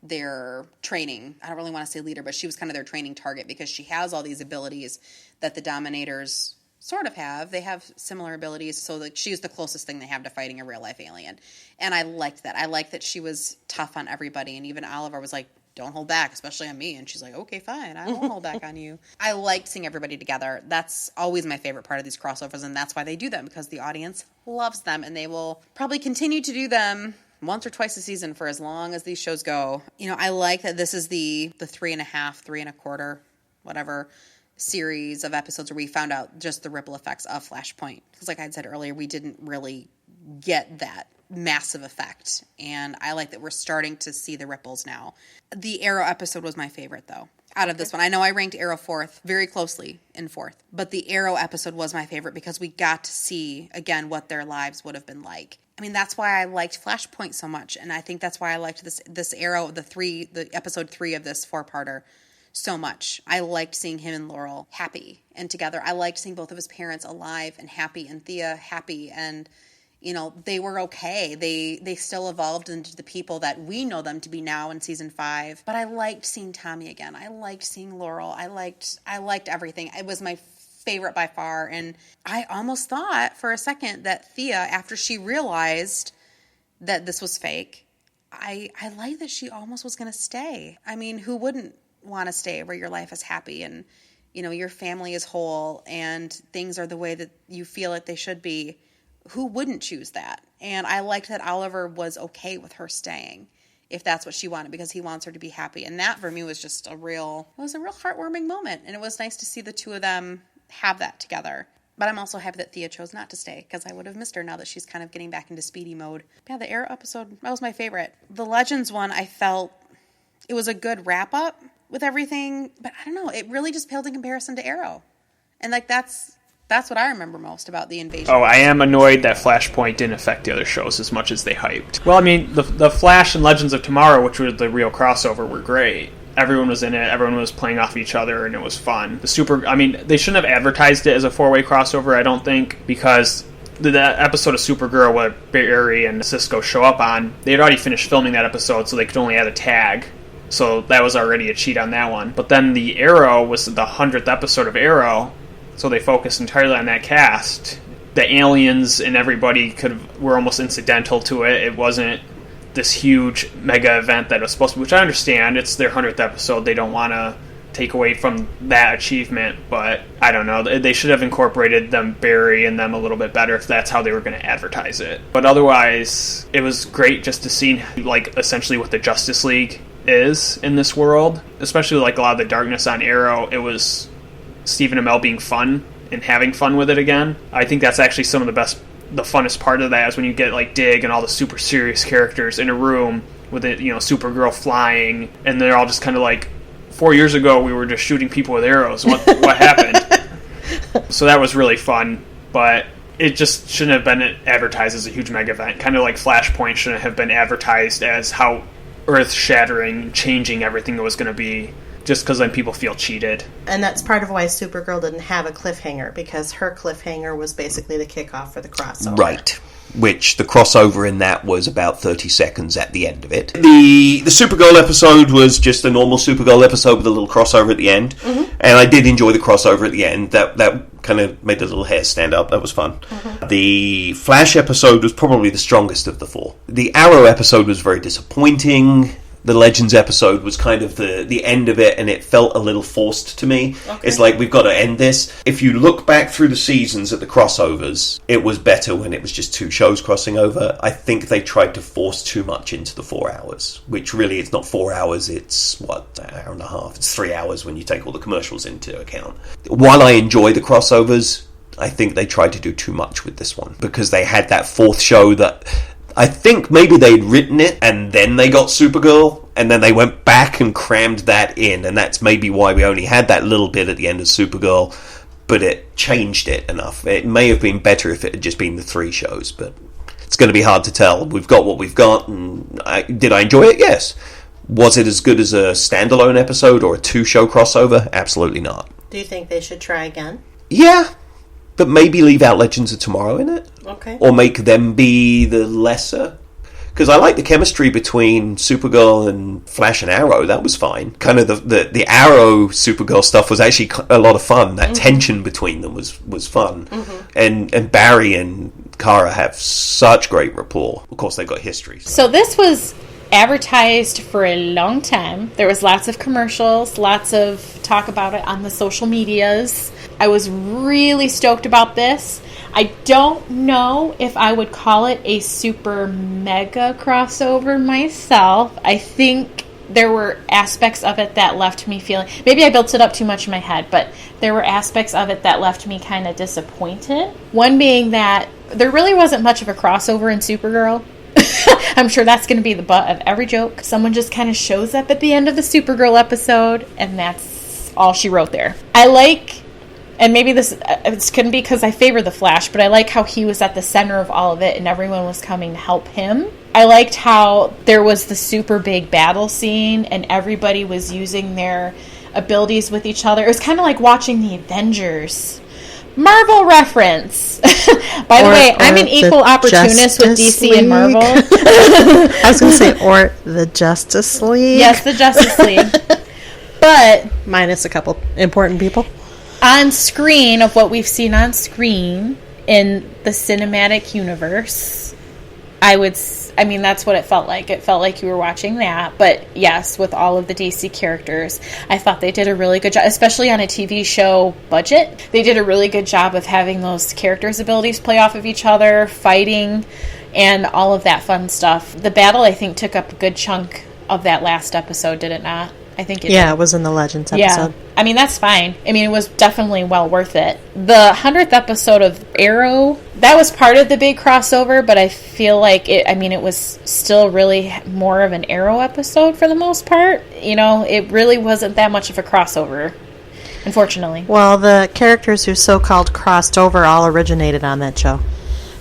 their training. I don't really want to say leader, but she was kind of their training target because she has all these abilities that the Dominators sort of have. They have similar abilities, so she's the closest thing they have to fighting a real-life alien. And I liked that. I liked that she was tough on everybody, and even Oliver was like, don't hold back, especially on me. And she's like, okay, fine, I won't hold back on you. I liked seeing everybody together. That's always my favorite part of these crossovers, and that's why they do them, because the audience loves them, and they will probably continue to do them once or twice a season for as long as these shows go. I like that this is the 3.5, 3.25, whatever series of episodes where we found out just the ripple effects of Flashpoint. Because like I had said earlier, we didn't really get that massive effect. And I like that we're starting to see the ripples now. The Arrow episode was my favorite, though, out of this one. I know I ranked Arrow 4th, very closely in 4th. But the Arrow episode was my favorite because we got to see, again, what their lives would have been like. I mean, that's why I liked Flashpoint so much. And I think that's why I liked this Arrow, the episode 3 of this 4-parter so much. I liked seeing him and Laurel happy and together. I liked seeing both of his parents alive and happy, and Thea happy, and they were okay. They still evolved into the people that we know them to be now in season 5. But I liked seeing Tommy again. I liked seeing Laurel. I liked everything. It was my favorite by far. And I almost thought for a second that Thea, after she realized that this was fake, I liked that she almost was going to stay. I mean, who wouldn't want to stay where your life is happy and your family is whole and things are the way that you feel like they should be? Who wouldn't choose that? And I liked that Oliver was okay with her staying if that's what she wanted, because he wants her to be happy. And that for me was just a real heartwarming moment. And it was nice to see the two of them have that together. But I'm also happy that Thea chose not to stay, because I would have missed her now that she's kind of getting back into Speedy mode. Yeah, the Arrow episode, that was my favorite. The Legends one, I felt it was a good wrap up with everything, but I don't know, it really just paled in comparison to Arrow. And that's what I remember most about the invasion. Oh, I am annoyed that Flashpoint didn't affect the other shows as much as they hyped. Well, I mean, the Flash and Legends of Tomorrow, which was the real crossover, were great. Everyone was in it, everyone was playing off each other, and it was fun. They shouldn't have advertised it as a 4-way crossover, I don't think, because the episode of Supergirl where Barry and Cisco show up on, they had already finished filming that episode, so they could only add a tag. So that was already a cheat on that one. But then the Arrow was the 100th episode of Arrow, so they focused entirely on that cast. The aliens and everybody were almost incidental to it. It wasn't this huge mega event that was supposed to be, which I understand. It's their 100th episode. They don't want to take away from that achievement, but I don't know. They should have incorporated Barry and them a little bit better if that's how they were going to advertise it. But otherwise, it was great just to see essentially what the Justice League is in this world, especially a lot of the darkness on Arrow. It was Stephen Amell being fun and having fun with it again. I think that's actually some of the funnest part of that is when you get Dig and all the super serious characters in a room with it, Supergirl flying, and they're all just kind of 4 years ago we were just shooting people with arrows. What happened? So that was really fun, but it just shouldn't have been advertised as a huge mega event. Kind of like Flashpoint shouldn't have been advertised as how earth-shattering, changing everything it was going to be, just because then people feel cheated. And that's part of why Supergirl didn't have a cliffhanger, because her cliffhanger was basically the kickoff for the crossover. Right. Which the crossover in that was about 30 seconds at the end of it. The Supergirl episode was just a normal Supergirl episode with a little crossover at the end. Mm-hmm. And I did enjoy the crossover at the end. That kind of made the little hair stand up. That was fun. Mm-hmm. The Flash episode was probably the strongest of the 4. The Arrow episode was very disappointing. The Legends episode was kind of the end of it, and it felt a little forced to me. Okay. It's we've got to end this. If you look back through the seasons at the crossovers, it was better when it was just 2 shows crossing over. I think they tried to force too much into the 4 hours, which really it's not 4 hours, it's, an hour and a half. It's 3 hours when you take all the commercials into account. While I enjoy the crossovers, I think they tried to do too much with this one, because they had that 4th show that I think maybe they'd written it and then they got Supergirl and then they went back and crammed that in, and that's maybe why we only had that little bit at the end of Supergirl, but it changed it enough. It may have been better if it had just been the 3 shows, but it's going to be hard to tell. We've got what we've got, and did I enjoy it? Yes. Was it as good as a standalone episode or a 2-show crossover? Absolutely not. Do you think they should try again? Yeah. But maybe leave out Legends of Tomorrow in it. Okay. Or make them be the lesser. Because I like the chemistry between Supergirl and Flash and Arrow. That was fine. Kind of the Arrow Supergirl stuff was actually a lot of fun. That tension between them was fun. Mm-hmm. And Barry and Kara have such great rapport. Of course, they've got history. So this was advertised for a long time. There was lots of commercials, lots of talk about it on the social medias. I was really stoked about this. I don't know if I would call it a super mega crossover myself. I think there were aspects of it that left me feeling... Maybe I built it up too much in my head, but there were aspects of it that left me kind of disappointed. One being that there really wasn't much of a crossover in Supergirl. I'm sure that's going to be the butt of every joke. Someone just kind of shows up at the end of the Supergirl episode, and that's all she wrote there. I like... And maybe this couldn't be because I favor the Flash, but I like how he was at the center of all of it and everyone was coming to help him. I liked how there was the super big battle scene and everybody was using their abilities with each other. It was kind of like watching the Avengers. Marvel reference. By the way, I'm an equal opportunist with DC and Marvel. I was going to say, or the Justice League. Yes, the Justice League. But minus a couple important people. On screen, of what we've seen on screen in the cinematic universe, that's what it felt like. It felt like you were watching that. But yes, with all of the DC characters, I thought they did a really good job, especially on a TV show budget. They did a really good job of having those characters' abilities play off of each other, fighting, and all of that fun stuff. The battle, I think, took up a good chunk of that last episode, did it not? I think it did. It was in the Legends episode. Yeah. That's fine. It was definitely well worth it. The 100th episode of Arrow, that was part of the big crossover, but I feel like it was still really more of an Arrow episode for the most part. It really wasn't that much of a crossover, unfortunately. Well, the characters who so-called crossed over all originated on that show.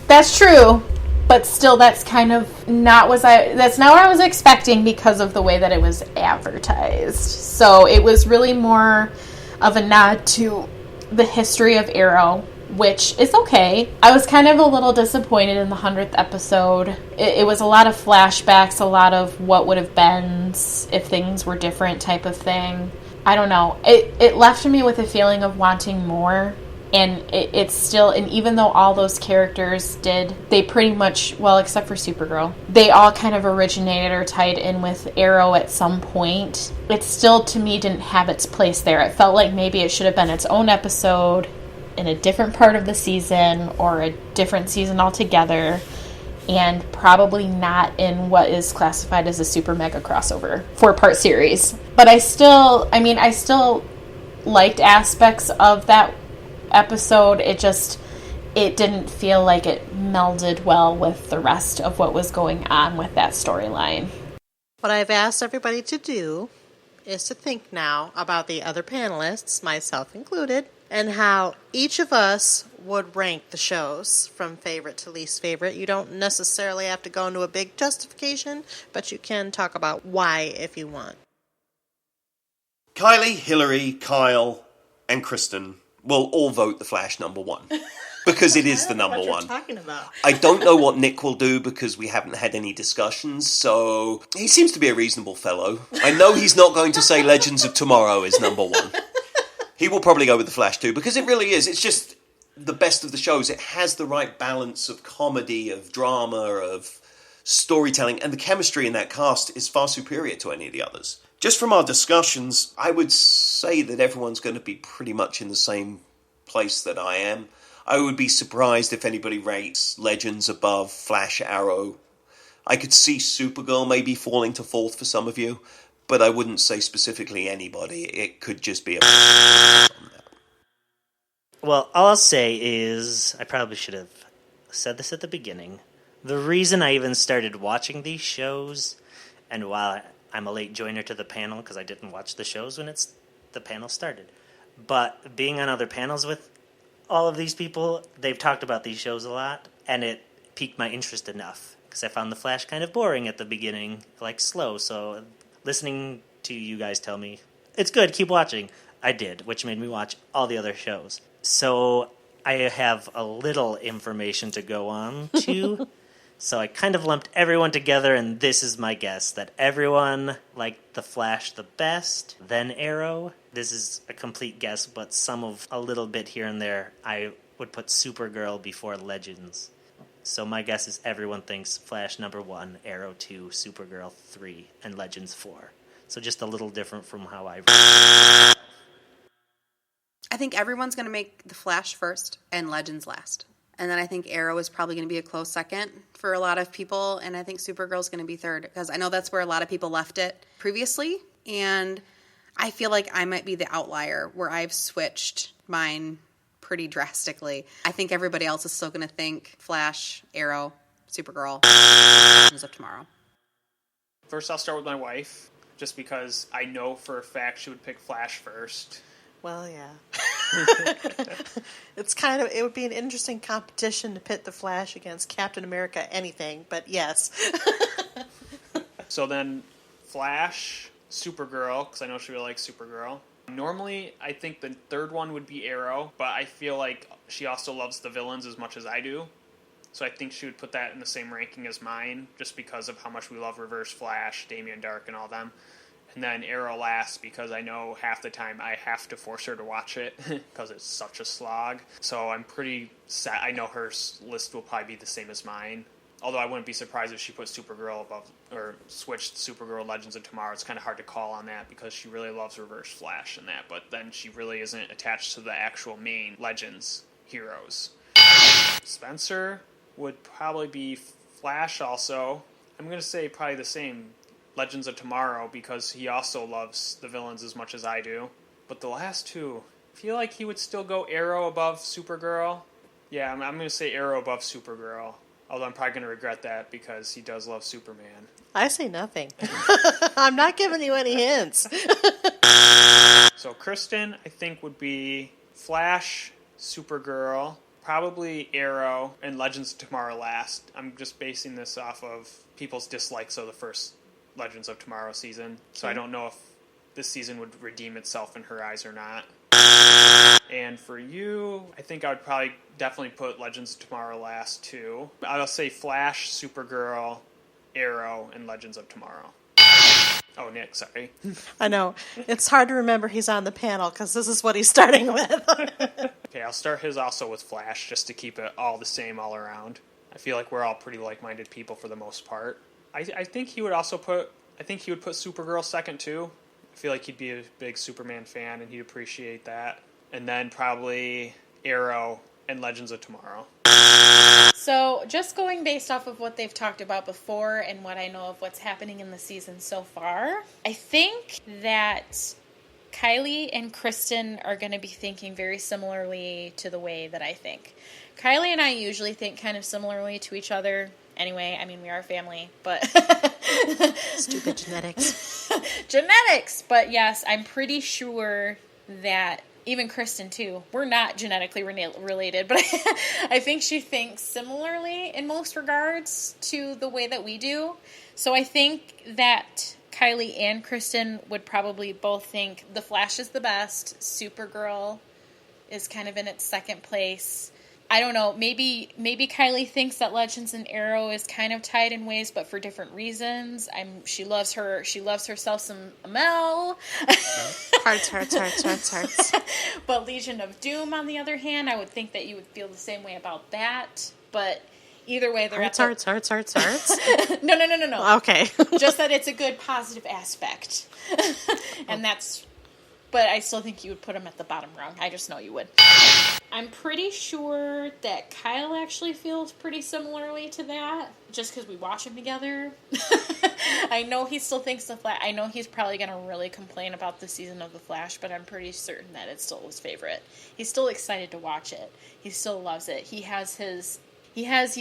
That's true. But still, that's kind of that's not what I was expecting because of the way that it was advertised. So it was really more of a nod to the history of Arrow, which is okay. I was kind of a little disappointed in the 100th episode. It was a lot of flashbacks, a lot of what would have been if things were different type of thing. I don't know. It left me with a feeling of wanting more. And it's still, and even though all those characters they pretty much, well, except for Supergirl, they all kind of originated or tied in with Arrow at some point. It still, to me, didn't have its place there. It felt like maybe it should have been its own episode in a different part of the season or a different season altogether, and probably not in what is classified as a super mega crossover 4-part series. But I still liked aspects of that episode. It didn't feel like it melded well with the rest of what was going on with that storyline. What I've asked everybody to do is to think now about the other panelists, myself included, and how each of us would rank the shows from favorite to least favorite. You don't necessarily have to go into a big justification, but you can talk about why if you want. Kylie, Hillary, Kyle, and Kristen will all vote The Flash number 1. Because it is the number one. Talking about. I don't know what Nick will do because we haven't had any discussions, so he seems to be a reasonable fellow. I know he's not going to say Legends of Tomorrow is number 1. He will probably go with The Flash too, because it really is. It's just the best of the shows. It has the right balance of comedy, of drama, of storytelling, and the chemistry in that cast is far superior to any of the others. Just from our discussions, I would say that everyone's going to be pretty much in the same place that I am. I would be surprised if anybody rates Legends above Flash, Arrow. I could see Supergirl maybe falling to 4th for some of you, but I wouldn't say specifically anybody. It could just be a... Well, all I'll say is, I probably should have said this at the beginning. The reason I even started watching these shows, and while I'm a late joiner to the panel because I didn't watch the shows when the panel started, but being on other panels with all of these people, they've talked about these shows a lot, and it piqued my interest enough because I found The Flash kind of boring at the beginning, like slow. So listening to you guys tell me it's good, keep watching, I did, which made me watch all the other shows. So I have a little information to go on to. So I kind of lumped everyone together, and this is my guess, that everyone liked The Flash the best, then Arrow. This is a complete guess, but some of a little bit here and there, I would put Supergirl before Legends. So my guess is everyone thinks Flash number 1, Arrow 2, Supergirl 3, and Legends 4. So just a little different from how I... I think everyone's going to make The Flash first and Legends last. And then I think Arrow is probably going to be a close second for a lot of people. And I think Supergirl's going to be third because I know that's where a lot of people left it previously. And I feel like I might be the outlier where I've switched mine pretty drastically. I think everybody else is still going to think Flash, Arrow, Supergirl, Legends of Tomorrow. First, I'll start with my wife, just because I know for a fact she would pick Flash first. Well, yeah. It would be an interesting competition to pit the Flash against Captain America anything, but yes. So then Flash, Supergirl, because I know she really likes Supergirl, Normally, I think the third one would be Arrow, but I feel like she also loves the villains as much as I do. So I think she would put that in the same ranking as mine, just because of how much we love Reverse Flash, Damien Dark, and all them. And then Arrow last, because I know half the time I have to force her to watch it, because it's such a slog. So I'm pretty set. I know her list will probably be the same as mine. Although I wouldn't be surprised if she put Supergirl above, or switched Supergirl Legends of Tomorrow. It's kind of hard to call on that, because she really loves Reverse Flash and that, but then she really isn't attached to the actual main Legends heroes. Spencer would probably be Flash also. I'm going to say probably the same, Legends of Tomorrow, because he also loves the villains as much as I do. But the last two, I feel like he would still go Arrow above Supergirl. Yeah, I'm going to say Arrow above Supergirl. Although I'm probably going to regret that, because he does love Superman. I say nothing. I'm not giving you any hints. So Kristen, I think, would be Flash, Supergirl, probably Arrow, and Legends of Tomorrow last. I'm just basing this off of people's dislikes of the first Legends of Tomorrow season. So I don't know if this season would redeem itself in her eyes or not. And for you, I think I would probably definitely put Legends of Tomorrow last too. I'll say Flash, Supergirl, Arrow, and Legends of Tomorrow. Oh, Nick, sorry. I know. It's hard to remember he's on the panel, because this is what he's starting with. Okay, I'll start his also with Flash, just to keep it all the same all around. I feel like we're all pretty like-minded people for the most part. I think he would also put... I think he would put Supergirl second too. I feel like he'd be a big Superman fan, and he'd appreciate that. And then probably Arrow and Legends of Tomorrow. So, just going based off of what they've talked about before and what I know of what's happening in the season so far, I think that Kylie and Kristen are going to be thinking very similarly to the way that I think. Kylie and I usually think kind of similarly to each other. Anyway, I mean, we are a family, but... Stupid genetics. Genetics! But yes, I'm pretty sure that... Even Kristen, too. We're not genetically related, but I think she thinks similarly in most regards to the way that we do. So I think that Kylie and Kristen would probably both think The Flash is the best. Supergirl is kind of in its second place. I don't know. Maybe Kylie thinks that Legends and Arrow is kind of tied in ways, but for different reasons. She loves herself some Amel. Hearts. But Legion of Doom, on the other hand, I would think that you would feel the same way about that. But either way, they're hearts. No. Okay. Just that it's a good positive aspect, and that's. But I still think you would put them at the bottom rung. I just know you would. I'm pretty sure that Kyle actually feels pretty similarly to that, just because we watch them together. I know he still thinks The Flash. I know he's probably going to really complain about the season of The Flash, but I'm pretty certain that it's still his favorite. He's still excited to watch it. He still loves it. He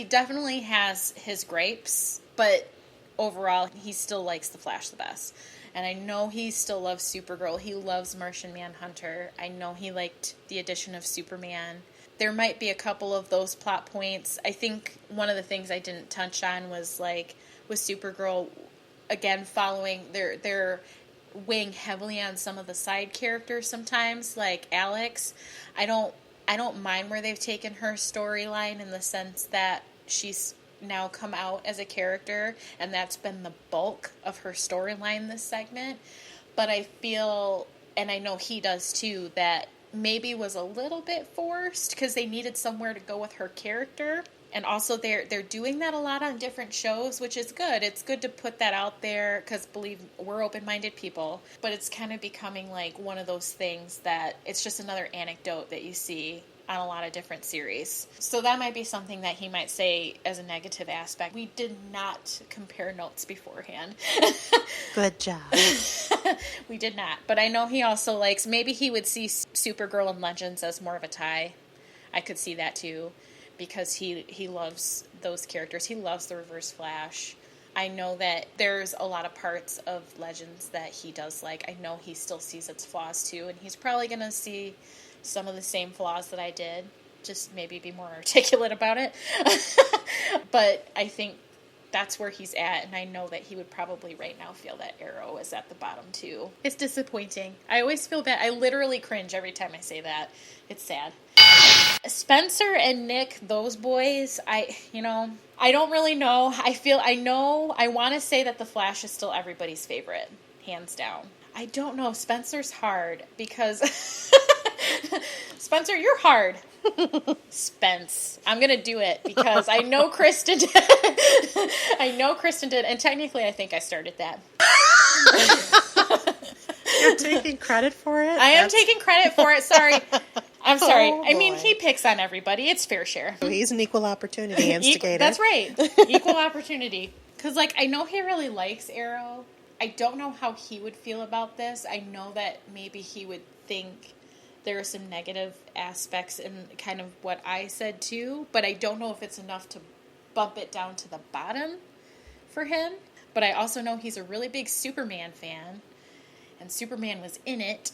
definitely has his gripes, but overall, he still likes The Flash the best. And I know he still loves Supergirl. He loves Martian Manhunter. I know he liked the addition of Superman. There might be a couple of those plot points. I think one of the things I didn't touch on was, like, with Supergirl, again, following, they're weighing heavily on some of the side characters sometimes, like Alex. I don't mind where they've taken her storyline in the sense that she's now come out as a character, and that's been the bulk of her storyline this segment. But I feel, and I know he does too, that maybe was a little bit forced because they needed somewhere to go with her character. And also they're doing that a lot on different shows, which is good. It's good to put that out there because, believe, we're open-minded people. But it's kind of becoming like one of those things that it's just another anecdote that you see on a lot of different series. So that might be something that he might say as a negative aspect. We did not compare notes beforehand. Good job. We did not. But I know he also likes, maybe he would see Supergirl and Legends as more of a tie. I could see that too, because he loves those characters. He loves the Reverse Flash. I know that there's a lot of parts of Legends that he does like. I know he still sees its flaws too, and he's probably going to see some of the same flaws that I did, just maybe be more articulate about it. But I think that's where he's at, and I know that he would probably right now feel that Arrow is at the bottom too. It's disappointing. I always feel bad. I literally cringe every time I say that. It's sad. Spencer and Nick, those boys, I don't really know. I want to say that the Flash is still everybody's favorite, hands down. I don't know. Spencer's hard because Spencer, you're hard. Spence. I'm going to do it because I know Kristen did. I know Kristen did, and technically I think I started that. You're taking credit for it? I am taking credit for it. Sorry. I'm sorry. Oh, I mean, boy. he picks on everybody. It's fair share. So he's an equal opportunity instigator. That's right. Equal opportunity. Because, I know he really likes Arrow. I don't know how he would feel about this. I know that maybe he would think there are some negative aspects in kind of what I said too, but I don't know if it's enough to bump it down to the bottom for him. But I also know he's a really big Superman fan, and Superman was in it.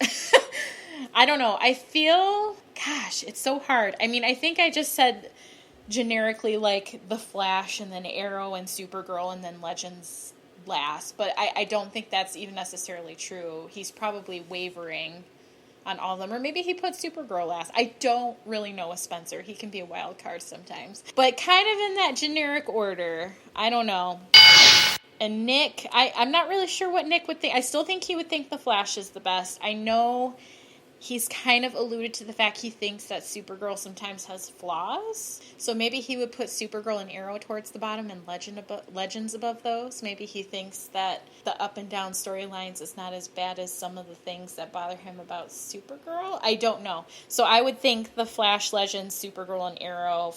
I don't know. I feel, gosh, it's so hard. I mean, I think I just said generically The Flash and then Arrow and Supergirl and then Legends last, but I don't think that's even necessarily true. He's probably wavering on all of them, or maybe he put Supergirl last. I don't really know with Spencer. He can be a wild card sometimes, but kind of in that generic order. I don't know. And Nick, I'm not really sure what Nick would think. I still think he would think the Flash is the best. I know he's kind of alluded to the fact he thinks that Supergirl sometimes has flaws. So maybe he would put Supergirl and Arrow towards the bottom and Legends above those. Maybe he thinks that the up and down storylines is not as bad as some of the things that bother him about Supergirl. I don't know. So I would think the Flash, Legends, Supergirl, and Arrow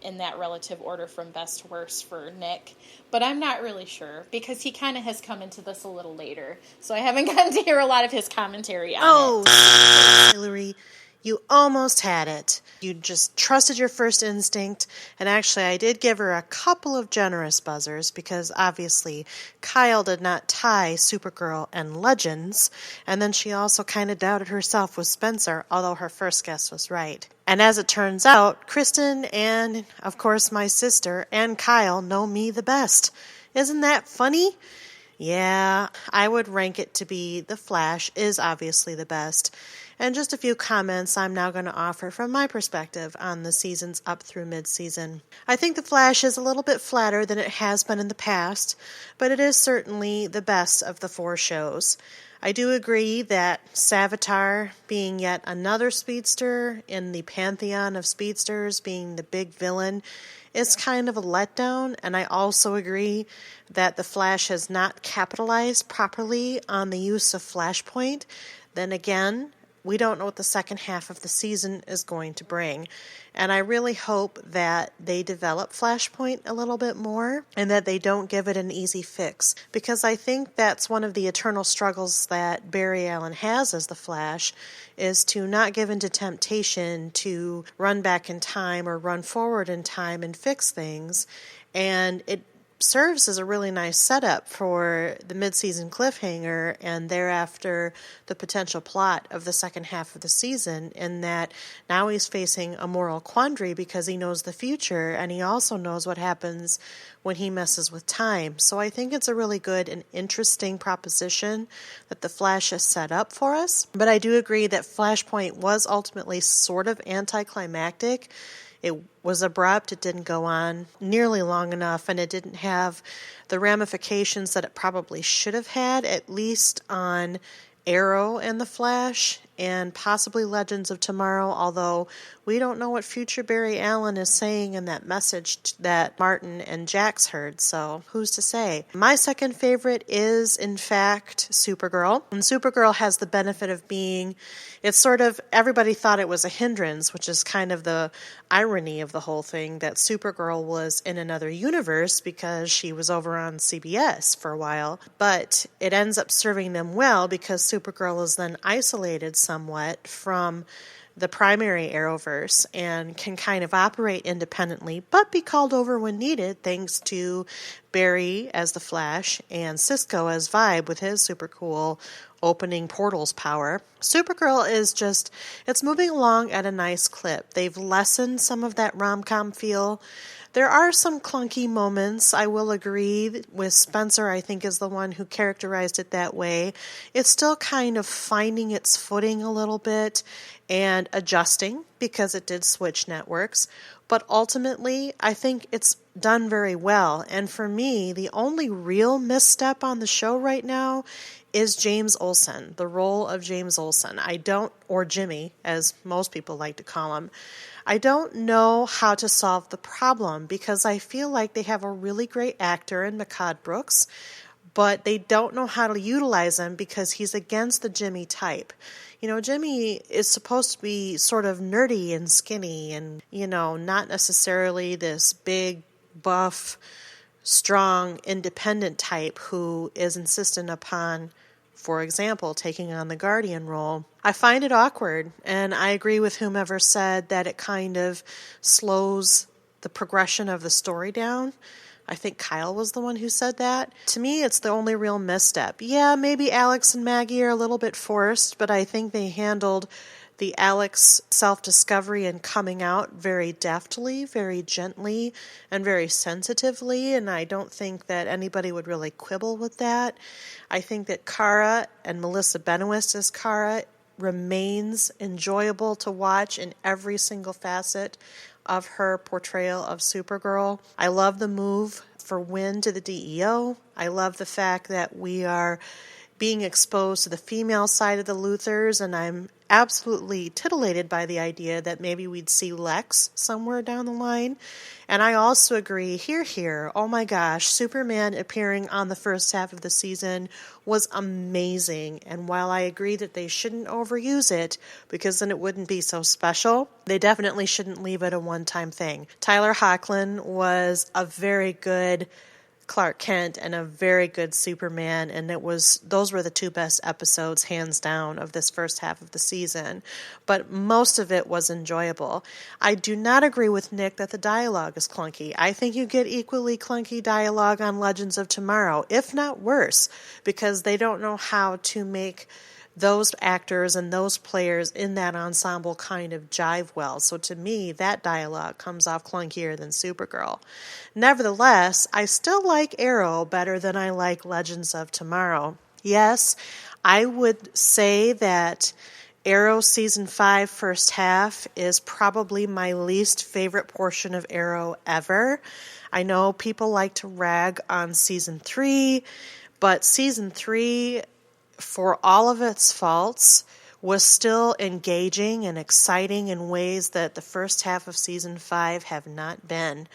in that relative order from best to worst for Nick. But I'm not really sure because he kind of has come into this a little later. So I haven't gotten to hear a lot of his commentary on it. Hillary, you almost had it. You just trusted your first instinct. And actually, I did give her a couple of generous buzzers because obviously Kyle did not tie Supergirl and Legends. And then she also kind of doubted herself with Spencer, although her first guess was right. And as it turns out, Kristen and, of course, my sister and Kyle know me the best. Isn't that funny? Yeah, I would rank it to be The Flash is obviously the best. And just a few comments I'm now going to offer from my perspective on the seasons up through mid-season. I think The Flash is a little bit flatter than it has been in the past, but it is certainly the best of the 4 shows. I do agree that Savitar, being yet another speedster in the pantheon of speedsters, being the big villain, is kind of a letdown, and I also agree that the Flash has not capitalized properly on the use of Flashpoint. Then again, we don't know what the second half of the season is going to bring. And I really hope that they develop Flashpoint a little bit more and that they don't give it an easy fix. Because I think that's one of the eternal struggles that Barry Allen has as the Flash, is to not give in to temptation to run back in time or run forward in time and fix things. And it serves as a really nice setup for the mid-season cliffhanger and thereafter the potential plot of the second half of the season, in that now he's facing a moral quandary because he knows the future and he also knows what happens when he messes with time. So I think it's a really good and interesting proposition that the Flash has set up for us. But I do agree that Flashpoint was ultimately sort of anticlimactic. It was abrupt, it didn't go on nearly long enough, and it didn't have the ramifications that it probably should have had, at least on Arrow and the Flash, and possibly Legends of Tomorrow, although we don't know what future Barry Allen is saying in that message that Martin and Jax heard, so who's to say? My second favorite is, in fact, Supergirl. And Supergirl has the benefit of being, it's sort of, everybody thought it was a hindrance, which is kind of the irony of the whole thing, that Supergirl was in another universe because she was over on CBS for a while, but it ends up serving them well because Supergirl is then isolated somewhat from the primary Arrowverse and can kind of operate independently, but be called over when needed, thanks to Barry as the Flash and Cisco as Vibe with his super cool opening portals power. Supergirl is just, it's moving along at a nice clip. They've lessened some of that rom-com feel. There are some clunky moments, I will agree, with Spencer, I think, is the one who characterized it that way. It's still kind of finding its footing a little bit and adjusting because it did switch networks. But ultimately, I think it's done very well. And for me, the only real misstep on the show right now is James Olsen, the role of James Olsen. Or Jimmy, as most people like to call him. I don't know how to solve the problem because I feel like they have a really great actor in Mehcad Brooks, but they don't know how to utilize him because he's against the Jimmy type. Jimmy is supposed to be sort of nerdy and skinny and, not necessarily this big, buff, strong, independent type who is insistent upon, for example, taking on the guardian role. I find it awkward, and I agree with whomever said that it kind of slows the progression of the story down. I think Kyle was the one who said that. To me, it's the only real misstep. Yeah, maybe Alex and Maggie are a little bit forced, but I think they handled the Alex self-discovery and coming out very deftly, very gently, and very sensitively, and I don't think that anybody would really quibble with that. I think that Kara and Melissa Benoist as Kara remains enjoyable to watch in every single facet of her portrayal of Supergirl. I love the move for Wynn to the DEO. I love the fact that we are being exposed to the female side of the Luthers, and I'm absolutely titillated by the idea that maybe we'd see Lex somewhere down the line. And I also agree, here, oh my gosh, Superman appearing on the first half of the season was amazing. And while I agree that they shouldn't overuse it, because then it wouldn't be so special, they definitely shouldn't leave it a one-time thing. Tyler Hoechlin was a very good Clark Kent and a very good Superman, and those were the two best episodes, hands down, of this first half of the season. But most of it was enjoyable. I do not agree with Nick that the dialogue is clunky. I think you get equally clunky dialogue on Legends of Tomorrow, if not worse, because they don't know how to make those actors and those players in that ensemble kind of jive well. So to me, that dialogue comes off clunkier than Supergirl. Nevertheless, I still like Arrow better than I like Legends of Tomorrow. Yes, I would say that Arrow Season 5 first half is probably my least favorite portion of Arrow ever. I know people like to rag on Season 3, but Season 3, for all of its faults, was still engaging and exciting in ways that the first half of Season 5 have not been.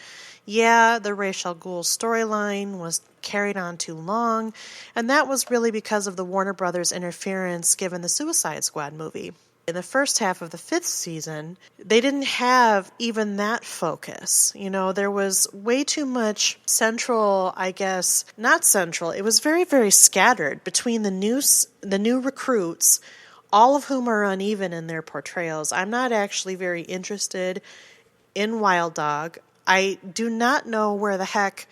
Yeah, the Ra's al Ghul storyline was carried on too long, and that was really because of the Warner Brothers interference given the Suicide Squad movie. In the first half of the 5th season, they didn't have even that focus. There was way too much central, not central. It was very, very scattered between the new recruits, all of whom are uneven in their portrayals. I'm not actually very interested in Wild Dog. I do not know where the heck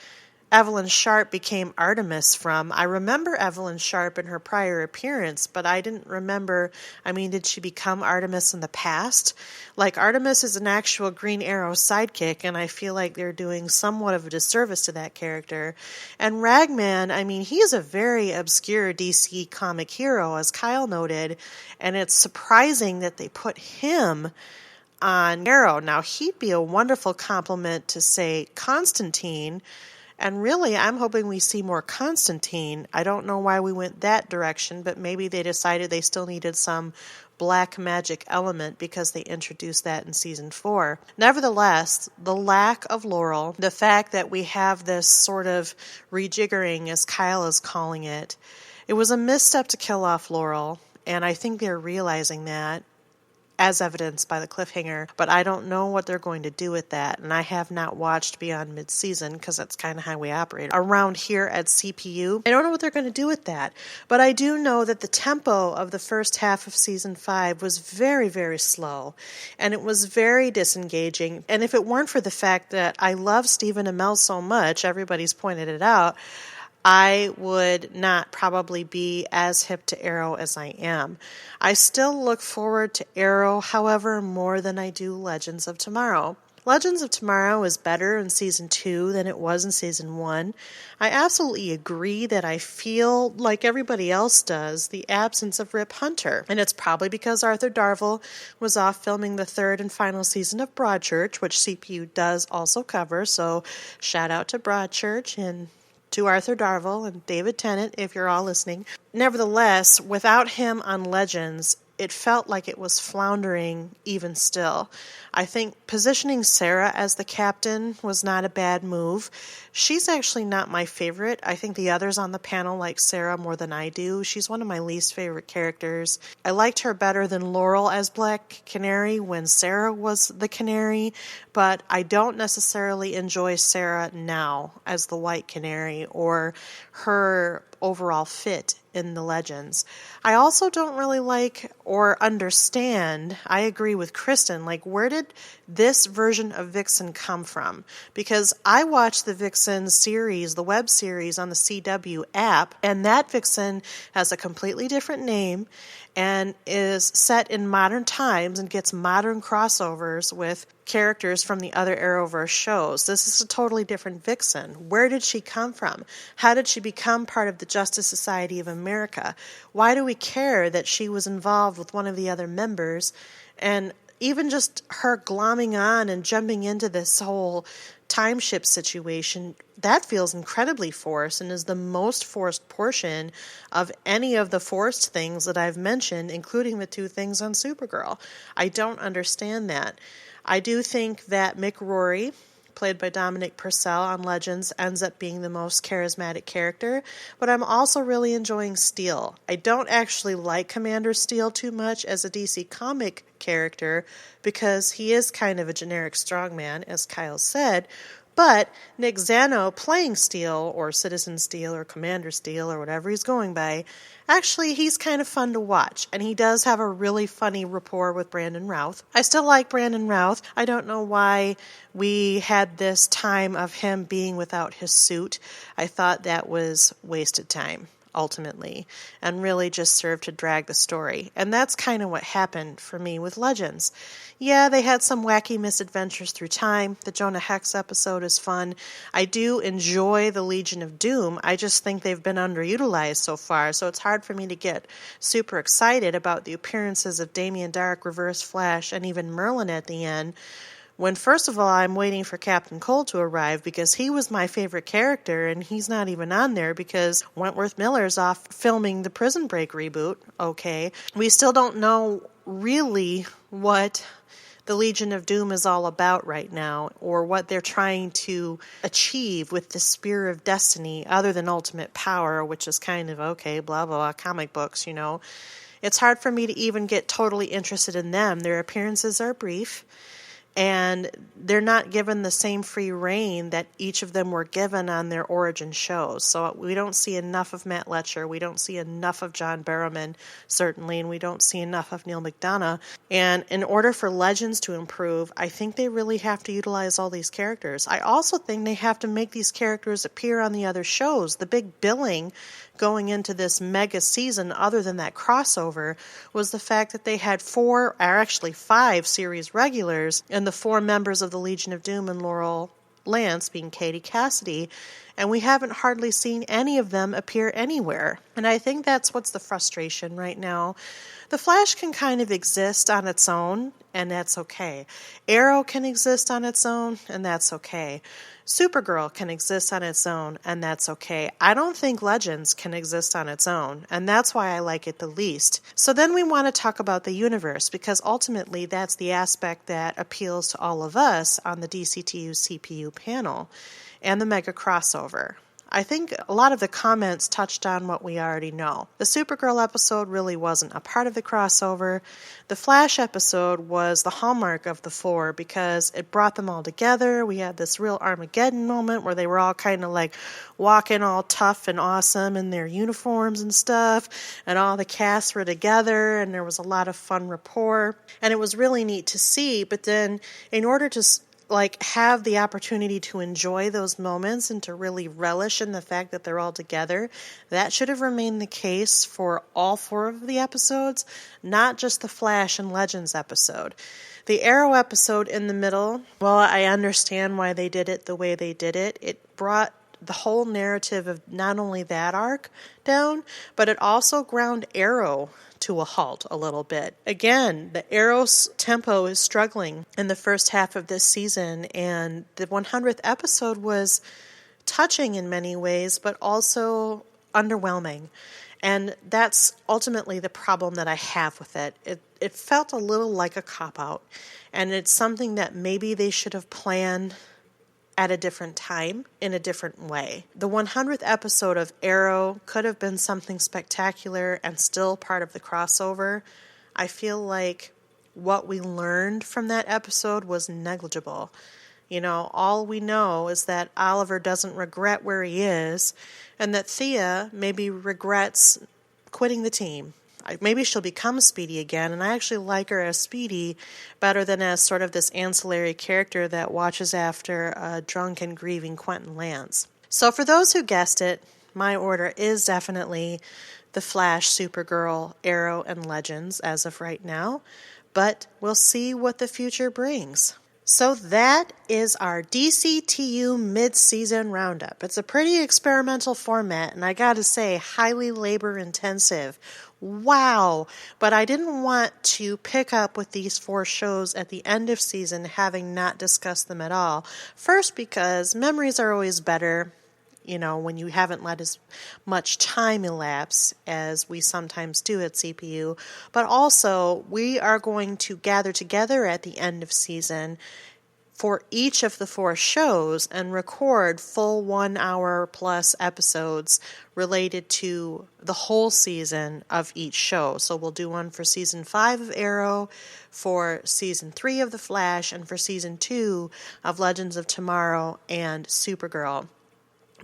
Evelyn Sharp became Artemis from. I remember Evelyn Sharp in her prior appearance, but I didn't remember, did she become Artemis in the past? Artemis is an actual Green Arrow sidekick, and I feel like they're doing somewhat of a disservice to that character. And Ragman, he's a very obscure DC comic hero, as Kyle noted, and it's surprising that they put him on Arrow. Now, he'd be a wonderful complement to, say, Constantine. And really, I'm hoping we see more Constantine. I don't know why we went that direction, but maybe they decided they still needed some black magic element because they introduced that in Season 4. Nevertheless, the lack of Laurel, the fact that we have this sort of rejiggering, as Kyle is calling it, it was a misstep to kill off Laurel, and I think they're realizing that, as evidenced by the cliffhanger, but I don't know what they're going to do with that, and I have not watched beyond mid-season because that's kind of how we operate around here at CPU. I don't know what they're going to do with that, but I do know that the tempo of the first half of Season 5 was very, very slow, and it was very disengaging, and if it weren't for the fact that I love Stephen Amell so much, everybody's pointed it out, I would not probably be as hip to Arrow as I am. I still look forward to Arrow, however, more than I do Legends of Tomorrow. Legends of Tomorrow is better in Season 2 than it was in Season 1. I absolutely agree that I feel, like everybody else does, the absence of Rip Hunter. And it's probably because Arthur Darvill was off filming the third and final season of Broadchurch, which CPU does also cover, so shout out to Broadchurch and to Arthur Darvill and David Tennant, if you're all listening. Nevertheless, without him on Legends, it felt like it was floundering even still. I think positioning Sarah as the captain was not a bad move. She's actually not my favorite. I think the others on the panel like Sarah more than I do. She's one of my least favorite characters. I liked her better than Laurel as Black Canary when Sarah was the Canary, but I don't necessarily enjoy Sarah now as the White Canary or her overall fit in the Legends. I also don't really like or understand, I agree with Kristen, like where did this version of Vixen come from? Because I watched the Vixen series, the web series on the CW app, and that Vixen has a completely different name and is set in modern times and gets modern crossovers with characters from the other Arrowverse shows. This is a totally different Vixen. Where did she come from? How did she become part of the Justice Society of America? Why do we care that she was involved with one of the other members? And even just her glomming on and jumping into this whole time ship situation, that feels incredibly forced and is the most forced portion of any of the forced things that I've mentioned, including the 2 things on Supergirl. I don't understand that. I do think that Mick Rory, played by Dominic Purcell on Legends, ends up being the most charismatic character, but I'm also really enjoying Steel. I don't actually like Commander Steel too much as a DC comic character because he is kind of a generic strongman, as Kyle said, but Nick Zano playing Steel, or Citizen Steel, or Commander Steel, or whatever he's going by, actually, he's kind of fun to watch, and he does have a really funny rapport with Brandon Routh. I still like Brandon Routh. I don't know why we had this time of him being without his suit. I thought that was wasted time, ultimately, and really just served to drag the story. And that's kind of what happened for me with Legends. Yeah, they had some wacky misadventures through time. The Jonah Hex episode is fun. I do enjoy the Legion of Doom. I just think they've been underutilized so far, so it's hard for me to get super excited about the appearances of Damien Dark, Reverse Flash, and even Merlin at the end, when first of all I'm waiting for Captain Cold to arrive because he was my favorite character and he's not even on there because Wentworth Miller's off filming the Prison Break reboot. Okay. We still don't know really what the Legion of Doom is all about right now, or what they're trying to achieve with the Spear of Destiny other than ultimate power, which is kind of okay, blah, blah, blah, comic books, you know. It's hard for me to even get totally interested in them. Their appearances are brief, and they're not given the same free reign that each of them were given on their origin shows. So we don't see enough of Matt Letcher, we don't see enough of John Barrowman, certainly, and we don't see enough of Neil McDonough. And in order for Legends to improve, I think they really have to utilize all these characters. I also think they have to make these characters appear on the other shows. The big billing going into this mega season, other than that crossover, was the fact that they had 4, or actually 5 series regulars, and the 4 members of the Legion of Doom and Laurel Lance being Katie Cassidy, and we haven't hardly seen any of them appear anywhere. And I think that's what's the frustration right now. The Flash can kind of exist on its own, and that's okay. Arrow can exist on its own, and that's okay. Supergirl can exist on its own, and that's okay. I don't think Legends can exist on its own, and that's why I like it the least. So then we want to talk about the universe, because ultimately that's the aspect that appeals to all of us on the DCTU CPU panel, and the mega crossover. I think a lot of the comments touched on what we already know. The Supergirl episode really wasn't a part of the crossover. The Flash episode was the hallmark of the 4 because it brought them all together. We had this real Armageddon moment where they were all kind of like walking all tough and awesome in their uniforms and stuff, and all the casts were together, and there was a lot of fun rapport, and it was really neat to see. But then in order to have the opportunity to enjoy those moments and to really relish in the fact that they're all together. That should have remained the case for all 4 of the episodes, not just the Flash and Legends episode. The Arrow episode in the middle, well, I understand why they did it the way they did it. It brought the whole narrative of not only that arc down, but it also ground Arrow to a halt a little bit. Again, the Arrow's tempo is struggling in the first half of this season, and the 100th episode was touching in many ways, but also underwhelming. And that's ultimately the problem that I have with it. It felt a little like a cop-out, and it's something that maybe they should have planned at a different time, in a different way. The 100th episode of Arrow could have been something spectacular and still part of the crossover. I feel like what we learned from that episode was negligible. All we know is that Oliver doesn't regret where he is, and that Thea maybe regrets quitting the team. Maybe she'll become Speedy again, and I actually like her as Speedy better than as sort of this ancillary character that watches after a drunk and grieving Quentin Lance. So for those who guessed it, my order is definitely The Flash, Supergirl, Arrow, and Legends as of right now, but we'll see what the future brings. So that is our DCTU mid-season roundup. It's a pretty experimental format, and I gotta say, highly labor-intensive. Wow! But I didn't want to pick up with these 4 shows at the end of season having not discussed them at all. First, because memories are always better, when you haven't let as much time elapse as we sometimes do at CPU. But also, we are going to gather together at the end of season for each of the 4 shows and record full 1 hour plus episodes related to the whole season of each show. So we'll do one for season 5 of Arrow, for season 3 of The Flash, and for season 2 of Legends of Tomorrow and Supergirl.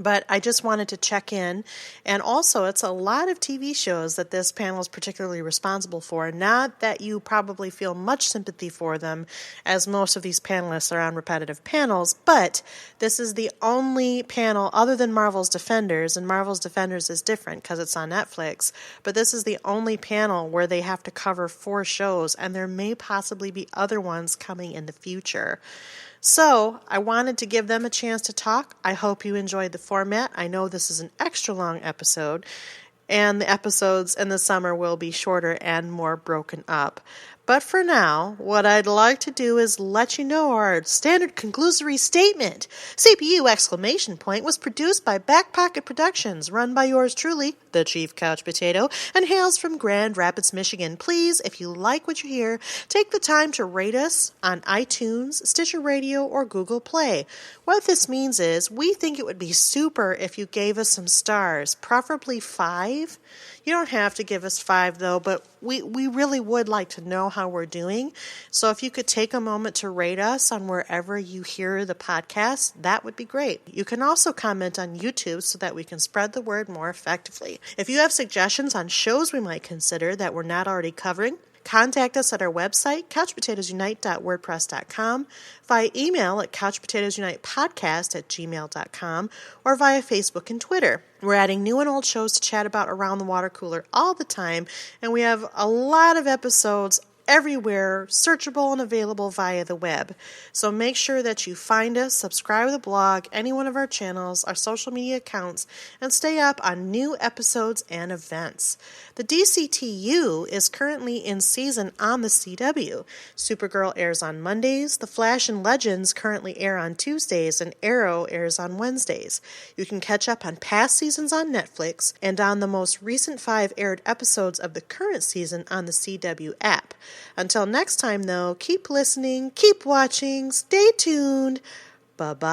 But I just wanted to check in, and also it's a lot of TV shows that this panel is particularly responsible for. Not that you probably feel much sympathy for them, as most of these panelists are on repetitive panels, but this is the only panel other than Marvel's Defenders, and Marvel's Defenders is different because it's on Netflix, but this is the only panel where they have to cover 4 shows, and there may possibly be other ones coming in the future. So, I wanted to give them a chance to talk. I hope you enjoyed the format. I know this is an extra long episode, and the episodes in the summer will be shorter and more broken up. But for now, what I'd like to do is let you know our standard conclusory statement. CPU exclamation point was produced by Back Pocket Productions, run by yours truly, the Chief Couch Potato, and hails from Grand Rapids, Michigan. Please, if you like what you hear, take the time to rate us on iTunes, Stitcher Radio, or Google Play. What this means is we think it would be super if you gave us some stars, preferably 5. You don't have to give us 5, though, but we really would like to know how we're doing. So if you could take a moment to rate us on wherever you hear the podcast, that would be great. You can also comment on YouTube so that we can spread the word more effectively. If you have suggestions on shows we might consider that we're not already covering, contact us at our website, couchpotatoesunite.wordpress.com, via email at couchpotatoesunitepodcast@gmail.com, or via Facebook and Twitter. We're adding new and old shows to chat about around the water cooler all the time, and we have a lot of episodes everywhere, searchable and available via the web. So make sure that you find us, subscribe to the blog, any one of our channels, our social media accounts, and stay up on new episodes and events. The DCTU is currently in season on the CW. Supergirl airs on Mondays, The Flash and Legends currently air on Tuesdays, and Arrow airs on Wednesdays. You can catch up on past seasons on Netflix and on the most recent 5 aired episodes of the current season on the CW app. Until next time, though, keep listening, keep watching, stay tuned. Bye-bye.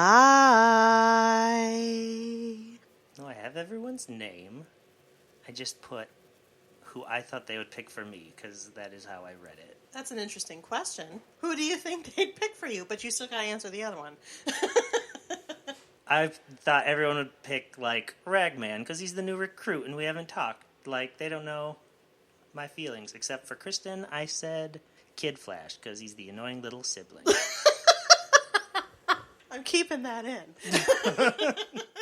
No, I have everyone's name. I just put who I thought they would pick for me, because that is how I read it. That's an interesting question. Who do you think they'd pick for you? But you still got to answer the other one. I thought everyone would pick, Ragman, because he's the new recruit, and we haven't talked. They don't know my feelings. Except for Kristen, I said Kid Flash, because he's the annoying little sibling. I'm keeping that in.